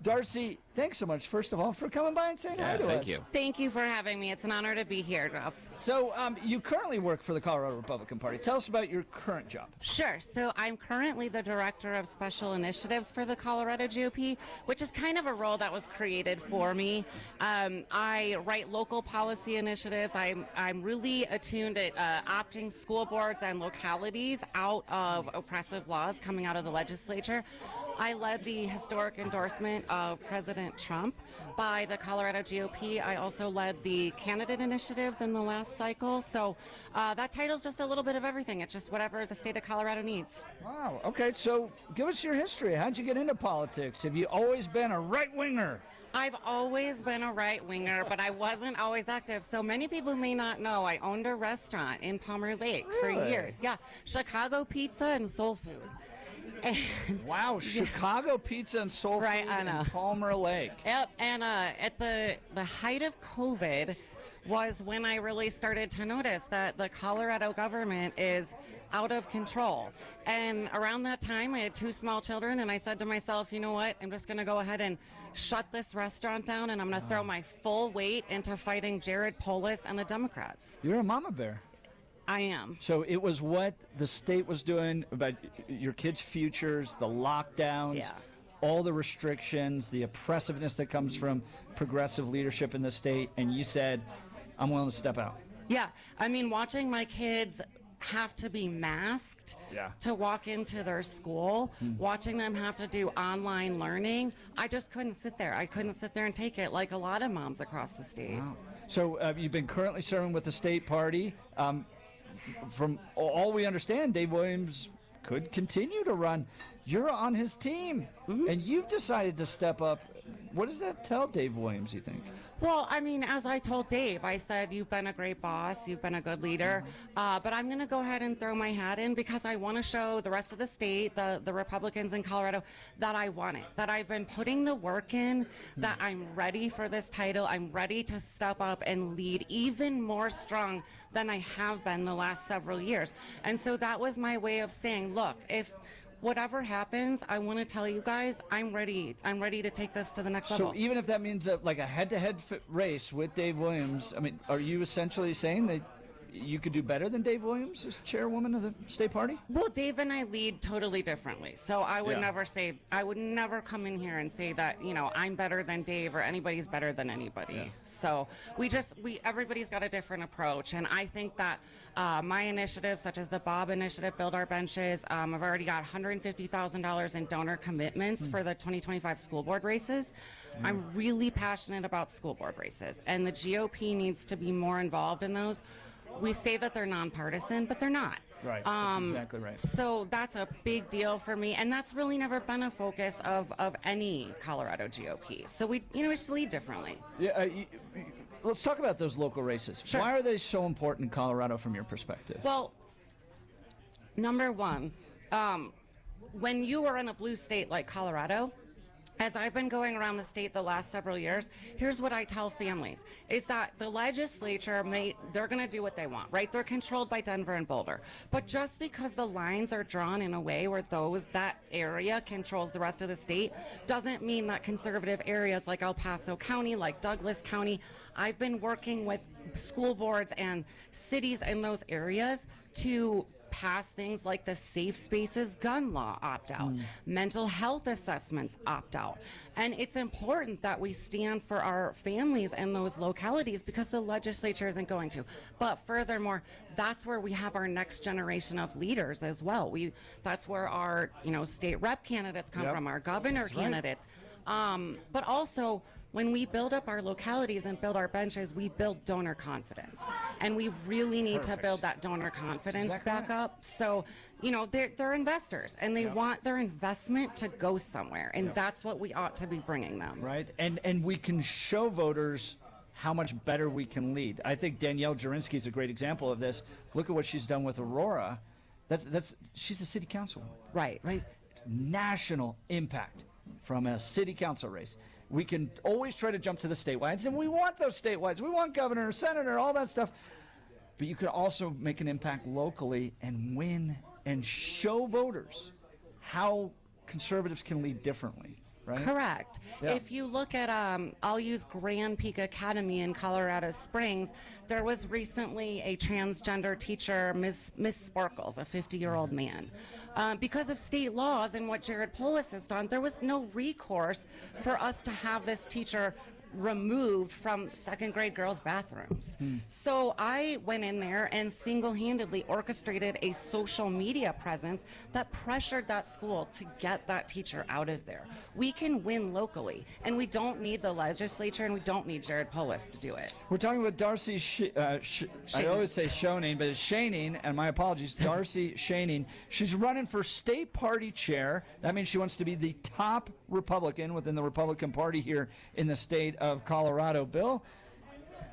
Darcy, thanks so much, first of all, for coming by and saying hi to us. Thank you. Thank you for having me. It's an honor to be here, Jeff. So you currently work for the Colorado Republican Party. Tell us about your current job. Sure. So I'm currently the Director of Special Initiatives for the Colorado GOP, which is kind of a role that was created for me. I write local policy initiatives. I'm really attuned at opting school boards and localities out of oppressive laws coming out of the legislature. I led the historic endorsement of President Trump by the Colorado GOP. I also led the candidate initiatives in the last cycle. So that title's just a little bit of everything. It's just whatever the state of Colorado needs. Wow. Okay, so give us your history. How'd you get into politics? Have you always been a right-winger? I've always been a right-winger, but I wasn't always active. So many people may not know I owned a restaurant in Palmer Lake for years. Yeah, Chicago pizza and soul food. Wow, Chicago pizza and soul food in Palmer Lake. Yep, and at the height of COVID was when I really started to notice that the Colorado government is out of control. And around that time, I had 2 small children, and I said to myself, you know what, I'm just going to go ahead and shut this restaurant down, and I'm going to throw my full weight into fighting Jared Polis and the Democrats. You're a mama bear. I am. So it was what the state was doing about your kids' futures, the lockdowns, all the restrictions, the oppressiveness that comes from progressive leadership in the state, and you said, I'm willing to step out. Yeah, I mean, watching my kids have to be masked to walk into their school, watching them have to do online learning, I just couldn't sit there. I couldn't sit there and take it like a lot of moms across the state. Wow. So you've been currently serving with the state party. From all we understand, Dave Williams could continue to run. You're on his team, and you've decided to step up. What does that tell Dave Williams, you think? Well, I mean, as I told Dave, I said, you've been a great boss, you've been a good leader, but I'm going to go ahead and throw my hat in because I want to show the rest of the state, the Republicans in Colorado, that I want it, that I've been putting the work in, that I'm ready for this title, I'm ready to step up and lead even more strong than I have been the last several years. And so that was my way of saying, look, if whatever happens, I want to tell you guys, I'm ready. I'm ready to take this to the next level. So even if that means like a head-to-head race with Dave Williams, I mean, are you essentially saying that you could do better than Dave Williams as chairwoman of the state party? Well, Dave and I lead totally differently. So I would I would never come in here and say that, you know, I'm better than Dave or anybody's better than anybody. Yeah. So everybody's got a different approach. And I think that my initiatives, such as the Bob Initiative, Build Our Benches, I've already got $150,000 in donor commitments for the 2025 school board races. I'm really passionate about school board races, and the GOP needs to be more involved in those. We say that they're nonpartisan, but they're not. Right, that's exactly right. So that's a big deal for me, and that's really never been a focus of any Colorado GOP. So we just lead differently. Yeah, let's talk about those local races. Sure. Why are they so important in Colorado from your perspective? Well, number one, when you are in a blue state like Colorado, as I've been going around the state the last several years, here's what I tell families, is that the legislature they're going to do what they want, right? They're controlled by Denver and Boulder. But just because the lines are drawn in a way where that area controls the rest of the state doesn't mean that conservative areas like El Paso County, like Douglas County, I've been working with school boards and cities in those areas to pass things like the Safe Spaces gun law opt-out, mental health assessments opt-out. And it's important that we stand for our families in those localities because the legislature isn't going to. But furthermore, that's where we have our next generation of leaders as well. That's where our state rep candidates come from, our governor candidates. But also, when we build up our localities and build our benches, we build donor confidence. And we really need to build that donor confidence back up. So, they're investors, and they want their investment to go somewhere. And that's what we ought to be bringing them. Right. And we can show voters how much better we can lead. I think Danielle Jurinsky is a great example of this. Look at what she's done with Aurora. She's a city councilwoman. Right. National impact from a city council race. We can always try to jump to the statewide, and we want those statewide. We want governor, senator, all that stuff. But you can also make an impact locally and win and show voters how conservatives can lead differently, right? Correct. Yeah. If you look at, I'll use Grand Peak Academy in Colorado Springs, there was recently a transgender teacher, Miss Sparkles, a 50-year-old man. Because of state laws and what Jared Polis has done, there was no recourse for us to have this teacher removed from second grade girls' bathrooms. So I went in there and single-handedly orchestrated a social media presence that pressured that school to get that teacher out of there. We can win locally, and we don't need the legislature, and we don't need Jared Polis to do it. We're talking with Darcy, I always say Schoening, but it's Schoening, and my apologies, Darcy Schoening. She's running for state party chair. That means she wants to be the top Republican within the Republican Party here in the state of Colorado. Bill,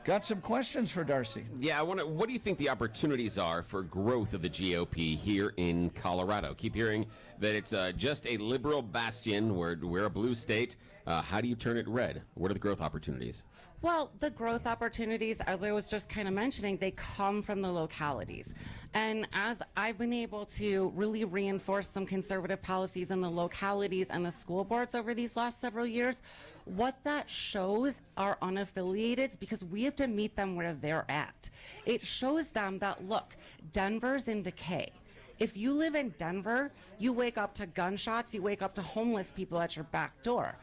got some questions for Darcy. Yeah, what do you think the opportunities are for growth of the GOP here in Colorado? Keep hearing that it's just a liberal bastion. We're a blue state. How do you turn it red? What are the growth opportunities? Well, the growth opportunities, as I was just kind of mentioning, they come from the localities. And as I've been able to really reinforce some conservative policies in the localities and the school boards over these last several years, what that shows are unaffiliateds, because we have to meet them where they're at. It shows them that, look, Denver's in decay. If you live in Denver, you wake up to gunshots, you wake up to homeless people at your back door.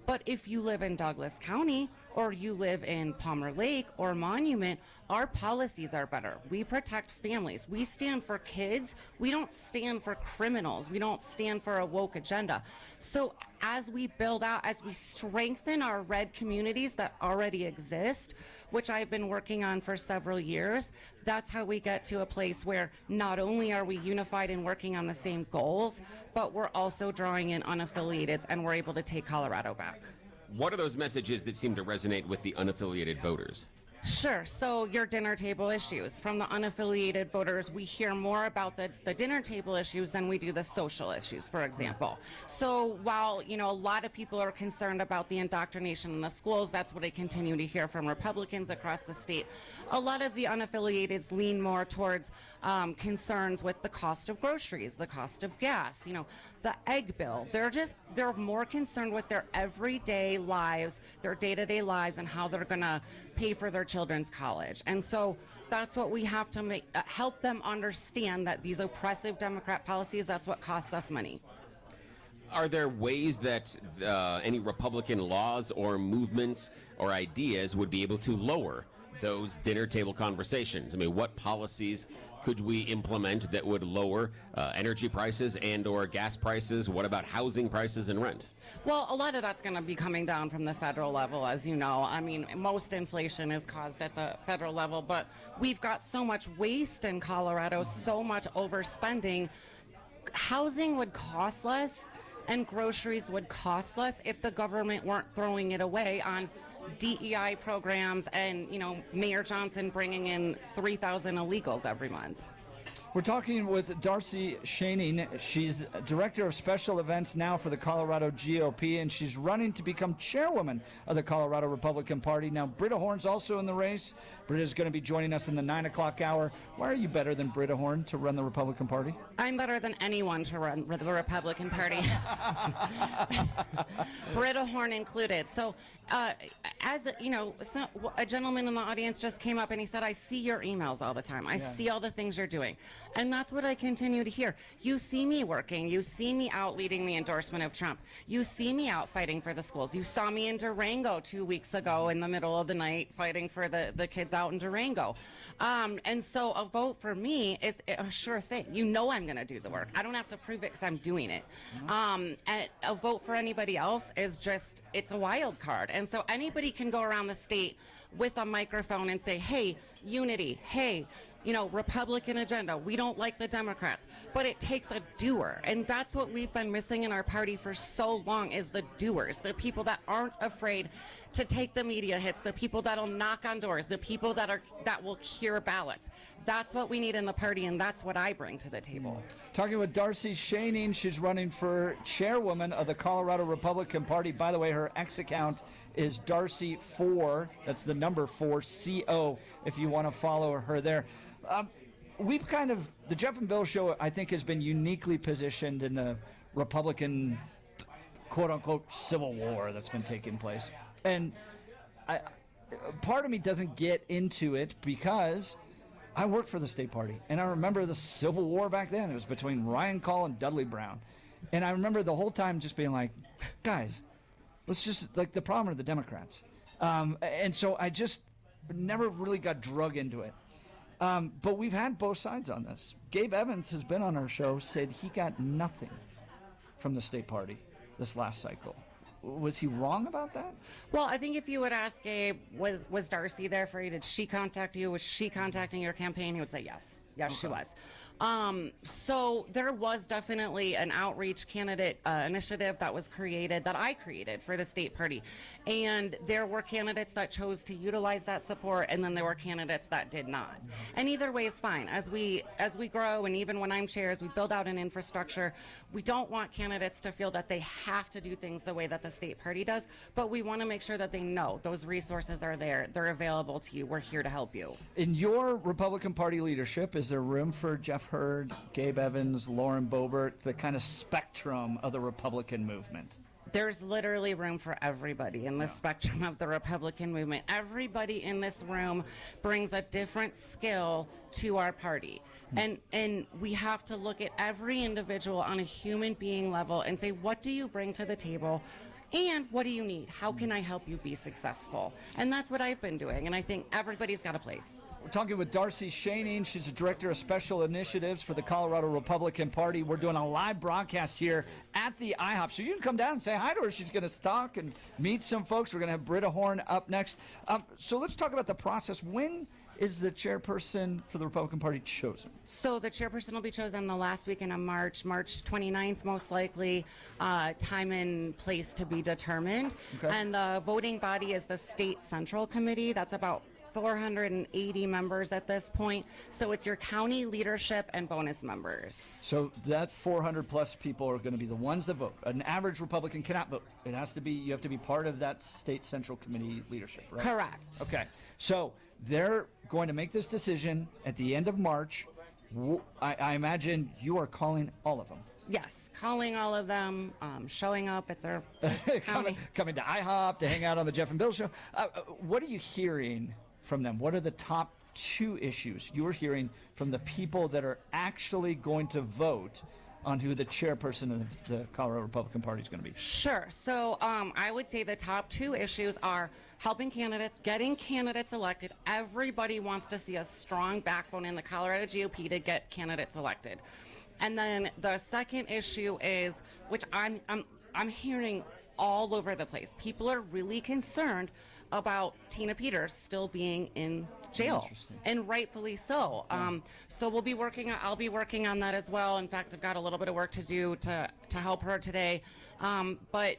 But if you live in Douglas County, or you live in Palmer Lake or Monument, our policies are better. We protect families. We stand for kids. We don't stand for criminals. We don't stand for a woke agenda. So as we build out, as we strengthen our red communities that already exist, which I've been working on for several years, that's how we get to a place where not only are we unified and working on the same goals, but we're also drawing in unaffiliateds, and we're able to take Colorado back. What are those messages that seem to resonate with the unaffiliated voters? Sure. So your dinner table issues. From the unaffiliated voters, we hear more about the dinner table issues than we do the social issues, for example. So while, a lot of people are concerned about the indoctrination in the schools, that's what I continue to hear from Republicans across the state. A lot of the unaffiliateds lean more towards concerns with the cost of groceries, the cost of gas, the egg bill. They're more concerned with their everyday lives, their day-to-day lives, and how they're going to pay for their children's college. And so that's what we have to help them understand, that these oppressive Democrat policies, that's what costs us money. Are there ways that any Republican laws or movements or ideas would be able to lower those dinner table conversations? I mean, what policies could we implement that would lower energy prices and or gas prices? What about housing prices and rent? Well, a lot of that's going to be coming down from the federal level, as you know. I mean, most inflation is caused at the federal level, but we've got so much waste in Colorado, so much overspending. Housing would cost less, and groceries would cost less if the government weren't throwing it away on DEI programs and, Mayor Johnson bringing in 3,000 illegals every month. We're talking with Darcy Shaning. She's Director of Special Events now for the Colorado GOP, and she's running to become chairwoman of the Colorado Republican Party. Now, Britta Horn's also in the race. Britta's going to be joining us in the 9 o'clock hour. Why are you better than Britta Horn to run the Republican Party? I'm better than anyone to run the Republican Party. Britta Horn included. So, a gentleman in the audience just came up and he said, I see your emails all the time. I see all the things you're doing. And that's what I continue to hear. You see me working. You see me out leading the endorsement of Trump. You see me out fighting for the schools. You saw me in Durango 2 weeks ago in the middle of the night fighting for the kids out in Durango. And so a vote for me is a sure thing. You know I'm going to do the work. I don't have to prove it because I'm doing it. And a vote for anybody else is just, it's a wild card. And so anybody can go around the state with a microphone and say, hey, unity, hey, Republican agenda. We don't like the Democrats. But it takes a doer. And that's what we've been missing in our party for so long is the doers, the people that aren't afraid to take the media hits, the people that'll knock on doors, the people that will cure ballots. That's what we need in the party, and that's what I bring to the table. Talking with Darcy Shaning, she's running for chairwoman of the Colorado Republican Party. By the way, her X account is Darcy4. That's the number 4, CO, if you want to follow her there. We've the Jeff and Bill show, I think, has been uniquely positioned in the Republican, quote-unquote, civil war that's been taking place. And part of me doesn't get into it because I work for the state party. And I remember the Civil War back then. It was between Ryan Call and Dudley Brown. And I remember the whole time just being like, guys, let's just, the problem are the Democrats. And so I just never really got drug into it. But we've had both sides on this. Gabe Evans has been on our show, said he got nothing from the state party this last cycle. Was he wrong about that? Well, I think if you would ask Gabe, was Darcy there for you? Did she contact you? Was she contacting your campaign? He would say yes. Yes, okay. She was. So there was definitely an outreach candidate initiative that was created, that I created for the state party. And there were candidates that chose to utilize that support, and then there were candidates that did not. And either way is fine. As we grow, and even when I'm chair, as we build out an infrastructure, we don't want candidates to feel that they have to do things the way that the state party does, but we want to make sure that they know those resources are there. They're available to you. We're here to help you. In your Republican Party leadership, is there room for Jeff Hurd, Gabe Evans, Lauren Boebert, the kind of spectrum of the Republican movement? There's literally room for everybody in the spectrum of the Republican movement. Everybody in this room brings a different skill to our party. And we have to look at every individual on a human being level and say, what do you bring to the table? And what do you need? How can I help you be successful? And that's what I've been doing. And I think everybody's got a place. We're talking with Darcy Shaning. She's the Director of Special Initiatives for the Colorado Republican Party. We're doing a live broadcast here at the IHOP. So you can come down and say hi to her. She's going to talk and meet some folks. We're going to have Britta Horn up next. So let's talk about the process. When is the chairperson for the Republican Party chosen? So the chairperson will be chosen the last weekend of March 29th, most likely. Time and place to be determined. Okay. And the voting body is the State Central Committee. That's about 480 members at this point. So it's your county leadership and bonus members. So that 400 plus people are going to be the ones that vote. An average Republican cannot vote. It has to be, you have to be part of that State Central Committee leadership, right? Correct. Okay. So they're going to make this decision at the end of March. I imagine you are calling all of them. Yes, calling all of them, showing up at their coming to IHOP to hang out on the Jeff and Bill show. What are you hearing from them? What are the top 2 issues you're hearing from the people that are actually going to vote on who the chairperson of the Colorado Republican Party is going to be? Sure. So I would say the top 2 issues are helping candidates, getting candidates elected. Everybody wants to see a strong backbone in the Colorado GOP to get candidates elected. And then the second issue is, which I'm hearing all over the place, people are really concerned about Tina Peters still being in jail, and rightfully so. So I'll be working on that as well. In fact, I've got a little bit of work to do to help her today. But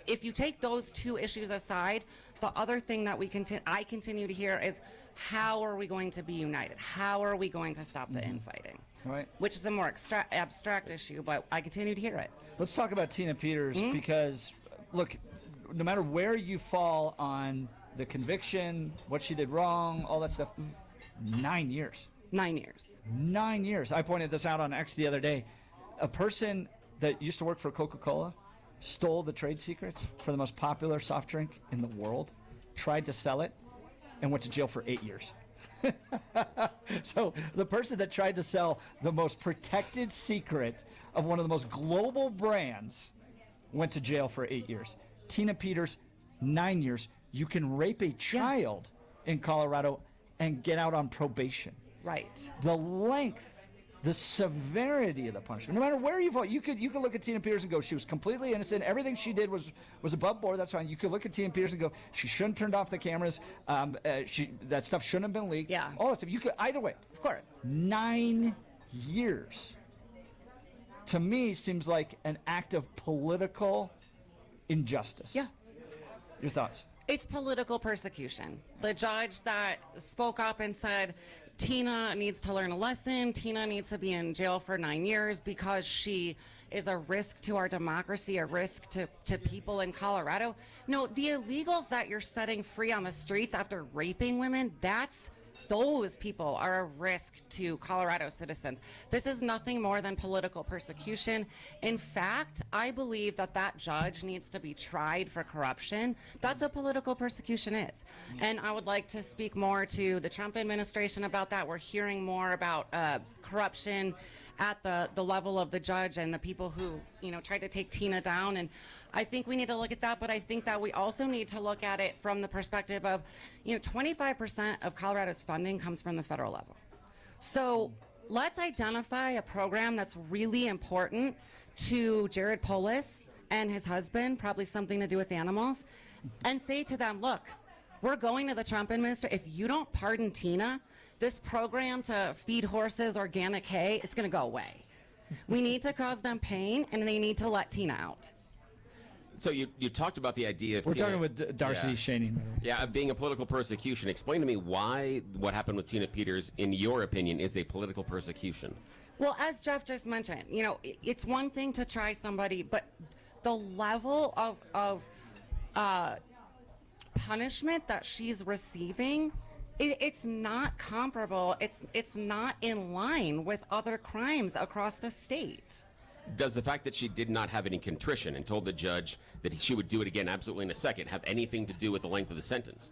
if you take those 2 issues aside, the other thing that I continue to hear is how are we going to be united? How are we going to stop the infighting? Right. Which is a more abstract issue, but I continue to hear it. Let's talk about Tina Peters because, look, no matter where you fall on the conviction, what she did wrong, all that stuff, 9 years. 9 years. 9 years. I pointed this out on X the other day. A person that used to work for Coca-Cola stole the trade secrets for the most popular soft drink in the world, tried to sell it, and went to jail for 8 years. So the person that tried to sell the most protected secret of one of the most global brands went to jail for 8 years. Tina Peters, 9 years. You can rape a child in Colorado and get out on probation. Right. The length, the severity of the punishment, no matter where you fall, you could look at Tina Peters and go, she was completely innocent. Everything she did was above board. That's fine. You could look at Tina Peters and go, she shouldn't have turned off the cameras. That stuff shouldn't have been leaked. Yeah. All that stuff. You could either way. Of course. 9 years. To me, seems like an act of political injustice. Yeah. Your thoughts? It's political persecution. The judge that spoke up and said, Tina needs to learn a lesson. Tina needs to be in jail for 9 years because she is a risk to our democracy, a risk to people in Colorado. No, the illegals that you're setting free on the streets after raping women, those people are a risk to Colorado citizens. This is nothing more than political persecution. In fact, I believe that judge needs to be tried for corruption. That's what political persecution is. And I would like to speak more to the Trump administration about that. We're hearing more about corruption at the level of the judge and the people who, tried to take Tina down. And I think we need to look at that, but I think that we also need to look at it from the perspective of, 25% of Colorado's funding comes from the federal level. So let's identify a program that's really important to Jared Polis and his husband, probably something to do with animals, and say to them, look, we're going to the Trump administration. If you don't pardon Tina, this program to feed horses organic hay is going to go away. We need to cause them pain, and they need to let Tina out. So you talked about the idea of We're Tina, talking with Darcy Shaney. Yeah, being a political persecution. Explain to me why what happened with Tina Peters, in your opinion, is a political persecution. Well, as Jeff just mentioned, it's one thing to try somebody, but the level of punishment that she's receiving, it's not comparable. It's not in line with other crimes across the state. Does the fact that she did not have any contrition and told the judge that she would do it again absolutely in a second have anything to do with the length of the sentence?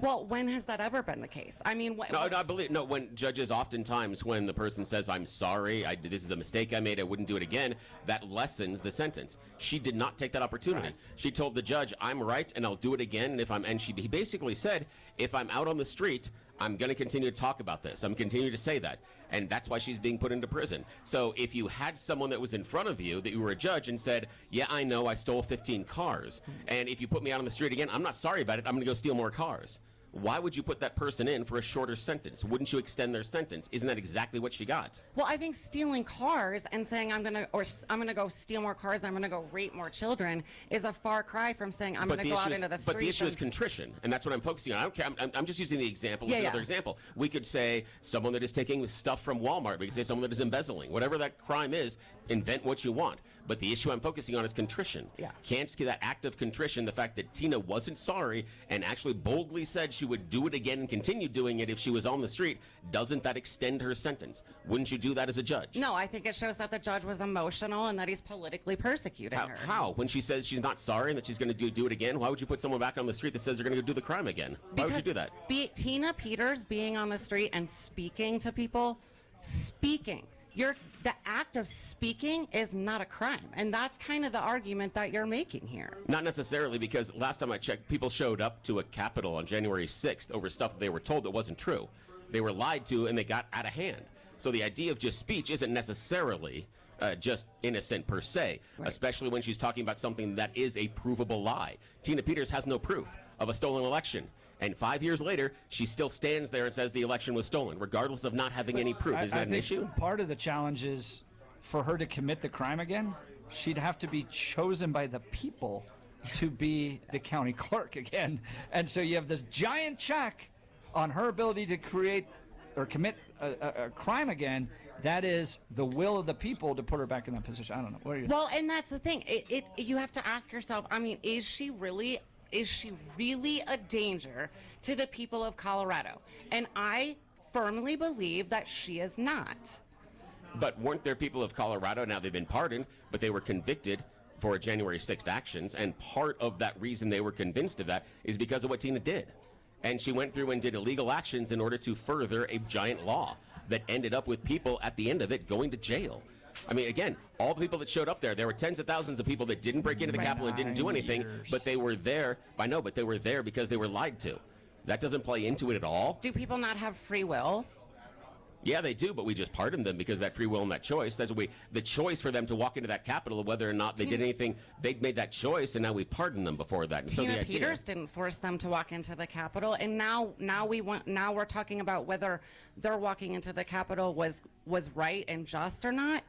Well, when has that ever been the case? I mean, when judges oftentimes, when the person says, I'm sorry, this is a mistake I made, I wouldn't do it again, that lessens the sentence. She did not take that opportunity. Right. She told the judge, I'm right, and I'll do it again. He basically said, if I'm out on the street, I'm going to continue to talk about this. I'm continuing to say that. And that's why she's being put into prison. So if you had someone that was in front of you, that you were a judge, and said, yeah, I know I stole 15 cars, and if you put me out on the street again, I'm not sorry about it, I'm going to go steal more cars. Why would you put that person in for a shorter sentence? Wouldn't you extend their sentence? Isn't that exactly what she got? Well, I think stealing cars and saying I'm gonna go steal more cars, I'm gonna go rape more children is a far cry from saying I'm gonna go out into the streets. But the issue is contrition, and that's what I'm focusing on. I don't care. I'm just using the example as another example. We could say someone that is taking stuff from Walmart. We could say someone that is embezzling. Whatever that crime is, invent what you want. But the issue I'm focusing on is contrition. Yeah. Can't get that act of contrition, the fact that Tina wasn't sorry and actually boldly said she would do it again and continue doing it if she was on the street, doesn't that extend her sentence? Wouldn't you do that as a judge? No, I think it shows that the judge was emotional and that he's politically persecuting her. How? When she says she's not sorry and that she's going to do it again, why would you put someone back on the street that says they're going to go do the crime again? Why would you do that? Tina Peters being on the street and speaking to people, the act of speaking is not a crime. And that's kind of the argument that you're making here. Not necessarily, because last time I checked, people showed up to a Capitol on January 6th over stuff that they were told that wasn't true. They were lied to and they got out of hand. So the idea of just speech isn't necessarily just innocent per se, especially when she's talking about something that is a provable lie. Tina Peters has no proof of a stolen election. And 5 years later, she still stands there and says the election was stolen, regardless of not having any proof. Is that an issue? Part of the challenge is for her to commit the crime again, she'd have to be chosen by the people to be the county clerk again. And so you have this giant check on her ability to create or commit a crime again, that is the will of the people to put her back in that position. I don't know. What are you? Well, and that's the thing. You have to ask yourself. I mean, is she really a danger to the people of Colorado? And I firmly believe that she is not. But weren't there people of Colorado, now they've been pardoned, but they were convicted for January 6th actions, and part of that reason they were convinced of that is because of what Tina did. And she went through and did illegal actions in order to further a giant law that ended up with people at the end of it going to jail. I mean, again, all the people that showed up there were tens of thousands of people that didn't break into the Capitol and didn't do anything, but they were there. I know, but they were there because they were lied to. That doesn't play into it at all. Do people not have free will? Yeah, they do, but we just pardoned them because that free will and that choice. That's what the choice for them to walk into that Capitol, whether or not they did anything, they made that choice, and now we pardoned them before that. And Tina Peters didn't force them to walk into the Capitol, and now we're talking about whether their walking into the Capitol was right and just or not.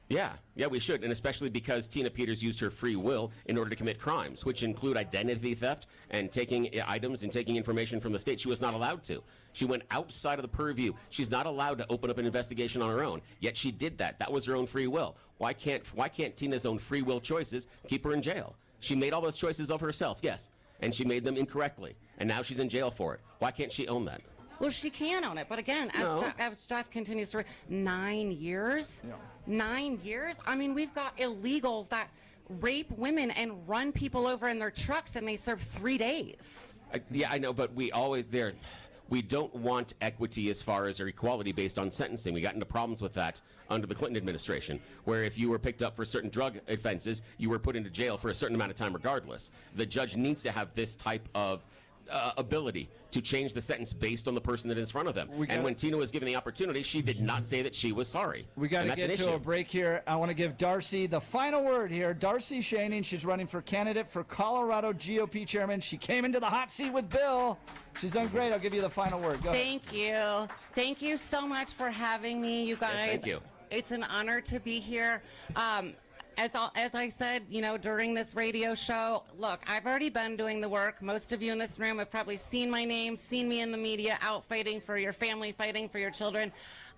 Yeah, we should, and especially because Tina Peters used her free will in order to commit crimes, which include identity theft and taking items and taking information from the state she was not allowed to. She went outside of the purview. She's not allowed to open up an investigation on her own, yet she did that. That was her own free will. Why can't Tina's own free will choices keep her in jail? She made all those choices of herself, yes, and she made them incorrectly, and now she's in jail for it. Why can't she own that? Well, she can own it, but again, as Jeff continues to 9 years? Yeah. 9 years? I mean, we've got illegals that rape women and run people over in their trucks, and they serve 3 days. Yeah, I know, but we don't want equity as far as or equality based on sentencing. We got into problems with that under the Clinton administration, where if you were picked up for certain drug offenses, you were put into jail for a certain amount of time regardless. The judge needs to have this type of ability to change the sentence based on the person that is in front of them. And when Tina was given the opportunity, she did not say that she was sorry. We got to get to a break here. I want to give Darcy the final word here. Darcy Shaning, she's running for candidate for Colorado GOP chairman. She came into the hot seat with Bill. She's done great. I'll give you the final word. Go ahead. Thank you. Thank you so much for having me, you guys. Yes, thank you. It's an honor to be here. As I said, during this radio show, look, I've already been doing the work. Most of you in this room have probably seen my name, seen me in the media, out fighting for your family, fighting for your children.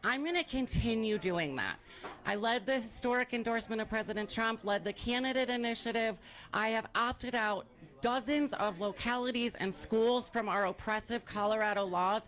I'm going to continue doing that. I led the historic endorsement of President Trump, led the candidate initiative. I have opted out dozens of localities and schools from our oppressive Colorado laws.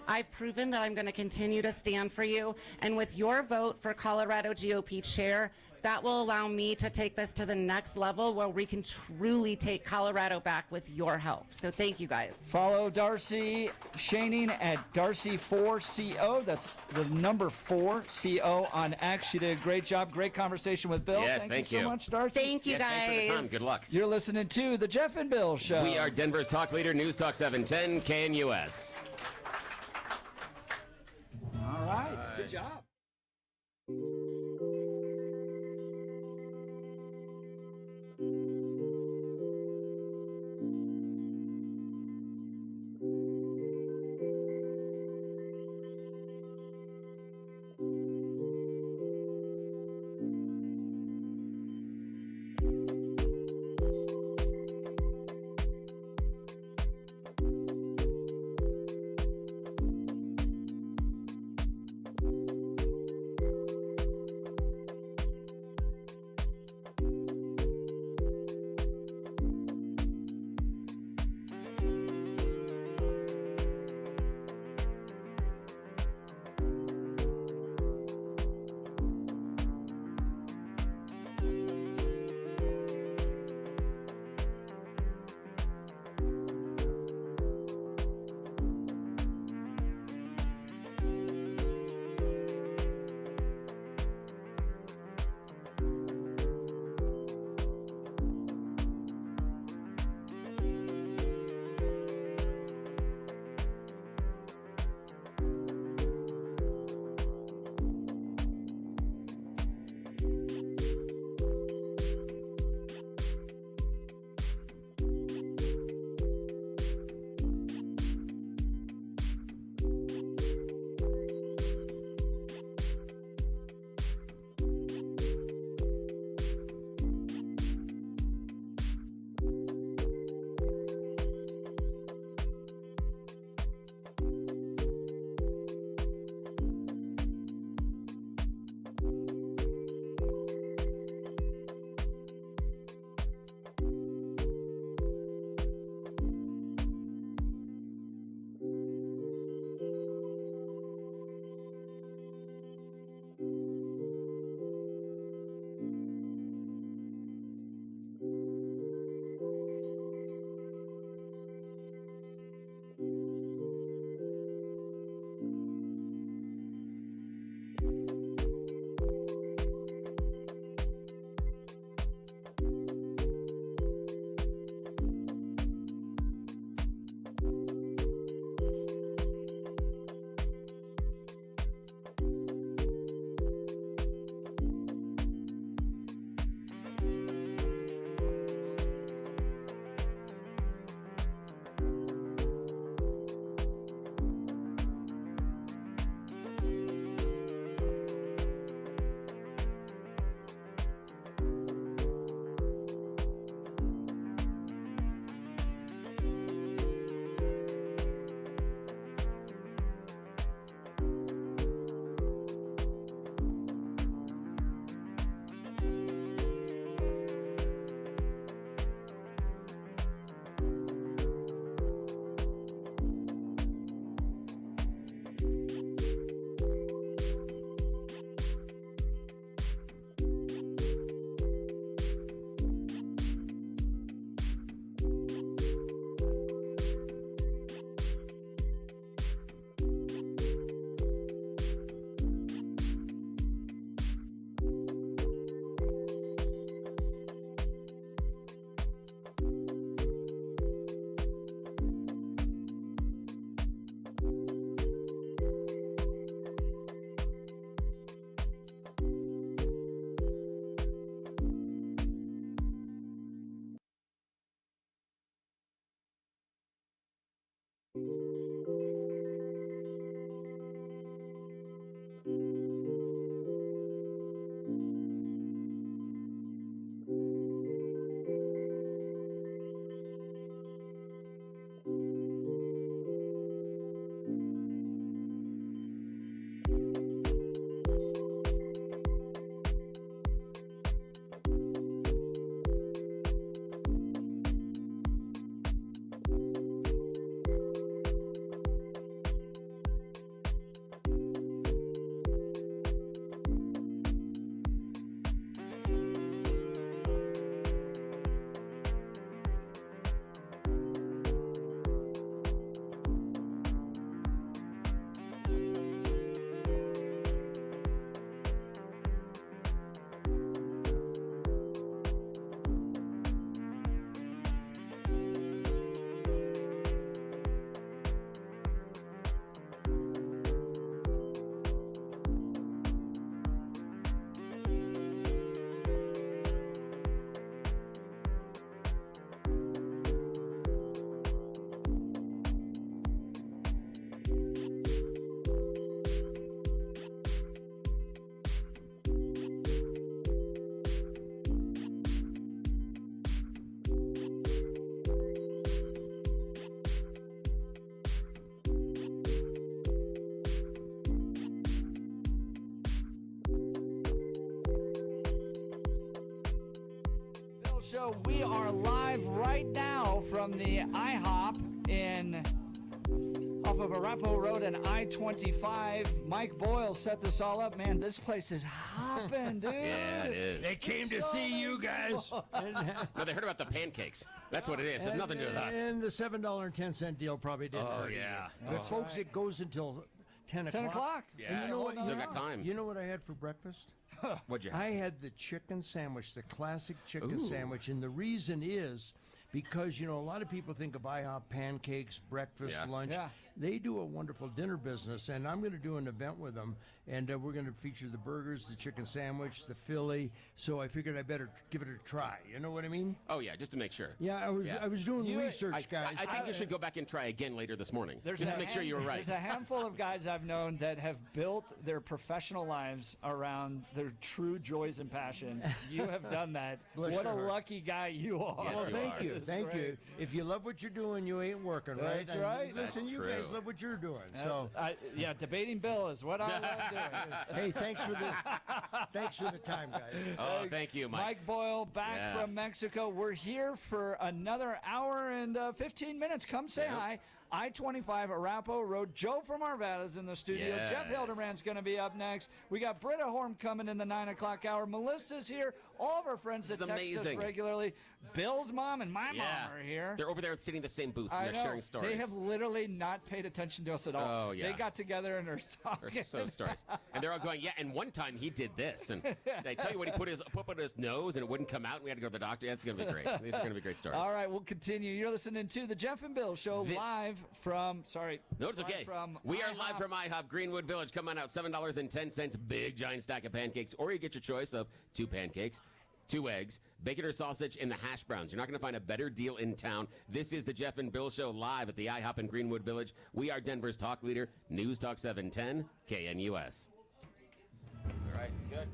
I've proven that I'm going to continue to stand for you. And with your vote for Colorado GOP chair, that will allow me to take this to the next level where we can truly take Colorado back with your help. So thank you, guys. Follow Darcy Shaning at Darcy4CO. That's the number 4CO on X. She did a great job. Great conversation with Bill. Yes, thank you so much, Darcy. Thank you, guys. Thanks for the time. Good luck. You're listening to The Jeff and Bill Show. We are Denver's talk leader, News Talk 710 KNUS. All right. Good job. Show. We are live right now from the IHOP off of Arapahoe Road and I-25. Mike Boyle set this all up. Man, this place is hopping, dude. Yeah, it is. They came to see you guys. No, they heard about the pancakes. That's what it is. It's nothing to do with us. And the $7.10 deal probably didn't hurt you. But folks, it goes until 10 o'clock. 10 o'clock? And you know what? Still got time. You know what I had for breakfast? What'd you have? I had the chicken sandwich, the classic chicken sandwich, and the reason is because, you know, a lot of people think of IHOP pancakes, breakfast, lunch. Yeah. They do a wonderful dinner business, and I'm going to do an event with them, and we're going to feature the burgers, the chicken sandwich, the Philly. So I figured I better give it a try. You know what I mean? Oh, yeah, just to make sure. Yeah, I was doing research, guys. I think you should go back and try again later this morning. Just to make sure you were right. There's a handful of guys I've known that have built their professional lives around their true joys and passions. You have done that. Bless What a your heart. lucky guy you are. Yes, Well, you thank are. you. Thank you. If you love what you're doing, you ain't working, right? That's right. Listen, That's you true. guys love what you're doing. So, yeah, debating Bill is what I love doing. hey, thanks for the time, guys. Oh, thank you, Mike. Mike Boyle back Yeah. from Mexico. We're here for another hour and 15 minutes. Come say hi. I-25 Arapahoe Road. Joe from Arvada's in the studio. Yes. Jeff Hildebrand's going to be up next. We got Britta Horn coming in the 9 o'clock hour. Melissa's here. All of our friends that This is text amazing. us regularly. Bill's mom and my mom are here. They're over there sitting in the same booth I and know. they're sharing stories. They have literally not paid attention to us at all. Oh, yeah. They got together and are talking. They're so stories. And they're all going, yeah, and one time he did this. And I tell you what, he put on his nose and it wouldn't come out and we had to go to the doctor. That's going to be great. These are going to be great stories. All right, we'll continue. You're listening to the Jeff and Bill Show live from, No, it's okay. We are live from IHOP Greenwood Village. Come on out, $7.10, big giant stack of pancakes, or you get your choice of 2 pancakes, 2 eggs, bacon or sausage, and the hash browns. You're not going to find a better deal in town. This is the Jeff and Bill Show live at the IHOP in Greenwood Village. We are Denver's talk leader, News Talk 710, KNUS. All right, good.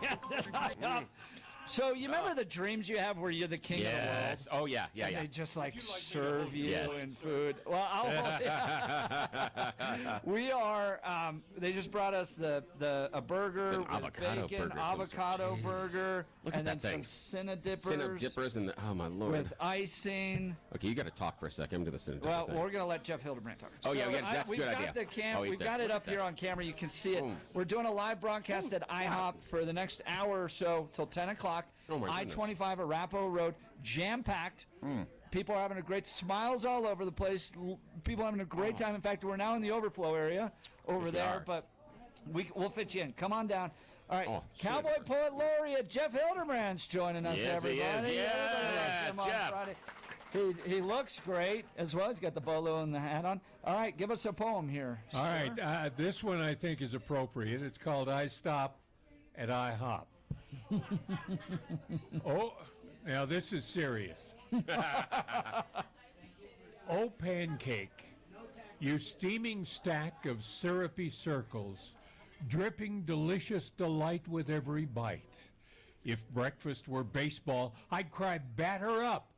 broadcast at IHOP. So you remember the dreams you have where you're the king of the world? Yes. Oh, yeah. Yeah, and yeah. they just serve you Yes. and food. Well, we are. They just brought us a burger An with avocado bacon, burger, avocado burger, Look and at then that thing. some Cinna Cinna dippers and oh my lord. with icing. Okay, you got to talk for a second to the Cinna Well, dipper thing. we're gonna let Jeff Hildebrand talk. Oh, yeah, that's a we've good got idea. I'll eat We've this. got it Look up at here this. on camera. You can see it. Boom. We're doing a live broadcast at IHOP for the next hour or so till 10 o'clock. Oh, my goodness. I-25 Arapahoe Road, jam-packed. People are having a great smiles all over the place. People are having a great time. In fact, we're now in the overflow area over Yes, we there, are. but we'll fit you in. Come on down. All right, Oh, Cowboy super. Poet Laureate Jeff Hildebrand's joining us, Yes, he everybody. is. Everybody Yes, likes him on Jeff. Friday. He looks great as well. He's got the bolo and the hat on. All right, give us a poem here. All sir. right, this one I think is appropriate. It's called I Stop at IHOP. Oh, now this is serious. Oh, pancake, you steaming stack of syrupy circles, dripping delicious delight with every bite. If breakfast were baseball, I'd cry batter up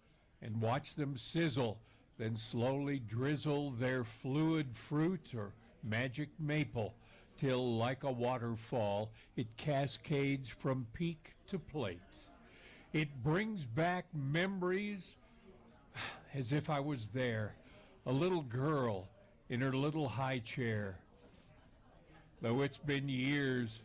and watch them sizzle, then slowly drizzle their fluid fruit or magic maple, till like a waterfall it cascades from peak to plate. It brings back memories as if I was there, a little girl in her little high chair. Though it's been years,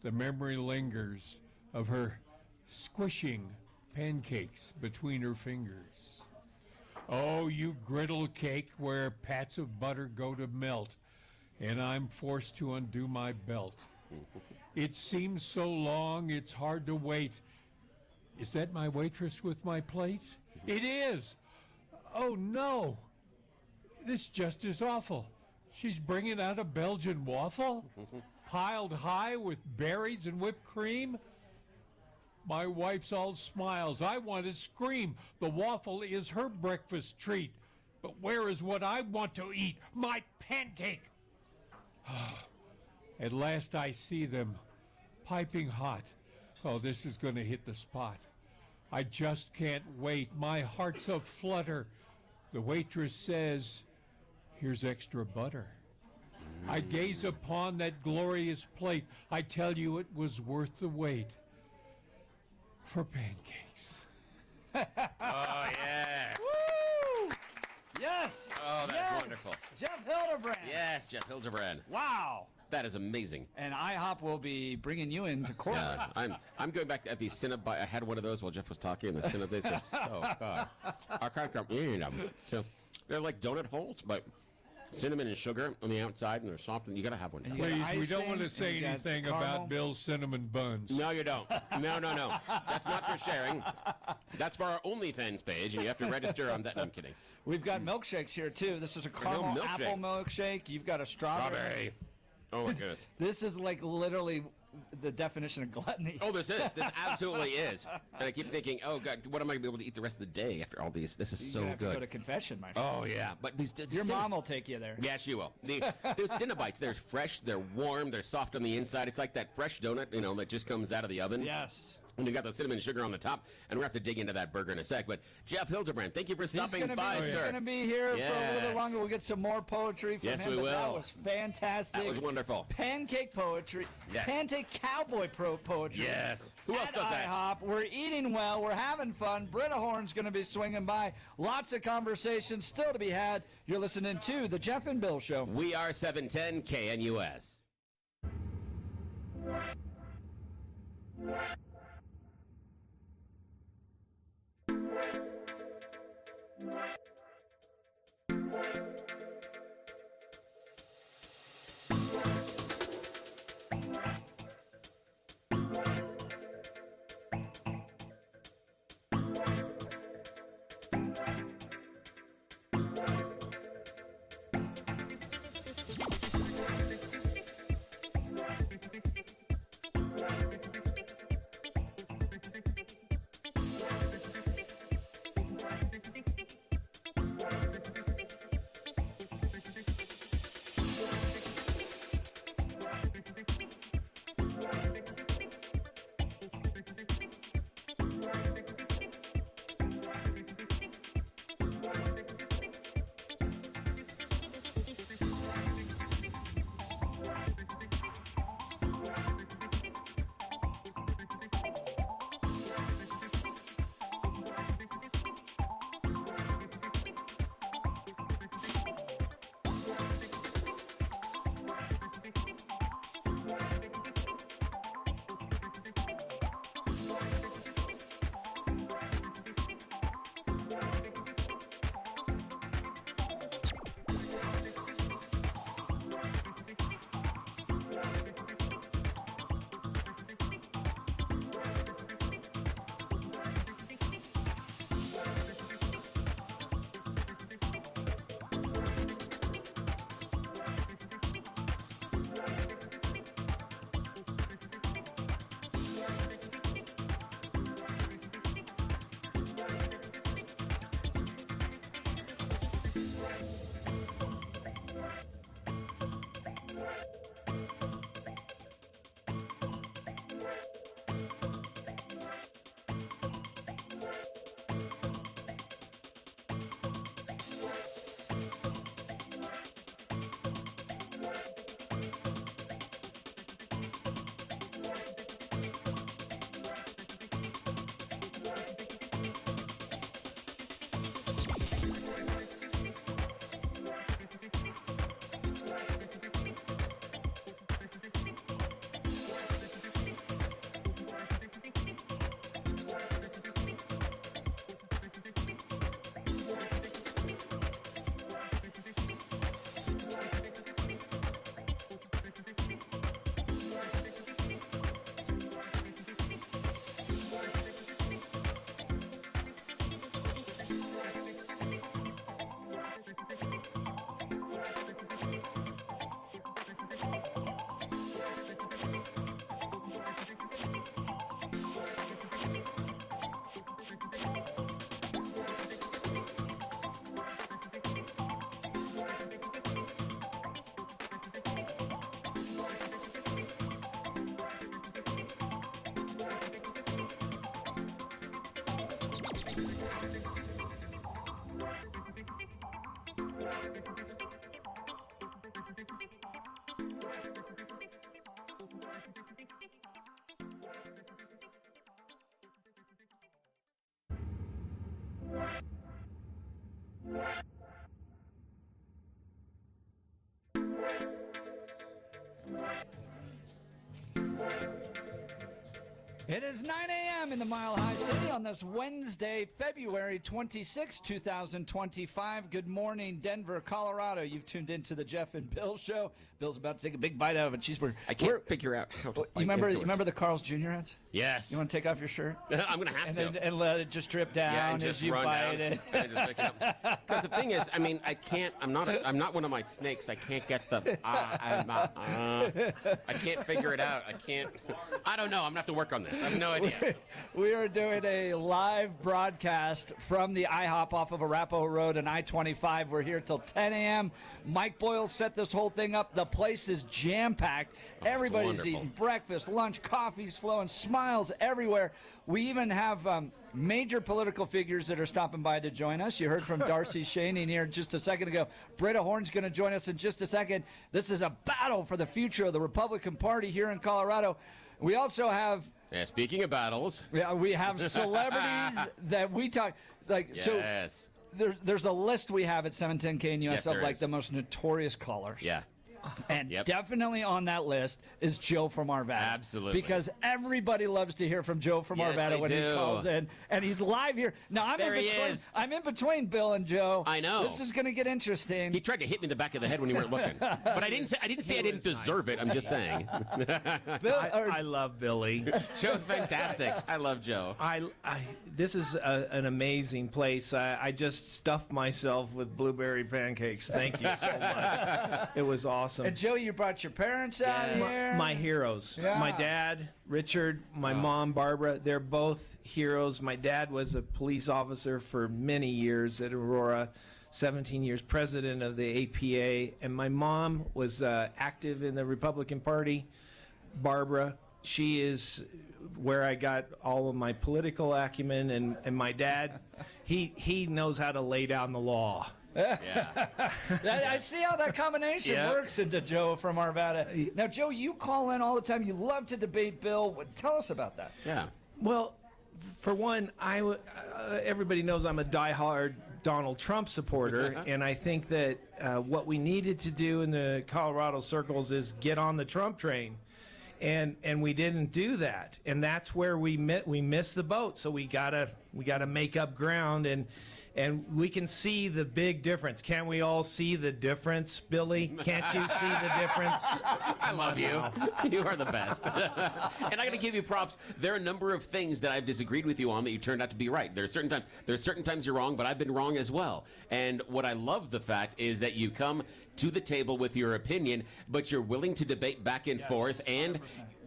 the memory lingers of her squishing pancakes between her fingers. Oh, you griddle cake where pats of butter go to melt, and I'm forced to undo my belt. It seems so long, it's hard to wait. Is that my waitress with my plate? It is! Oh, no! This just is awful. She's bringing out a Belgian waffle, piled high with berries and whipped cream. My wife's all smiles. I want to scream. The waffle is her breakfast treat. But where is what I want to eat? My pancake! At last I see them, piping hot. Oh, this is going to hit the spot. I just can't wait. My heart's a flutter. The waitress says, "Here's extra butter." I gaze upon that glorious plate. I tell you it was worth the wait for pancakes. Oh, yes. Woo! Yes! Oh, that's yes! wonderful. Jeff Hildebrand. Yes, Jeff Hildebrand. Wow. That is amazing. And IHOP will be bringing you into court. Yeah, I'm going back to the Cinnabon. I had one of those while Jeff was talking, and the Cinnabons are so good. I can't come eating them. So they're like donut holes, but cinnamon and sugar on the outside, and they're soft, and you got to have one. Please, we don't want to say anything about Bill's cinnamon buns. No, you don't. No. That's not for sharing. That's for our OnlyFans page, and you have to register on that. No, I'm kidding. We've got milkshakes here, too. This is a caramel milkshake. apple milkshake. You've got a strawberry. Oh, my goodness. This is like literally the definition of gluttony. Oh, this is. This absolutely is. And I keep thinking, oh, God, what am I going to be able to eat the rest of the day after all these? This is so have good. to go to confession, my friend. Oh, yeah. But these Your mom will take you there. Yeah, she will. Those Cinnabites, they're fresh, they're warm, they're soft on the inside. It's like that fresh donut, that just comes out of the oven. Yes. And you got the cinnamon sugar on the top, and we're going to have to dig into that burger in a sec. But Jeff Hildebrand, thank you for stopping by, He's sir. going to be here for a little bit longer. We'll get some more poetry from Yes, him. we but That will. was fantastic. That was wonderful. Pancake poetry. Yes. Pancake cowboy poetry. Yes. Who else At does that? IHOP. We're eating well. We're having fun. Britta Horn's going to be swinging by. Lots of conversations still to be had. You're listening to The Jeff and Bill Show. We are 710 KNUS. It is 9 a.m. in the Mile High City on this Wednesday, February 26, 2025. Good morning, Denver, Colorado. You've tuned into the Jeff and Bill Show. Bill's about to take a big bite out of a cheeseburger. I can't figure out how to bite You into remember the Carl's Jr. ads? Yes. You want to take off your shirt? I'm going to have to. And let it just drip down and as just you run bite down. it. Because the thing is, I mean, I can't. I'm not one of my snakes. I can't get the. I can't figure it out. I don't know. I'm gonna have to work on this. I have no idea. We are doing a live broadcast from the IHOP off of Arapahoe Road and I-25. We're here till 10 a.m. Mike Boyle set this whole thing up. The place is jam-packed. Everybody's wonderful. eating breakfast, lunch, coffee's flowing, smiles everywhere. We even have major political figures that are stopping by to join us. You heard from Darcy Shaney here just a second ago. Britta Horn's going to join us in just a second. This is a battle for the future of the Republican Party here in Colorado. We also have... Yeah, speaking of battles. Yeah, we have celebrities that we talk... Yes. So there's a list we have at 710K and US Yes, of there like is. the most notorious callers. Yeah. And definitely on that list is Joe from Arvada. Absolutely. Because everybody loves to hear from Joe from Yes, Arvada they when he do. calls in. And he's live here. Now, There he is. I'm in between Bill and Joe. I know. This is going to get interesting. He tried to hit me in the back of the head when you weren't looking, but I didn't say I didn't deserve it. I'm just saying. I love Billy. Joe's fantastic. I love Joe. This is an amazing place. I just stuffed myself with blueberry pancakes. Thank you so much. It was awesome. And Joe, you brought your parents out here. My heroes. Yeah. My dad, Richard, my mom, Barbara, they're both heroes. My dad was a police officer for many years at Aurora, 17 years president of the APA. And my mom was active in the Republican Party. Barbara, she is where I got all of my political acumen. And my dad, he knows how to lay down the law. Yeah. I see how that combination works into Joe from Arvada. Now, Joe, you call in all the time. You love to debate Bill. Tell us about that. Yeah. Well, for one, everybody knows I'm a diehard Donald Trump supporter, and I think that what we needed to do in the Colorado circles is get on the Trump train. And we didn't do that, and that's where we missed the boat. So we gotta make up ground, and we can see the big difference. Can we all see the difference, Billy? Can't you see the difference? I love you. You are the best. And I got to give you props. There are a number of things that I've disagreed with you on that you turned out to be right. There are certain times you're wrong, but I've been wrong as well. And what I love the fact is that you come to the table with your opinion, but you're willing to debate back and forth, and 100%.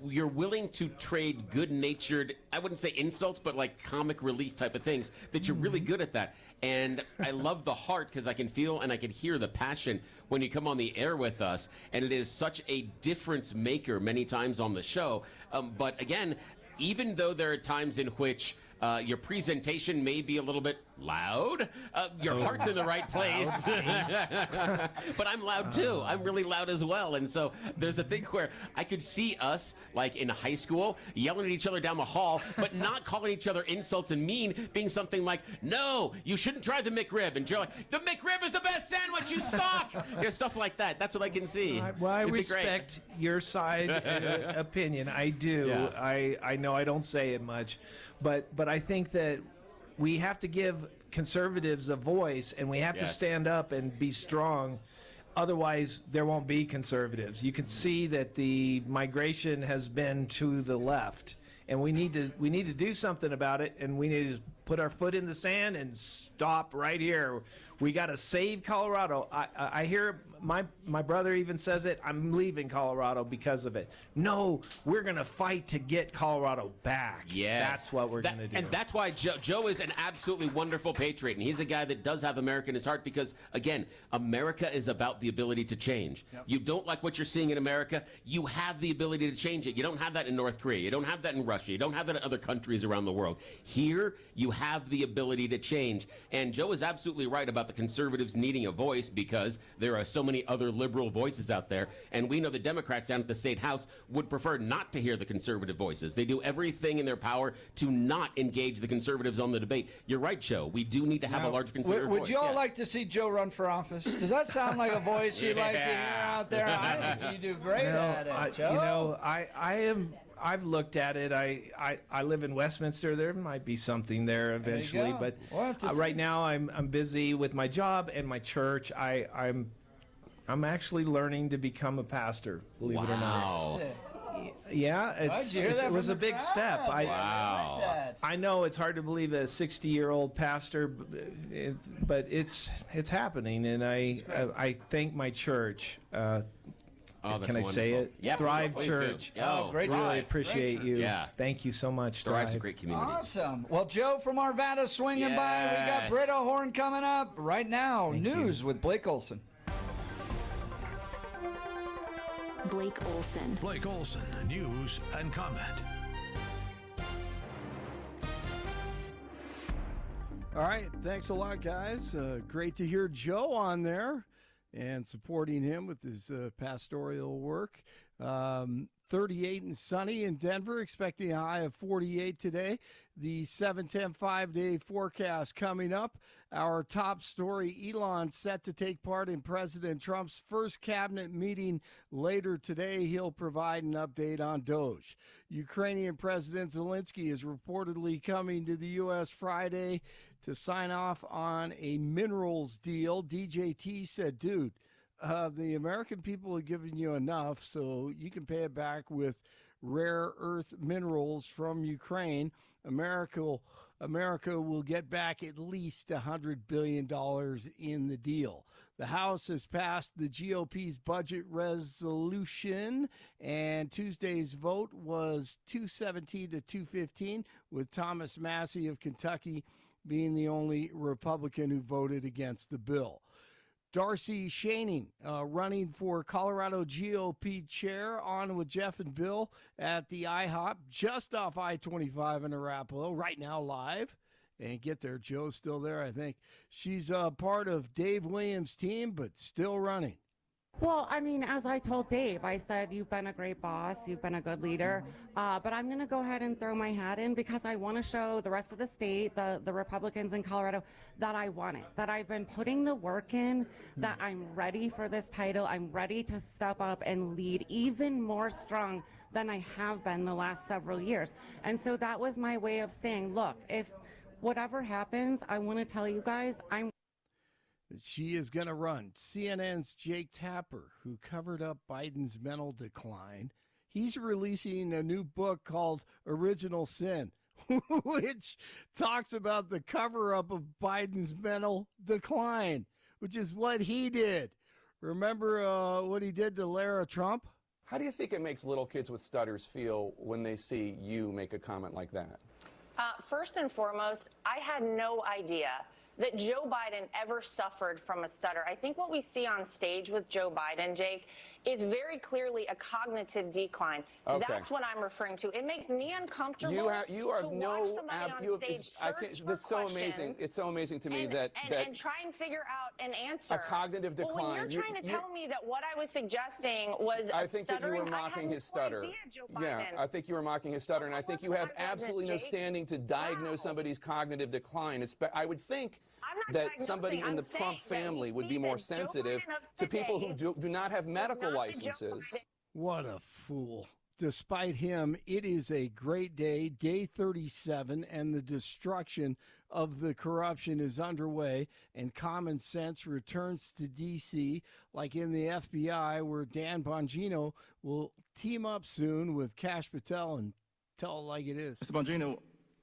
You're willing to trade good-natured, I wouldn't say insults, but like comic relief type of things, that you're really good at that. And I love the heart, because I can feel and I can hear the passion when you come on the air with us, and it is such a difference maker many times on the show. But again, even though there are times in which your presentation may be a little bit loud, your heart's in the right place. But I'm loud too. I'm really loud as well. And so there's a thing where I could see us, like in high school, yelling at each other down the hall, but not calling each other insults and mean, being something like, no, you shouldn't try the McRib. And Joe, like, the McRib is the best sandwich, you suck. Stuff like that. That's what I can see. Well, I It'd be respect your side opinion. I do. Yeah. I know I don't say it much, but I think that we have to give conservatives a voice, and we have to stand up and be strong. Otherwise, there won't be conservatives. You can see that the migration has been to the left, and we need to do something about it, and we need to put our foot in the sand and stop right here. We got to save Colorado. I hear my brother even says it. I'm leaving Colorado because of it. No, we're going to fight to get Colorado back. Yes. That's what we're going to do. And that's why Joe is an absolutely wonderful patriot. And he's a guy that does have America in his heart because, again, America is about the ability to change. Yep. You don't like what you're seeing in America, you have the ability to change it. You don't have that in North Korea. You don't have that in Russia. You don't have that in other countries around the world. Here, you have the ability to change. And Joe is absolutely right about the conservatives needing a voice because there are so many other liberal voices out there. And we know the Democrats down at the state house would prefer not to hear the conservative voices. They do everything in their power to not engage the conservatives on the debate. You're right, Joe. We do need to have a larger conservative voice. Would you all like to see Joe run for office? Does that sound like a voice you'd like to hear out there? I think you do great at it, Joe. I've looked at it. I live in Westminster. There might be something there eventually, go. but We'll have to see. right now I'm busy with my job and my church. I'm actually learning to become a pastor. Believe it or not. Yeah, it was a big step. I know it's hard to believe a 60-year-old pastor, but it's happening, and I thank my church. Can I say it? Yeah, Thrive please Church. do. Oh, great! Really appreciate you. Yeah. Thank you so much. Thrive's a great community. Awesome. Well, Joe from Arvada swinging by. We got Britta Horn coming up right now. News with Blake Olson. Blake Olson. Blake Olson, news and comment. All right, thanks a lot, guys. Great to hear Joe on there and supporting him with his pastoral work. 38 and sunny in Denver, expecting a high of 48 today. The 7-10 5-day forecast coming up. Our top story, Elon set to take part in President Trump's first cabinet meeting later today. He'll provide an update on Doge. Ukrainian President Zelensky is reportedly coming to the U.S. Friday to sign off on a minerals deal. DJT said, dude, the American people have given you enough, so you can pay it back with rare earth minerals from Ukraine. America will get back at least $100 billion in the deal. The House has passed the GOP's budget resolution, and Tuesday's vote was 217 to 215, with Thomas Massey of Kentucky being the only Republican who voted against the bill. Darcy Schoening running for Colorado GOP chair, on with Jeff and Bill at the IHOP just off I-25 in Arapahoe, right now live. And get there, Joe's still there, I think. She's part of Dave Williams' team, but still running. Well, I mean, as I told Dave, I said, you've been a great boss, you've been a good leader, but I'm going to go ahead and throw my hat in because I want to show the rest of the state, the Republicans in Colorado, that I want it, that I've been putting the work in, that I'm ready for this title, I'm ready to step up and lead even more strong than I have been the last several years. And so that was my way of saying, look, if whatever happens, I want to tell you guys, She is going to run. CNN's Jake Tapper, who covered up Biden's mental decline, he's releasing a new book called Original Sin, which talks about the cover-up of Biden's mental decline, which is what he did. Remember what he did to Lara Trump? How do you think it makes little kids with stutters feel when they see you make a comment like that? First and foremost, I had no idea that Joe Biden ever suffered from a stutter. I think what we see on stage with Joe Biden, Jake, is very clearly a cognitive decline. Okay. That's what I'm referring to. It makes me uncomfortable You have to no watch somebody on stage that's so amazing. It's so amazing to me that and try and figure out an answer. A cognitive decline. Well, when you're trying to tell me that what I was suggesting was I think that you were stuttering, mocking his stutter. idea, Joe Yeah, Biden. I think you were mocking his stutter, and I think you have absolutely no standing to diagnose somebody's cognitive decline. I would think that somebody in the Trump family would be more sensitive to people who do not have medical licenses. What a fool. Despite him, it is a great day, day 37, and the destruction of the corruption is underway, and common sense returns to D.C., like in the FBI, where Dan Bongino will team up soon with Kash Patel and tell it like it is. Mr. Bongino,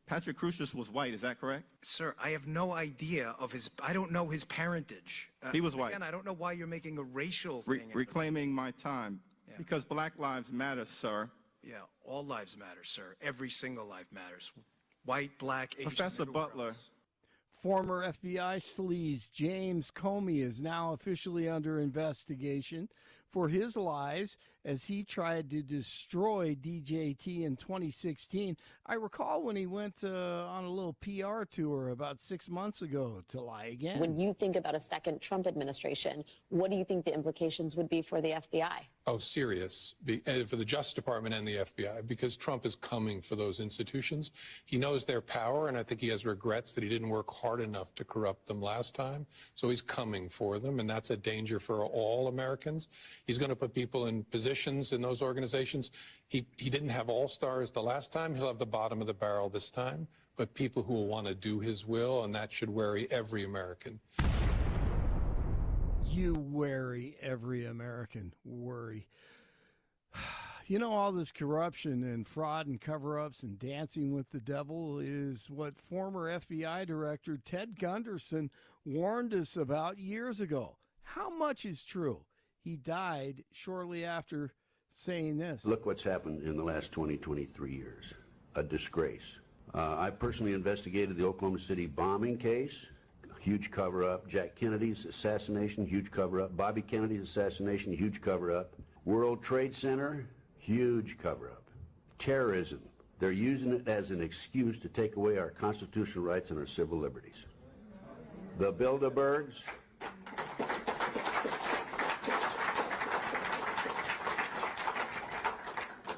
Patrick Crucius was white, is that correct? Sir, I have no idea of I don't know his parentage. He was white. Again, I don't know why you're making a racial thing. Reclaiming my time. Yeah. Because Black lives matter, sir. Yeah, all lives matter, sir. Every single life matters. White, black, Asian, Professor Butler. Former FBI sleaze James Comey is now officially under investigation for his lies as he tried to destroy DJT in 2016. I recall when he went on a little PR tour about 6 months ago to lie again. When you think about a second Trump administration, what do you think the implications would be for the FBI? Oh, serious, for the Justice Department and the FBI, because Trump is coming for those institutions. He knows their power, and I think he has regrets that he didn't work hard enough to corrupt them last time. So he's coming for them, and that's a danger for all Americans. He's going to put people in positions in those organizations. He didn't have all-stars the last time. He'll have the bottom of the barrel this time, but people who will want to do his will, and that should worry every American. You worry, every American worry. You know, all this corruption and fraud and cover-ups and dancing with the devil is what former FBI Director Ted Gunderson warned us about years ago. How much is true? He died shortly after saying this. Look what's happened in the last 23 years. A disgrace. I personally investigated the Oklahoma City bombing case. Huge cover-up. Jack Kennedy's assassination, huge cover-up. Bobby Kennedy's assassination, huge cover-up. World Trade Center, huge cover-up. Terrorism, they're using it as an excuse to take away our constitutional rights and our civil liberties. The Bilderbergs,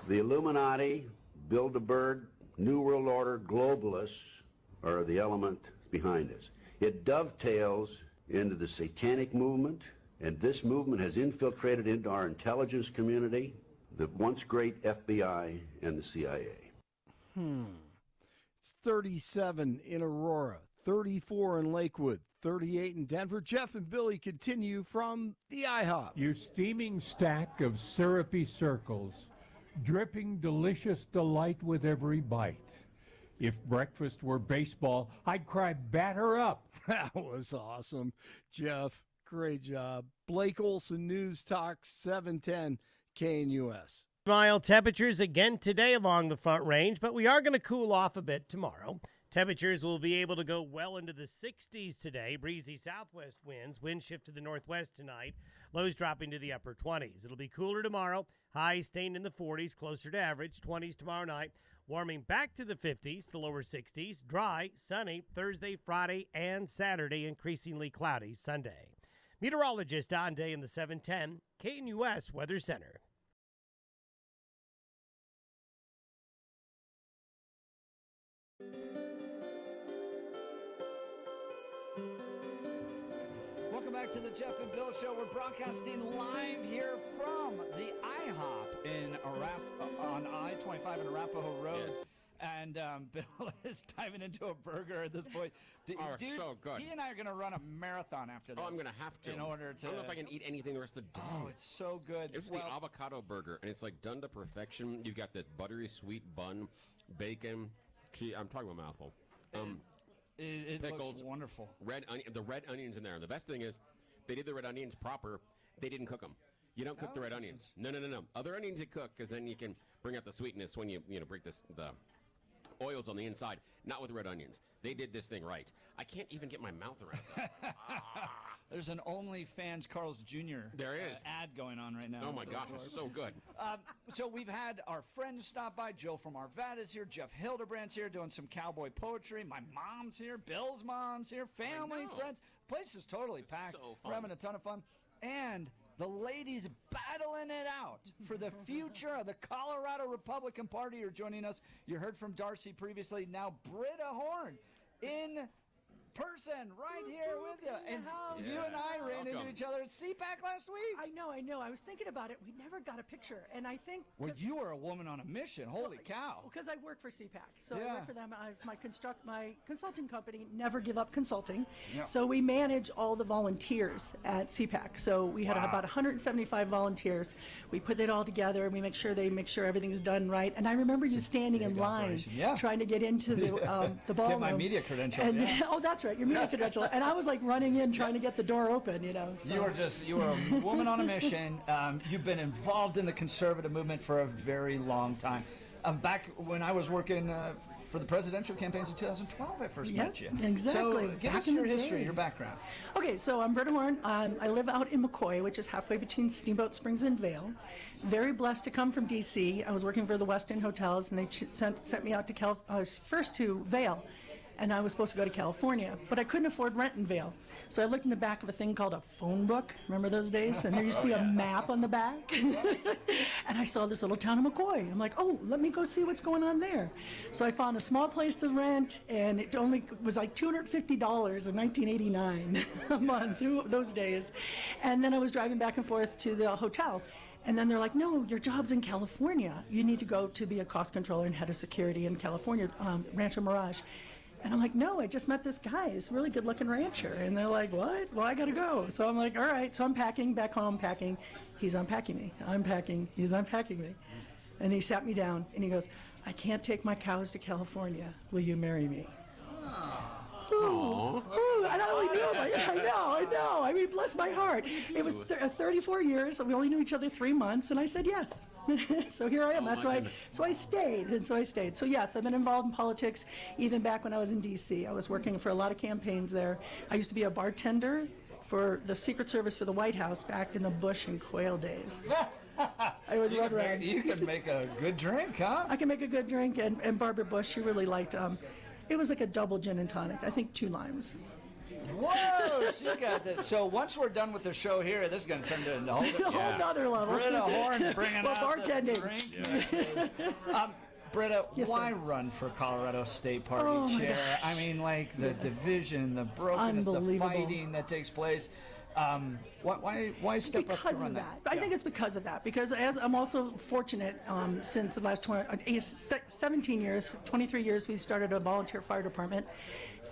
the Illuminati, Bilderberg, New World Order, globalists are the element behind this. It dovetails into the satanic movement, and this movement has infiltrated into our intelligence community, the once great FBI and the CIA. It's 37 in Aurora, 34 in Lakewood, 38 in Denver. Jeff and Billy continue from the IHOP. You steaming stack of syrupy circles, dripping delicious delight with every bite. If breakfast were baseball, I'd cry, batter up. That was awesome, Jeff. Great job. Blake Olson, News Talk 710 KNUS. Mild temperatures again today along the Front Range, but we are going to cool off a bit tomorrow. Temperatures will be able to go well into the 60s today. Breezy southwest winds. Wind shift to the northwest tonight. Lows dropping to the upper 20s. It'll be cooler tomorrow. Highs staying in the 40s, closer to average. 20s tomorrow night. Warming back to the 50s to lower 60s. Dry, sunny Thursday, Friday, and Saturday. Increasingly cloudy Sunday. Meteorologist Don Day in the 710 KNUS Weather Center. Welcome back to the Jeff and Bill Show. We're broadcasting live here from the IHOP on I-25 in Arapahoe Road. Yes. And Bill is diving into a burger at this point. Dude, so good. He and I are going to run a marathon after this. Oh, I'm going to have to. In order to... I don't know if I can eat anything the rest of the day. Oh, it's so good. It's the avocado burger, and it's like done to perfection. You've got the buttery sweet bun, bacon, cheese. I'm talking about a mouthful. It pickles, looks wonderful. The red onions in there. And the best thing is, they did the red onions proper. They didn't cook them. You don't cook the red onions. No. Other onions you cook, because then you can bring out the sweetness when you break the oils on the inside. Not with red onions. They did this thing right. I can't even get my mouth around that. There's an OnlyFans Carl's Jr. There is. Ad going on right now. Oh my gosh, it's so good. So we've had our friends stop by. Joe from Arvada is here. Jeff Hildebrandt's here doing some cowboy poetry. My mom's here. Bill's mom's here. Family, friends. Place is totally packed. So We're having a ton of fun. And the ladies battling it out for the future of the Colorado Republican Party are joining us. You heard from Darcy previously. Now Britta Horn in person right here with you. And you and I ran into each other at CPAC last week. I know. I was thinking about it. We never got a picture. And I think... Well, you are a woman on a mission. Holy cow. Because I work for CPAC. So I work for them as my consulting company, Never Give Up Consulting. Yeah. So we manage all the volunteers at CPAC. So we had about 175 volunteers. We put it all together and we make sure everything's done right. And I remember you standing in line trying to get into the ballroom. Get my media credential. And, oh, that's right, your media credential. And I was like running in trying to get the door open, So. You are a woman on a mission. You've been involved in the conservative movement for a very long time. Back when I was working for the presidential campaigns in 2012. I first met you. Exactly. So give us your history, your background. Okay, so I'm Britta Horn. I live out in McCoy, which is halfway between Steamboat Springs and Vail. Very blessed to come from D.C. I was working for the West End Hotels, and they sent me out to I was first to Vail, and I was supposed to go to California, but I couldn't afford rent in Vail. So I looked in the back of a thing called a phone book. Remember those days? And there used to be a map on the back. And I saw this little town of McCoy. I'm like, oh, let me go see what's going on there. So I found a small place to rent, and it only was like $250 in 1989 a month, those days. And then I was driving back and forth to the hotel. And then they're like, no, your job's in California. You need to go to be a cost controller and head of security in California, Rancho Mirage. And I'm like, no, I just met this guy. He's a really good-looking rancher. And they're like, what? Well, I got to go. So I'm like, all right. So I'm packing, back home, packing. He's unpacking me. I'm packing. He's unpacking me. And he sat me down, and he goes, I can't take my cows to California. Will you marry me? Ooh, and I only knew him. I know. I mean, bless my heart. It was 34 years. We only knew each other 3 months, and I said yes. So here I am. That's why. So I stayed. So yes, I've been involved in politics even back when I was in D.C. I was working for a lot of campaigns there. I used to be a bartender for the Secret Service for the White House back in the Bush and Quayle days. I would run around. You can make a good drink, huh? I can make a good drink, and Barbara Bush, she really liked. It was like a double gin and tonic. I think 2 limes. Whoa, she got that. So once we're done with the show here, this is going to turn into a whole nother level. Britta Horn's bringing out bartending. the drink. Britta, why run for Colorado State Party chair? Gosh. I mean, like the division, the brokenness, the fighting that takes place. Why step up to run that? I think it's because of that. Because as I'm also fortunate, since the last 17 years, 23 years, we started a volunteer fire department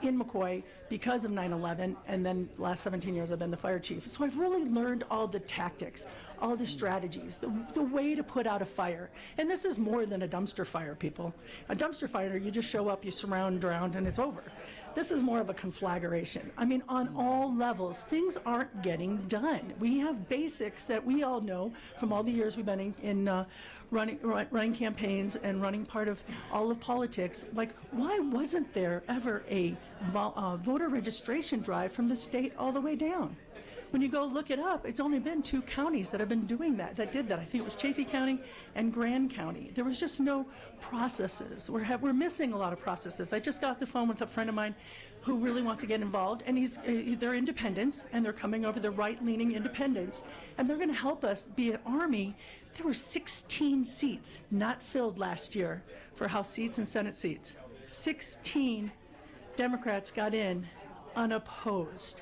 in McCoy because of 9/11, and then last 17 years I've been the fire chief. So I've really learned all the tactics, all the strategies, the way to put out a fire. And this is more than a dumpster fire, people. A dumpster fire, you just show up, you surround, drown, and it's over. This is more of a conflagration. I mean, on all levels, things aren't getting done. We have basics that we all know from all the years we've been in running campaigns and running part of all of politics. Like, why wasn't there ever a voter registration drive from the state all the way down? When you go look it up, it's only been 2 counties that have been doing that did that. I think it was Chaffee County and Grand County. There was just no processes. We're missing a lot of processes. I just got off the phone with a friend of mine who really wants to get involved, and they're independents, and they're coming over, the right-leaning independents, and they're going to help us be an army. There were 16 seats not filled last year for House seats and Senate seats. 16 Democrats got in unopposed.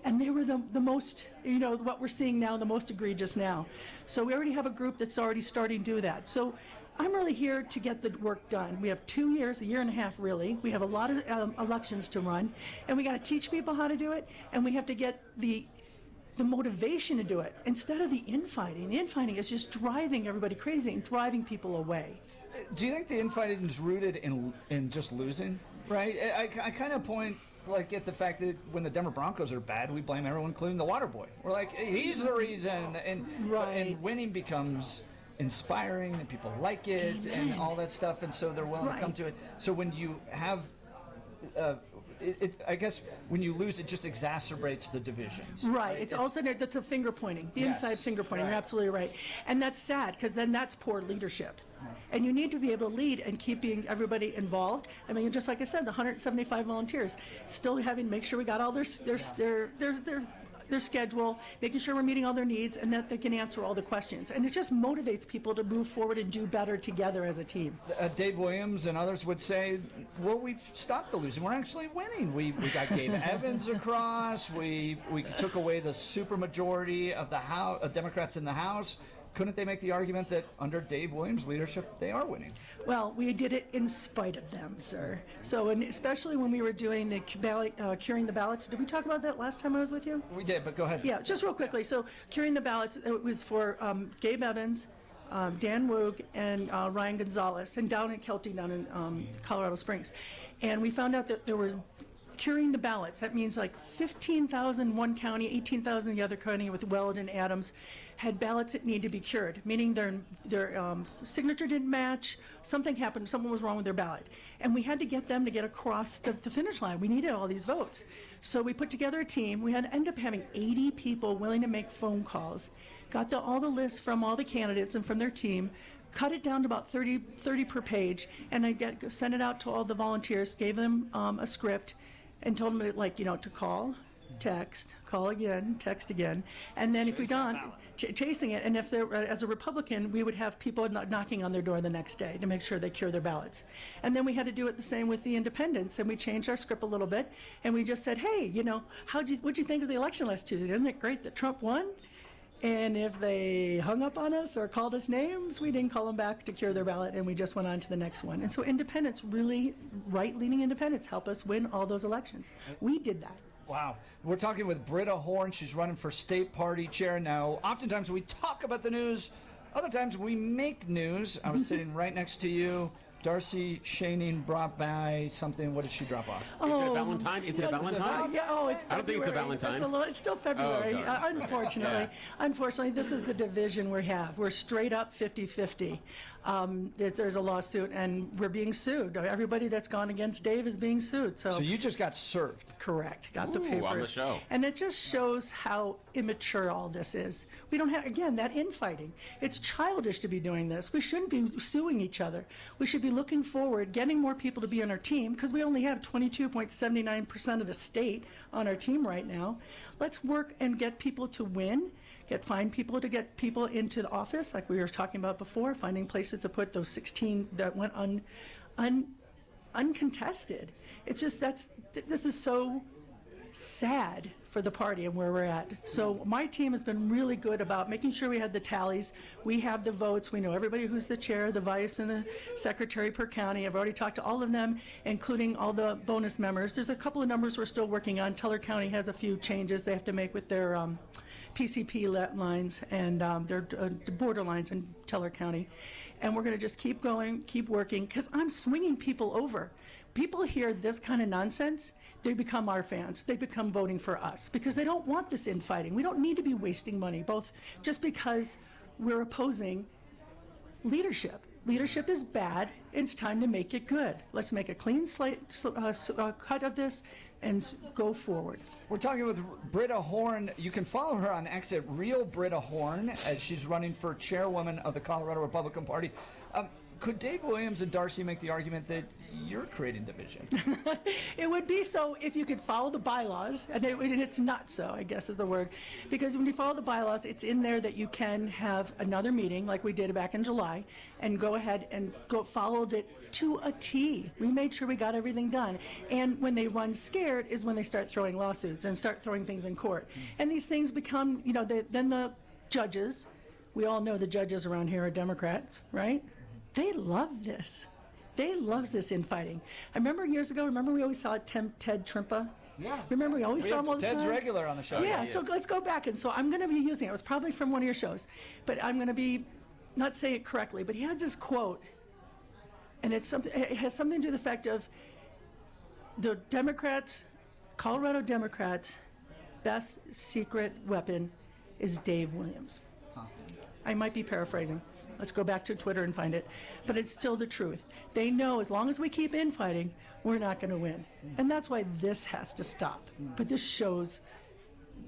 And they were the most, what we're seeing now, the most egregious now. So we already have a group that's already starting to do that. So I'm really here to get the work done. We have 2 years, a year and a half really. We have a lot of elections to run, and we got to teach people how to do it, and we have to get the motivation to do it instead of the infighting. The infighting is just driving everybody crazy and driving people away. Do you think the infighting is rooted in just losing? Right? I kind of point at the fact that when the Denver Broncos are bad, we blame everyone, including the water boy. We're like, he's the reason, and winning becomes inspiring, and people like it, and all that stuff, and so they're willing to come to it. So when you have, I guess when you lose, it just exacerbates the divisions. Right. It's also that's a finger pointing, the inside finger pointing. You're absolutely right, and that's sad because then that's poor leadership. And you need to be able to lead and keeping everybody involved. I mean, just like I said, the 175 volunteers still having to make sure we got all their schedule, making sure we're meeting all their needs, and that they can answer all the questions. And it just motivates people to move forward and do better together as a team. Dave Williams and others would say, well, we've stopped the losing. We're actually winning. We got Gabe Evans across. We took away the supermajority of the House, Democrats in the House. Couldn't they make the argument that under Dave Williams' leadership, they are winning? Well, we did it in spite of them, sir. So, and especially when we were doing the curing the ballots. Did we talk about that last time I was with you? We did, but go ahead. Yeah, just real quickly. So, curing the ballots, it was for Gabe Evans, Dan Woog, and Ryan Gonzalez, and down in Kelty, down in Colorado Springs. And we found out that there was curing the ballots. That means like 15,000 one county, 18,000 the other county with Weld and Adams had ballots that need to be cured, meaning their signature didn't match, something happened, someone was wrong with their ballot. And we had to get them to get across the finish line. We needed all these votes. So we put together a team. We had ended up having 80 people willing to make phone calls, got all the lists from all the candidates and from their team, cut it down to about 30 per page, and I sent it out to all the volunteers, gave them a script, and told them to call, text, call again, text again, and then if we don't, chasing it, and if they're, as a Republican, we would have people knocking on their door the next day to make sure they cure their ballots. And then we had to do it the same with the independents, and we changed our script a little bit, and we just said, hey, what'd you think of the election last Tuesday? Isn't it great that Trump won? And if they hung up on us or called us names, we didn't call them back to cure their ballot, and we just went on to the next one. And so independents, really right-leaning independents, help us win all those elections. We did that. Wow. We're talking with Britta Horn. She's running for state party chair now. Oftentimes we talk about the news. Other times we make news. I was sitting right next to you. Darcy Shaning brought by something. What did she drop off? Is it a Valentine? Is it a Valentine? Yeah, it's February. I don't think it's a Valentine. It's still February, Oh, unfortunately. Yeah. Unfortunately, this is the division we have. We're straight up 50-50. There's a lawsuit, and we're being sued. Everybody that's gone against Dave is being sued. So you just got served. Correct. Got the Ooh, papers. on the show. And it just shows how immature all this is. We don't have, again, that infighting. It's childish to be doing this. We shouldn't be suing each other. We should be looking forward, getting more people to be on our team, because we only have 22.79% of the state on our team right now. Let's work and get people to win. Find people to get people into the office, like we were talking about before, finding places to put those 16 that went uncontested. It's just this is so sad for the party and where we're at. So my team has been really good about making sure we had the tallies. We have the votes. We know everybody who's the chair, the vice, and the secretary per county. I've already talked to all of them, including all the bonus members. There's a couple of numbers we're still working on. Teller County has a few changes they have to make with their PCP lines and their border lines in Teller County. And we're going to just keep going, keep working, because I'm swinging people over. People hear this kind of nonsense, they become our fans. They become voting for us because they don't want this infighting. We don't need to be wasting money, both just because we're opposing leadership. Leadership is bad. It's time to make it good. Let's make a clean slate cut of this and go forward. We're talking with Britta Horn. You can follow her on X at Real Britta Horn as she's running for chairwoman of the Colorado Republican Party. Could Dave Williams and Darcy make the argument that you're creating division? It would be so if you could follow the bylaws, and it's not so, I guess is the word, because when you follow the bylaws, it's in there that you can have another meeting like we did back in July and go ahead and followed it to a T. We made sure we got everything done. And when they run scared is when they start throwing lawsuits and start throwing things in court. And these things become, then the judges, we all know the judges around here are Democrats, right? They love this. They love this infighting. I remember years ago, we always saw Ted Trimpa? Yeah. Remember we always saw him all the time? Ted's regular on the show. Yeah, so let's go back. And so I'm going to be using it. It was probably from one of your shows. But I'm going to be, not say it correctly, but he has this quote. And it has something to the effect of the Democrats, Colorado Democrats' best secret weapon is Dave Williams. I might be paraphrasing. Let's go back to Twitter and find it. But it's still the truth. They know as long as we keep infighting, we're not going to win. And that's why this has to stop. But this shows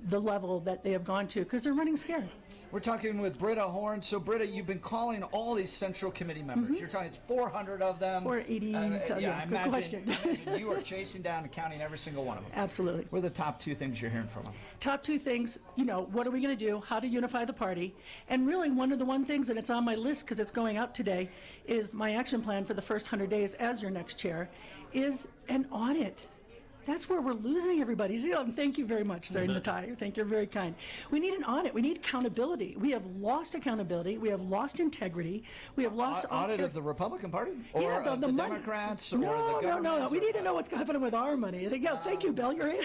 the level that they have gone to because they're running scared. We're talking with Britta Horn. So, Britta, you've been calling all these Central Committee members. You're talking it's 400 of them. 480. I good question. imagine you are chasing down and counting every single one of them. Absolutely. What are the top two things you're hearing from them? Top two things, what are we going to do? How to unify the party? And really, one of the things, and it's on my list because it's going out today, is my action plan for the first 100 days as your next chair, is an audit. That's where we're losing everybody. And thank you very much, Sir Natai. Thank you, you're very kind. We need an audit. We need accountability. We have lost accountability. We have lost integrity. We have lost audit of the Republican Party, or yeah, of the money. Democrats, or no, the government. No. We need to know what's happening with our money. Thank you, Bill. You're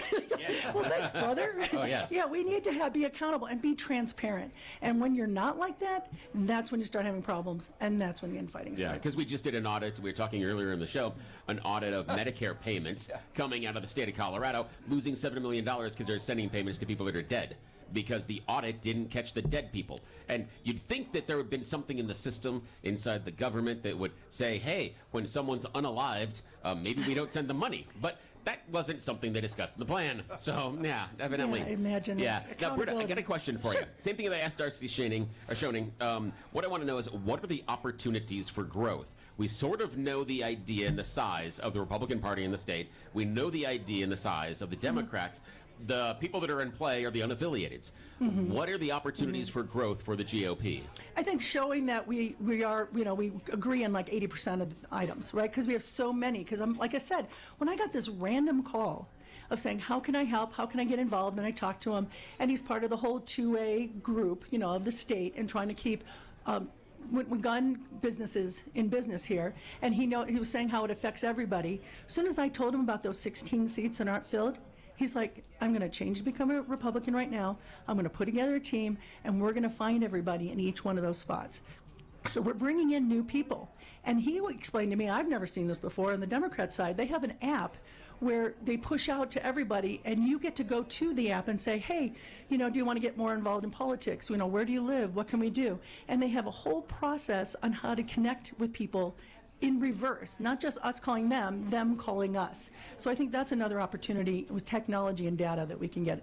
well, thanks, brother. Oh, yes. Yeah, we need to be accountable and be transparent. And when you're not like that, that's when you start having problems, and that's when the infighting starts. Yeah, because we just did an audit. We were talking earlier in the show, an audit of Medicare payments coming out of the state of Colorado losing $7 million because they're sending payments to people that are dead, because the audit didn't catch the dead people. And you'd think that there would have been something in the system inside the government that would say, hey, when someone's unalived, maybe we don't send them money. But that wasn't something they discussed in the plan. So, yeah, evidently. Yeah, I imagine that. Yeah. Now, Britta, I got a question for you. Same thing that I asked Darcy Schoening. What I want to know is, what are the opportunities for growth? We sort of know the idea and the size of the Republican Party in the state. We know the idea and the size of the Democrats. The people that are in play are the unaffiliated. What are the opportunities for growth for the GOP? I think showing that we are, we agree on like 80% of the items, right? Because we have so many. Because like I said, when I got this random call of saying, how can I help? How can I get involved? And I talked to him, and he's part of the whole 2A group, of the state, and trying to keep gun businesses in business here. And he was saying how it affects everybody. As soon as I told him about those 16 seats that aren't filled, he's like, I'm going to change to become a Republican right now. I'm going to put together a team, and we're going to find everybody in each one of those spots. So we're bringing in new people. And he explained to me, I've never seen this before, on the Democrat side, they have an app where they push out to everybody, and you get to go to the app and say, hey, do you want to get more involved in politics? Where do you live? What can we do? And they have a whole process on how to connect with people in reverse, not just us calling them calling us. So I think that's another opportunity with technology and data that we can get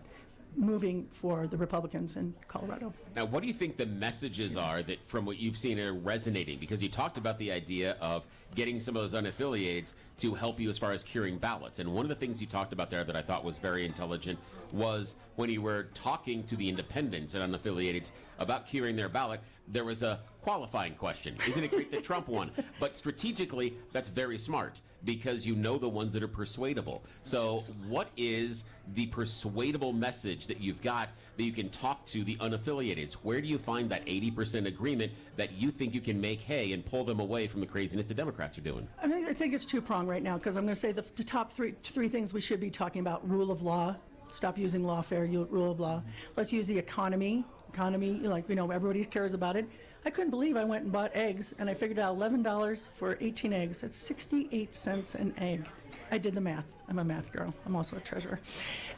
moving for the Republicans in Colorado. Now, what do you think the messages are that, from what you've seen, are resonating? Because you talked about the idea of getting some of those unaffiliates to help you as far as curing ballots. And one of the things you talked about there that I thought was very intelligent was when you were talking to the independents and unaffiliated about curing their ballot, there was a qualifying question. Isn't it great that Trump won? But strategically, that's very smart, because you know the ones that are persuadable. So what is the persuadable message that you've got that you can talk to the unaffiliated? Where do you find that 80% agreement that you think you can make hay and pull them away from the craziness the Democrats are doing? I think it's two-pronged right now, because I'm going to say the top three things we should be talking about: rule of law. Stop using lawfare, rule of law. Let's use the economy, everybody cares about it. I couldn't believe I went and bought eggs, and I figured out $11 for 18 eggs. That's 68 cents an egg. I did the math. I'm a math girl. I'm also a treasurer.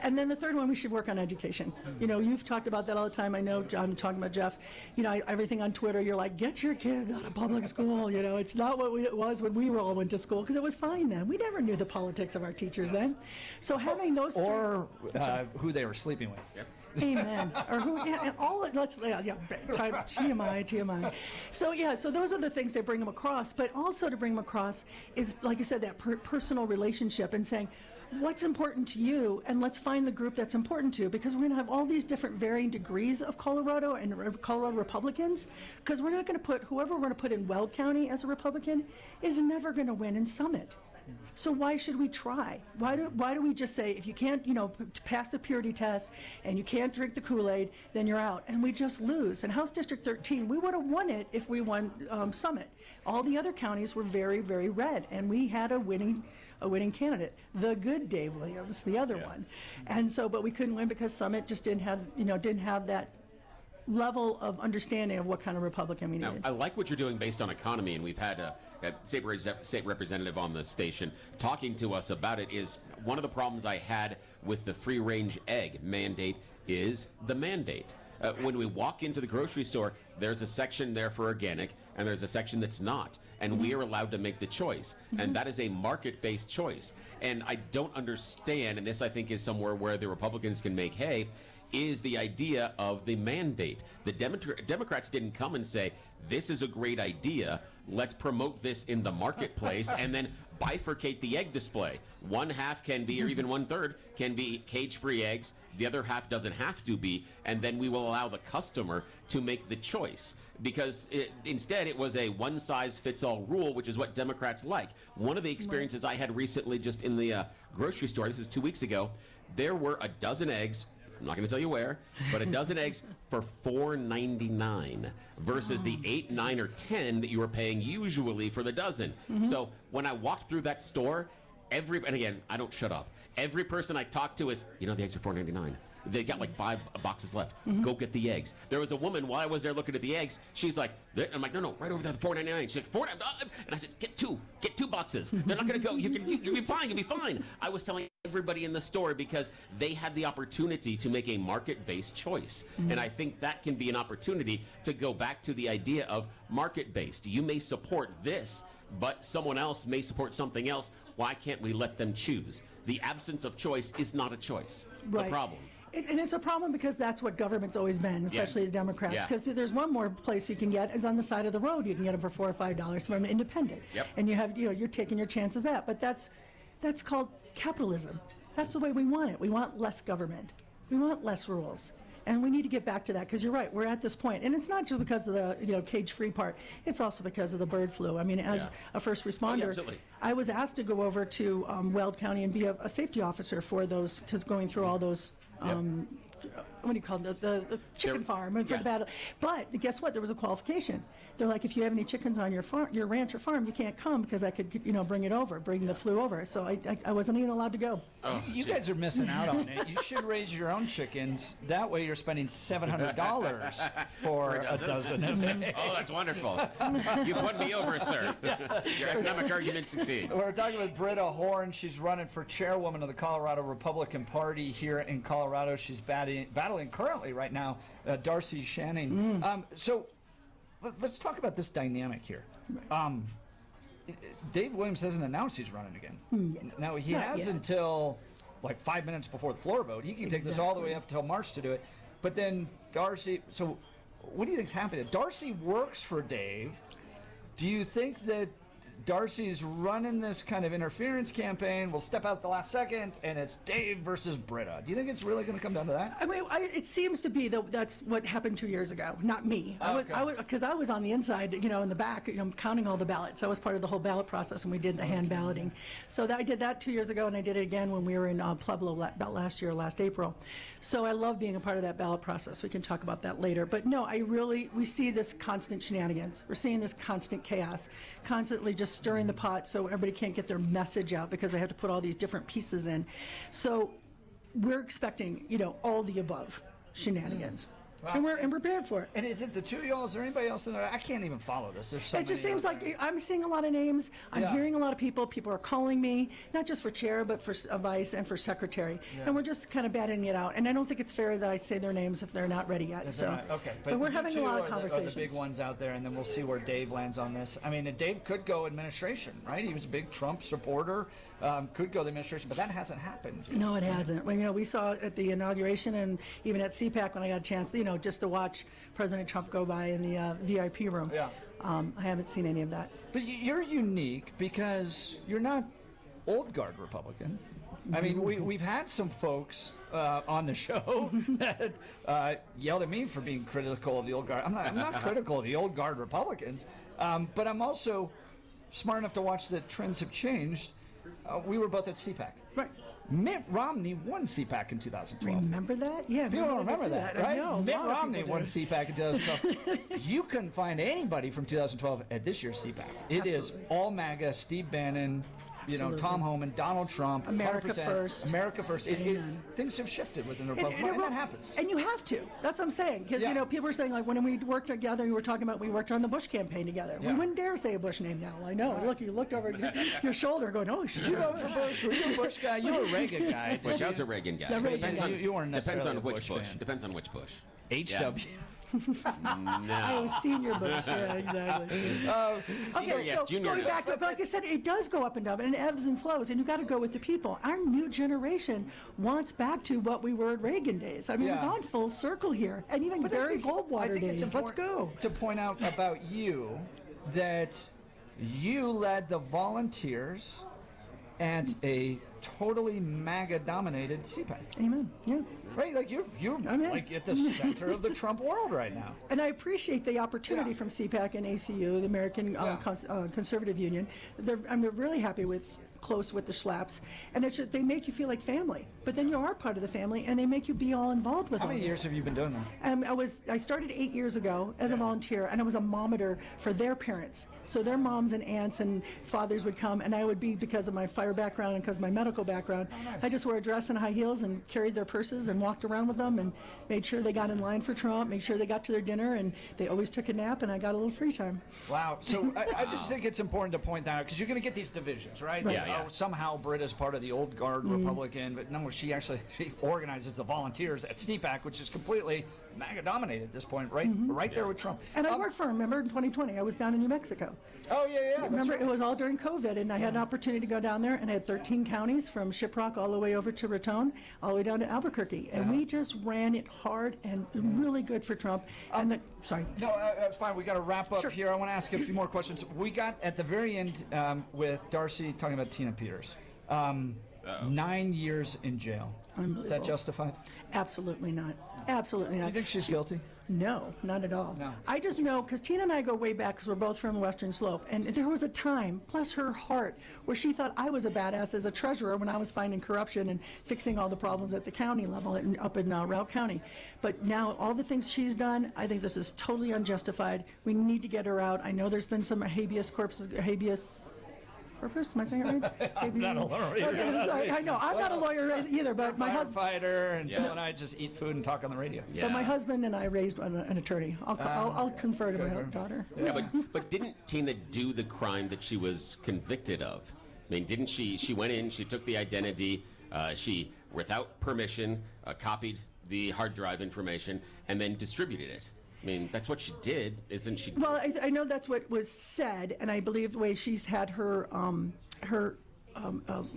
And then the third one, we should work on education. You've talked about that all the time. I know I'm talking about Jeff. Everything on Twitter, you're like, get your kids out of public school. It's not what it was when we all went to school, because it was fine then. We never knew the politics of our teachers then. So having those who they were sleeping with. Yep. Amen. Or who? Yeah, TMI. So those are the things that bring them across. But also to bring them across is, like I said, that personal relationship, and saying, what's important to you, and let's find the group that's important to you, because we're going to have all these different varying degrees of Colorado and Colorado Republicans, because we're not going to put whoever we're going to put in Weld County as a Republican is never going to win in Summit. So why should we try? Why do we just say, if you can't, pass the purity test and you can't drink the Kool-Aid, then you're out, and we just lose? And House District 13, we would have won it if we won Summit. All the other counties were very, very red, and we had a winning candidate, the good Dave Williams, the other one. And so, but we couldn't win because Summit just didn't have that level of understanding of what kind of Republican we needed. Now, I like what you're doing based on economy, and we've had a state representative on the station talking to us about it. Is one of the problems I had with the free-range egg mandate is the mandate. When we walk into the grocery store, there's a section there for organic, and there's a section that's not. And we are allowed to make the choice. And that is a market-based choice. And I don't understand, and this I think is somewhere where the Republicans can make hay, is the idea of the mandate. The Democrats didn't come and say, this is a great idea, let's promote this in the marketplace, and then bifurcate the egg display. One half can be, or even 1/3, can be cage-free eggs, the other half doesn't have to be, and then we will allow the customer to make the choice. Because instead it was a one-size-fits-all rule, which is what Democrats like. One of the experiences I had recently just in the grocery store, this is 2 weeks ago, there were a dozen eggs, I'm not going to tell you where, but a dozen eggs for $4.99 versus the $8, $9, or $10 that you were paying usually for the dozen. So when I walked through that store, And again, I don't shut up. Every person I talk to is, the eggs are $4.99. They got like 5 boxes left. Go get the eggs. There was a woman while I was there looking at the eggs. She's like, I'm like, no, right over there, $4.99. She's like, $4.99. And I said, get two boxes. They're not going to go. You'll be fine. You'll be fine. I was telling everybody in the store because they had the opportunity to make a market-based choice. And I think that can be an opportunity to go back to the idea of market-based. You may support this, but someone else may support something else. Why can't we let them choose? The absence of choice is not a choice. It's a problem. And it's a problem because that's what government's always been, especially the Democrats. Yeah. Because there's one more place you can get is on the side of the road. You can get them for $4 or $5 from an independent. Yep. And you have, you're taking your chances of that. But that's called capitalism. That's the way we want it. We want less government. We want less rules. And we need to get back to that because you're right. We're at this point, and it's not just because of the cage-free part. It's also because of the bird flu. I mean, as a first responder, I was asked to go over to Weld County and be a safety officer for those because going through all those. What do you call it? The chicken farm and for the battle. But guess what? There was a qualification. They're like, if you have any chickens on your farm, your ranch or farm, you can't come because I could, bring the flu over. So I wasn't even allowed to go. Oh, you guys are missing out on it. You should raise your own chickens. That way you're spending $700 for a dozen of them. Oh, that's wonderful. You've won me over, sir. Your economic argument succeeds. We're talking with Britta Horn. She's running for chairwoman of the Colorado Republican Party here in Colorado. She's battling currently right now Darcy Shanning. So let's talk about this dynamic here. Dave Williams hasn't announced he's running again. Now he has until like 5 minutes before the floor vote. He can take this all the way up until March to do it. But then Darcy, so what do you think's happening? Darcy works for Dave. Do you think that Darcy's running this kind of interference campaign, will step out at the last second, and it's Dave versus Britta? Do you think it's really going to come down to that? I mean, it seems to be that's what happened 2 years ago. Not me, because I was on the inside, in the back, counting all the ballots. I was part of the whole ballot process, and we did the hand balloting. So I did that 2 years ago, and I did it again when we were in Pueblo about last April. So I love being a part of that ballot process. We can talk about that later. But no, we see this constant shenanigans. We're seeing this constant chaos, constantly just stirring the pot so everybody can't get their message out because they have to put all these different pieces in. So we're expecting, all the above shenanigans. Wow. And we're prepared for it. And is it the two of y'all? Is there anybody else in there? I can't even follow this. There's so it just seems like I'm seeing a lot of names. I'm hearing a lot of people. People are calling me, not just for chair, but for vice and for secretary. And we're just kind of batting it out. And I don't think it's fair that I say their names if they're not ready yet. Okay. But we're having a lot of conversations. The big ones out there, and then we'll see where Dave lands on this. I mean, Dave could go administration, right? He was a big Trump supporter. Could go the administration, but that hasn't happened. No, it hasn't. Well, we saw at the inauguration and even at CPAC when I got a chance, just to watch President Trump go by in the VIP room. I haven't seen any of that. But you're unique because you're not old guard Republican. I mean, we've had some folks on the show that yelled at me for being critical of the old guard. I'm not critical of the old guard Republicans, but I'm also smart enough to watch that trends have changed. We were both at CPAC. Right. Mitt Romney won CPAC in 2012. Remember that? Yeah. People don't remember that, right? I know. Mitt Romney won CPAC in 2012. You couldn't find anybody from 2012 at this year's CPAC. It is all MAGA, Steve Bannon, Tom Homan, Donald Trump. America first. America first. Things have shifted within the Republican Party, and that happens. And you have to. That's what I'm saying. Because, people are saying, like, when we worked together, you were talking about we worked on the Bush campaign together. We wouldn't dare say a Bush name now. I know. Look, you looked over your shoulder going, oh, she's you voted for Bush. Were you a Bush guy? You were a Reagan guy. Which I was a Reagan guy. You weren't necessarily Depends on which Bush. Depends on which Bush. HW. I was senior Bush. Yeah, exactly. So going back to, like I said, it does go up and down, and it ebbs and flows, and you got to go with the people. Our new generation wants back to what we were at Reagan days. I mean, we've gone full circle here, and even Barry Goldwater days. Let's go. To point out about you that you led the volunteers and a totally MAGA-dominated CPAC. Amen. Yeah. Right, like you're like at the center of the Trump world right now. And I appreciate the opportunity from CPAC and ACU, the American Conservative Union. I'm really happy with close with the Schlaps, and it's just, they make you feel like family. But then you are part of the family, and they make you be all involved with. How many years have you been doing that? I started 8 years ago as a volunteer, and I was a momator for their parents. So their moms and aunts and fathers would come, and I would be, because of my fire background and because of my medical background, I just wore a dress and high heels and carried their purses and walked around with them and made sure they got in line for Trump, made sure they got to their dinner, and they always took a nap, and I got a little free time. Wow. So I just think it's important to point that out, because you're going to get these divisions, right? Right. Oh, somehow Britta's part of the old guard Republican, but no, she organizes the volunteers at CPAC, which is completely MAGA dominated at this point, right there with Trump. And I worked for him, remember, in 2020. I was down in New Mexico. Oh, yeah. Remember, it was all during COVID, and I had an opportunity to go down there, and I had 13 counties from Shiprock all the way over to Raton, all the way down to Albuquerque. And we just ran it hard and really good for Trump. Sorry. No, that's fine. We got to wrap up here. I want to ask you a few more questions. We got at the very end with Darcy talking about Tina Peters. 9 years in jail. Is that justified? Absolutely not. Absolutely not. Do you think she's guilty? No, not at all. No. I just know, because Tina and I go way back, because we're both from the Western Slope, and there was a time, bless her heart, where she thought I was a badass as a treasurer when I was finding corruption and fixing all the problems at the county level up in Routt County. But now all the things she's done, I think this is totally unjustified. We need to get her out. I know there's been some habeas corpus. Am I saying it right? I'm not a lawyer. Okay, sorry. I know, I'm not a lawyer either, but my husband. Firefighter, and Bill and I just eat food and talk on the radio. Yeah. But my husband and I raised an attorney. I'll confer to my daughter. Yeah, but didn't Tina do the crime that she was convicted of? I mean, didn't she? She went in, she took the identity, she, without permission, copied the hard drive information, and then distributed it. I mean, that's what she did, isn't she? Well, I know that's what was said, and I believe the way she's had her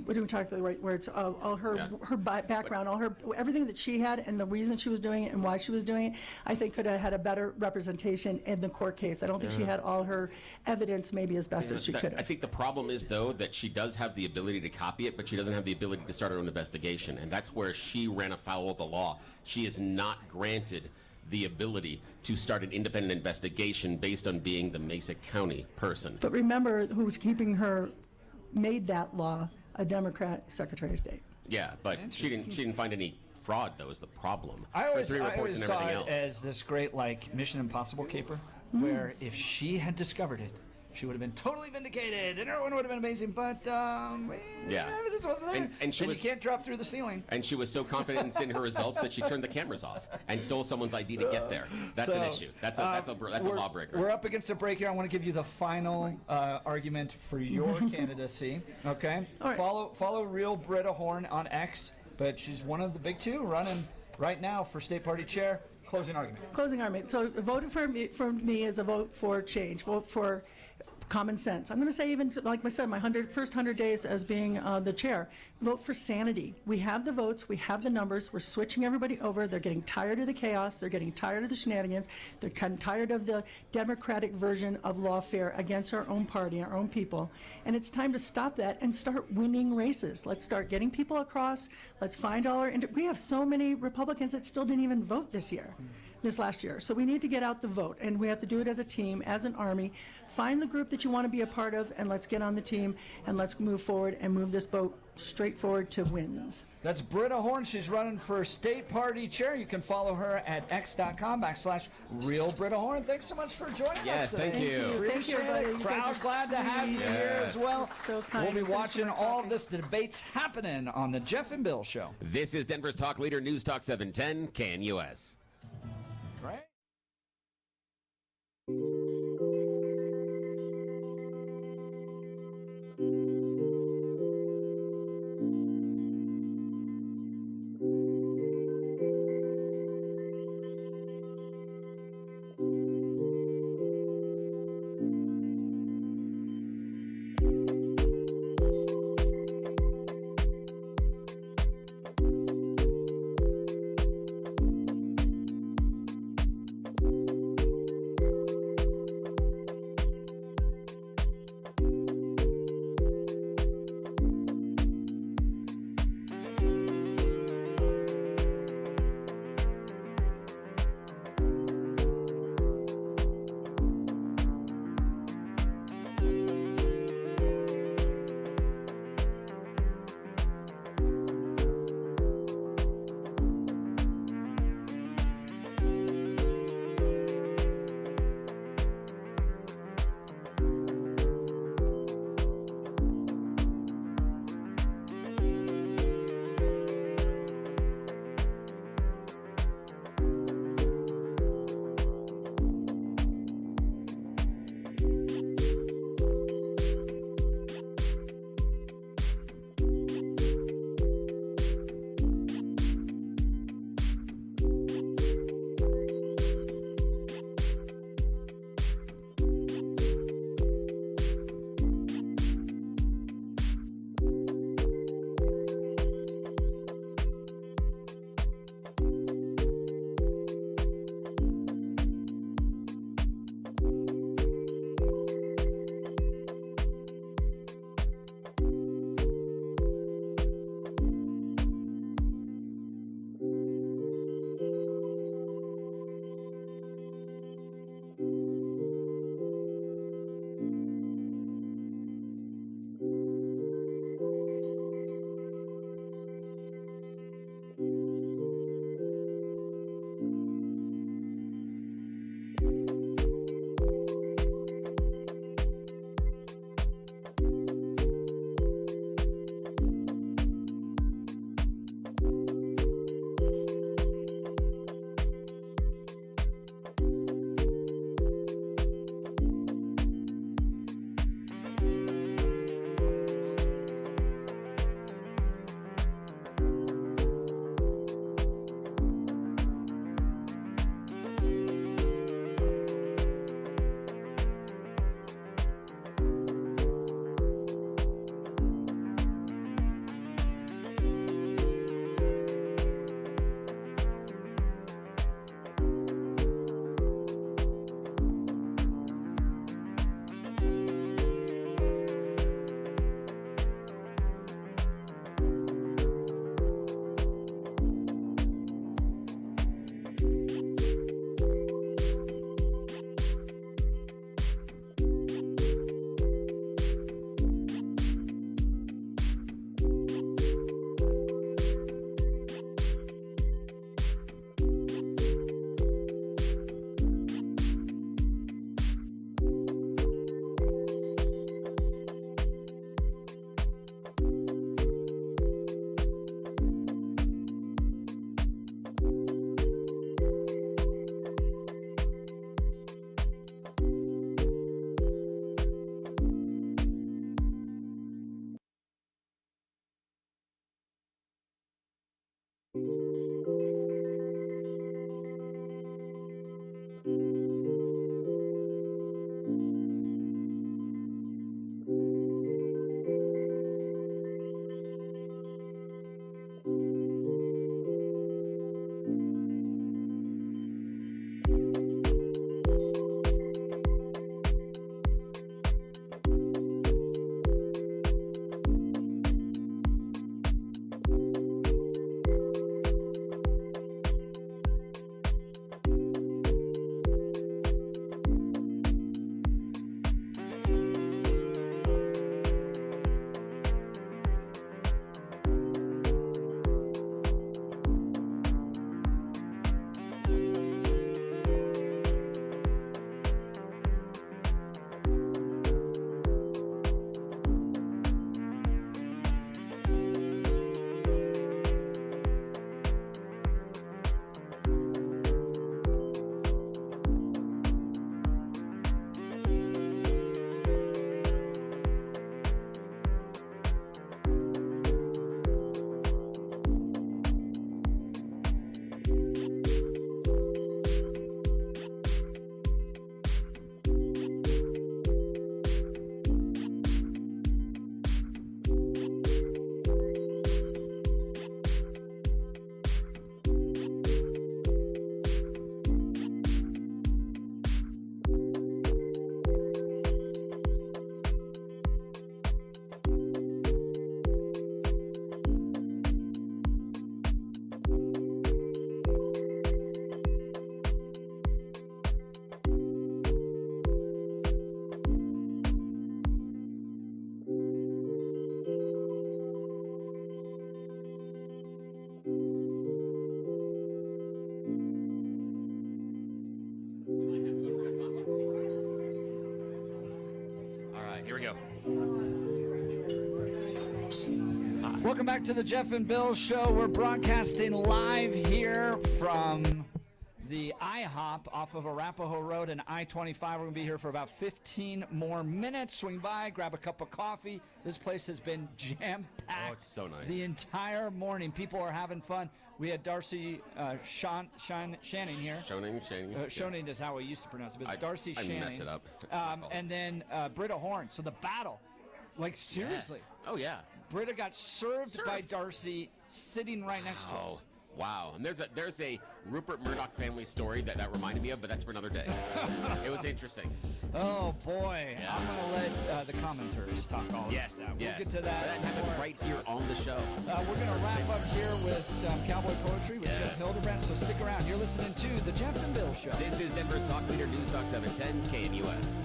what do we talk the right words? All her background, everything that she had, and the reason she was doing it and why she was doing it, I think could have had a better representation in the court case. I don't think she had all her evidence maybe as best as she could have. I think the problem is, though, that she does have the ability to copy it, but she doesn't have the ability to start her own investigation, and that's where she ran afoul of the law. She is not granted the ability to start an independent investigation based on being the Mesa County person. But remember, who's keeping her, made that law, a Democrat Secretary of State. Yeah, but she didn't find any fraud, though, is the problem. I always and saw everything it else. as this great, like, Mission Impossible caper, where if she had discovered it, she would have been totally vindicated, and everyone would have been amazing. But evidence wasn't there. And you can't drop through the ceiling. And she was so confident in her results that she turned the cameras off and stole someone's ID to get there. That's an issue. That's a lawbreaker. We're up against a break here. I want to give you the final argument for your candidacy. Okay. All right. Follow Real Britta Horn on X, but she's one of the big two running right now for state party chair. Closing argument. Closing argument. So voting for me is a vote for change. Vote for common sense. I'm going to say, even like I said, my first 100 days as being the chair, vote for sanity. We have the votes, we have the numbers, we're switching everybody over. They're getting tired of the chaos, they're getting tired of the shenanigans, they're kind of tired of the Democratic version of lawfare against our own party, our own people. And it's time to stop that and start winning races. Let's start getting people across. Let's find all our, we have so many Republicans that still didn't even vote this last year. So we need to get out the vote, and we have to do it as a team, as an army. Find the group that you want to be a part of, and let's get on the team, and let's move forward and move this boat straight forward to wins. That's Britta Horn. She's running for state party chair. You can follow her at x.com/Real Britta Horn. Thanks so much for joining us. Yes, thank you. Appreciate it. Crowd's glad to have you here as well. So kind. We'll be watching all of this debates happening on the Jeff and Bill Show. This is Denver's Talk Leader, News Talk 710, KNUS. Right. Welcome back to the Jeff and Bill Show. We're broadcasting live here from the IHOP off of Arapahoe Road and I-25. We're going to be here for about 15 more minutes. Swing by, grab a cup of coffee. This place has been jam-packed. Oh, it's so nice. The entire morning. People are having fun. We had Darcy Shanning here. Schoening is how we used to pronounce it, but it's Darcy Shanning. I messed it up. And then Britta Horn. So the battle, like seriously. Yes. Oh, yeah. Britta got served by Darcy sitting right next to her. Oh, wow. And there's a Rupert Murdoch family story that reminded me of, but that's for another day. It was interesting. Oh, boy. Yeah. I'm going to let the commenters talk all about that. We'll get to that. That happened right here on the show. We're going to wrap up here with some cowboy poetry with Jeff Hildebrand, so stick around. You're listening to The Jeff and Bill Show. This is Denver's Talk Leader, News Talk 710 KMUS.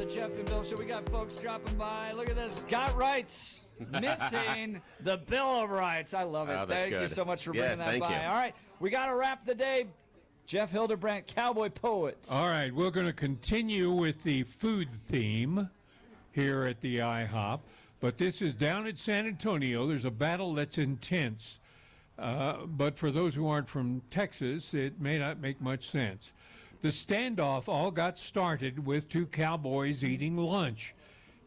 the Jeff and Bill Show. We got folks dropping by. Look at this. Got rights. Missing the Bill of Rights. I love it. Oh, that's thank you good. so much for bringing that thank by. you. All right, we got to wrap the day. Jeff Hildebrandt, Cowboy Poets. All right, we're going to continue with the food theme here at the IHOP, but this is down at San Antonio. There's a battle that's intense, but for those who aren't from Texas, it may not make much sense. The standoff all got started with two cowboys eating lunch.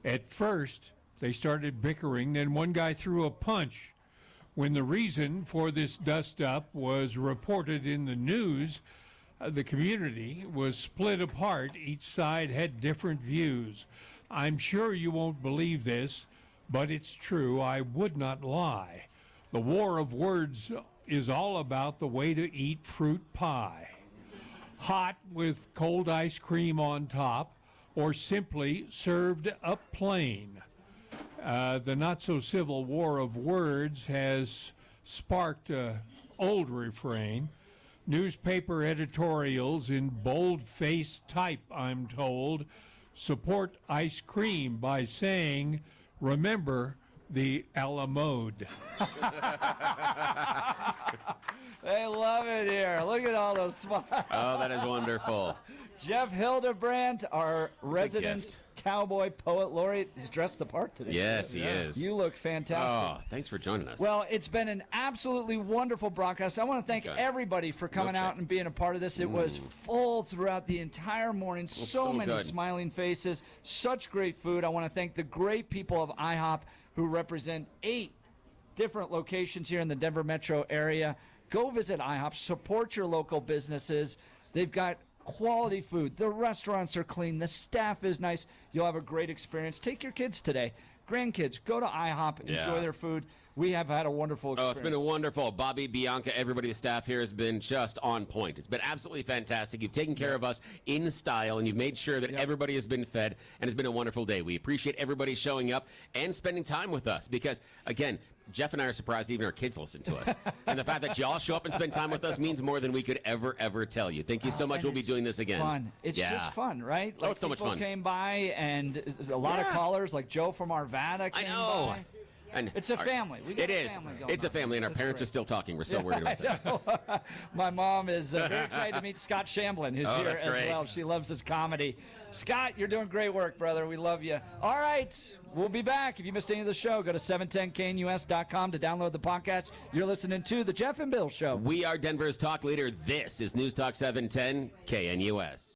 At first, they started bickering, then one guy threw a punch. When the reason for this dust-up was reported in the news, the community was split apart. Each side had different views. I'm sure you won't believe this, but it's true. I would not lie. The war of words is all about the way to eat fruit pie. Hot with cold ice cream on top, or simply served up plain. The not-so-civil war of words has sparked an old refrain. Newspaper editorials in bold-faced type, I'm told, support ice cream by saying, remember the a la mode. They love it here. Look at all those smiles. Oh, that is wonderful. Jeff Hildebrandt, our resident Cowboy Poet Laureate. He's dressed the part today. Yes, he is. You look fantastic. Oh, thanks for joining us. Well, it's been an absolutely wonderful broadcast. I want to thank everybody for coming out and being a part of this. It was full throughout the entire morning. So many good. smiling faces. Such great food. I want to thank the great people of IHOP who represent 8 different locations here in the Denver metro area. Go visit IHOP. Support your local businesses. They've got quality food. The restaurants are clean. The staff is nice. You'll have a great experience. Take your kids today. Grandkids, go to IHOP. Enjoy their food. We have had a wonderful experience. Oh, it's been a wonderful. Bobby, Bianca, everybody, the staff here has been just on point. It's been absolutely fantastic. You've taken care of us in style, and you've made sure that everybody has been fed, and it's been a wonderful day. We appreciate everybody showing up and spending time with us because, again, Jeff and I are surprised even our kids listen to us. And the fact that y'all show up and spend time with us means more than we could ever tell you. Thank you so much. We'll be doing this again. Fun. It's just fun, right? Oh, it's so much fun. People came by, and a lot of callers, like Joe from Arvada came by. And it's a family. We got it is. It's a family, and our parents are still talking. We're so worried about this. My mom is very excited to meet Scott Shamblin, who's here that's as great. well. She loves his comedy. Scott, you're doing great work, brother. We love you. All right, we'll be back. If you missed any of the show, go to 710knus.com to download the podcast. You're listening to The Jeff and Bill Show. We are Denver's talk leader. This is News Talk 710 KNUS.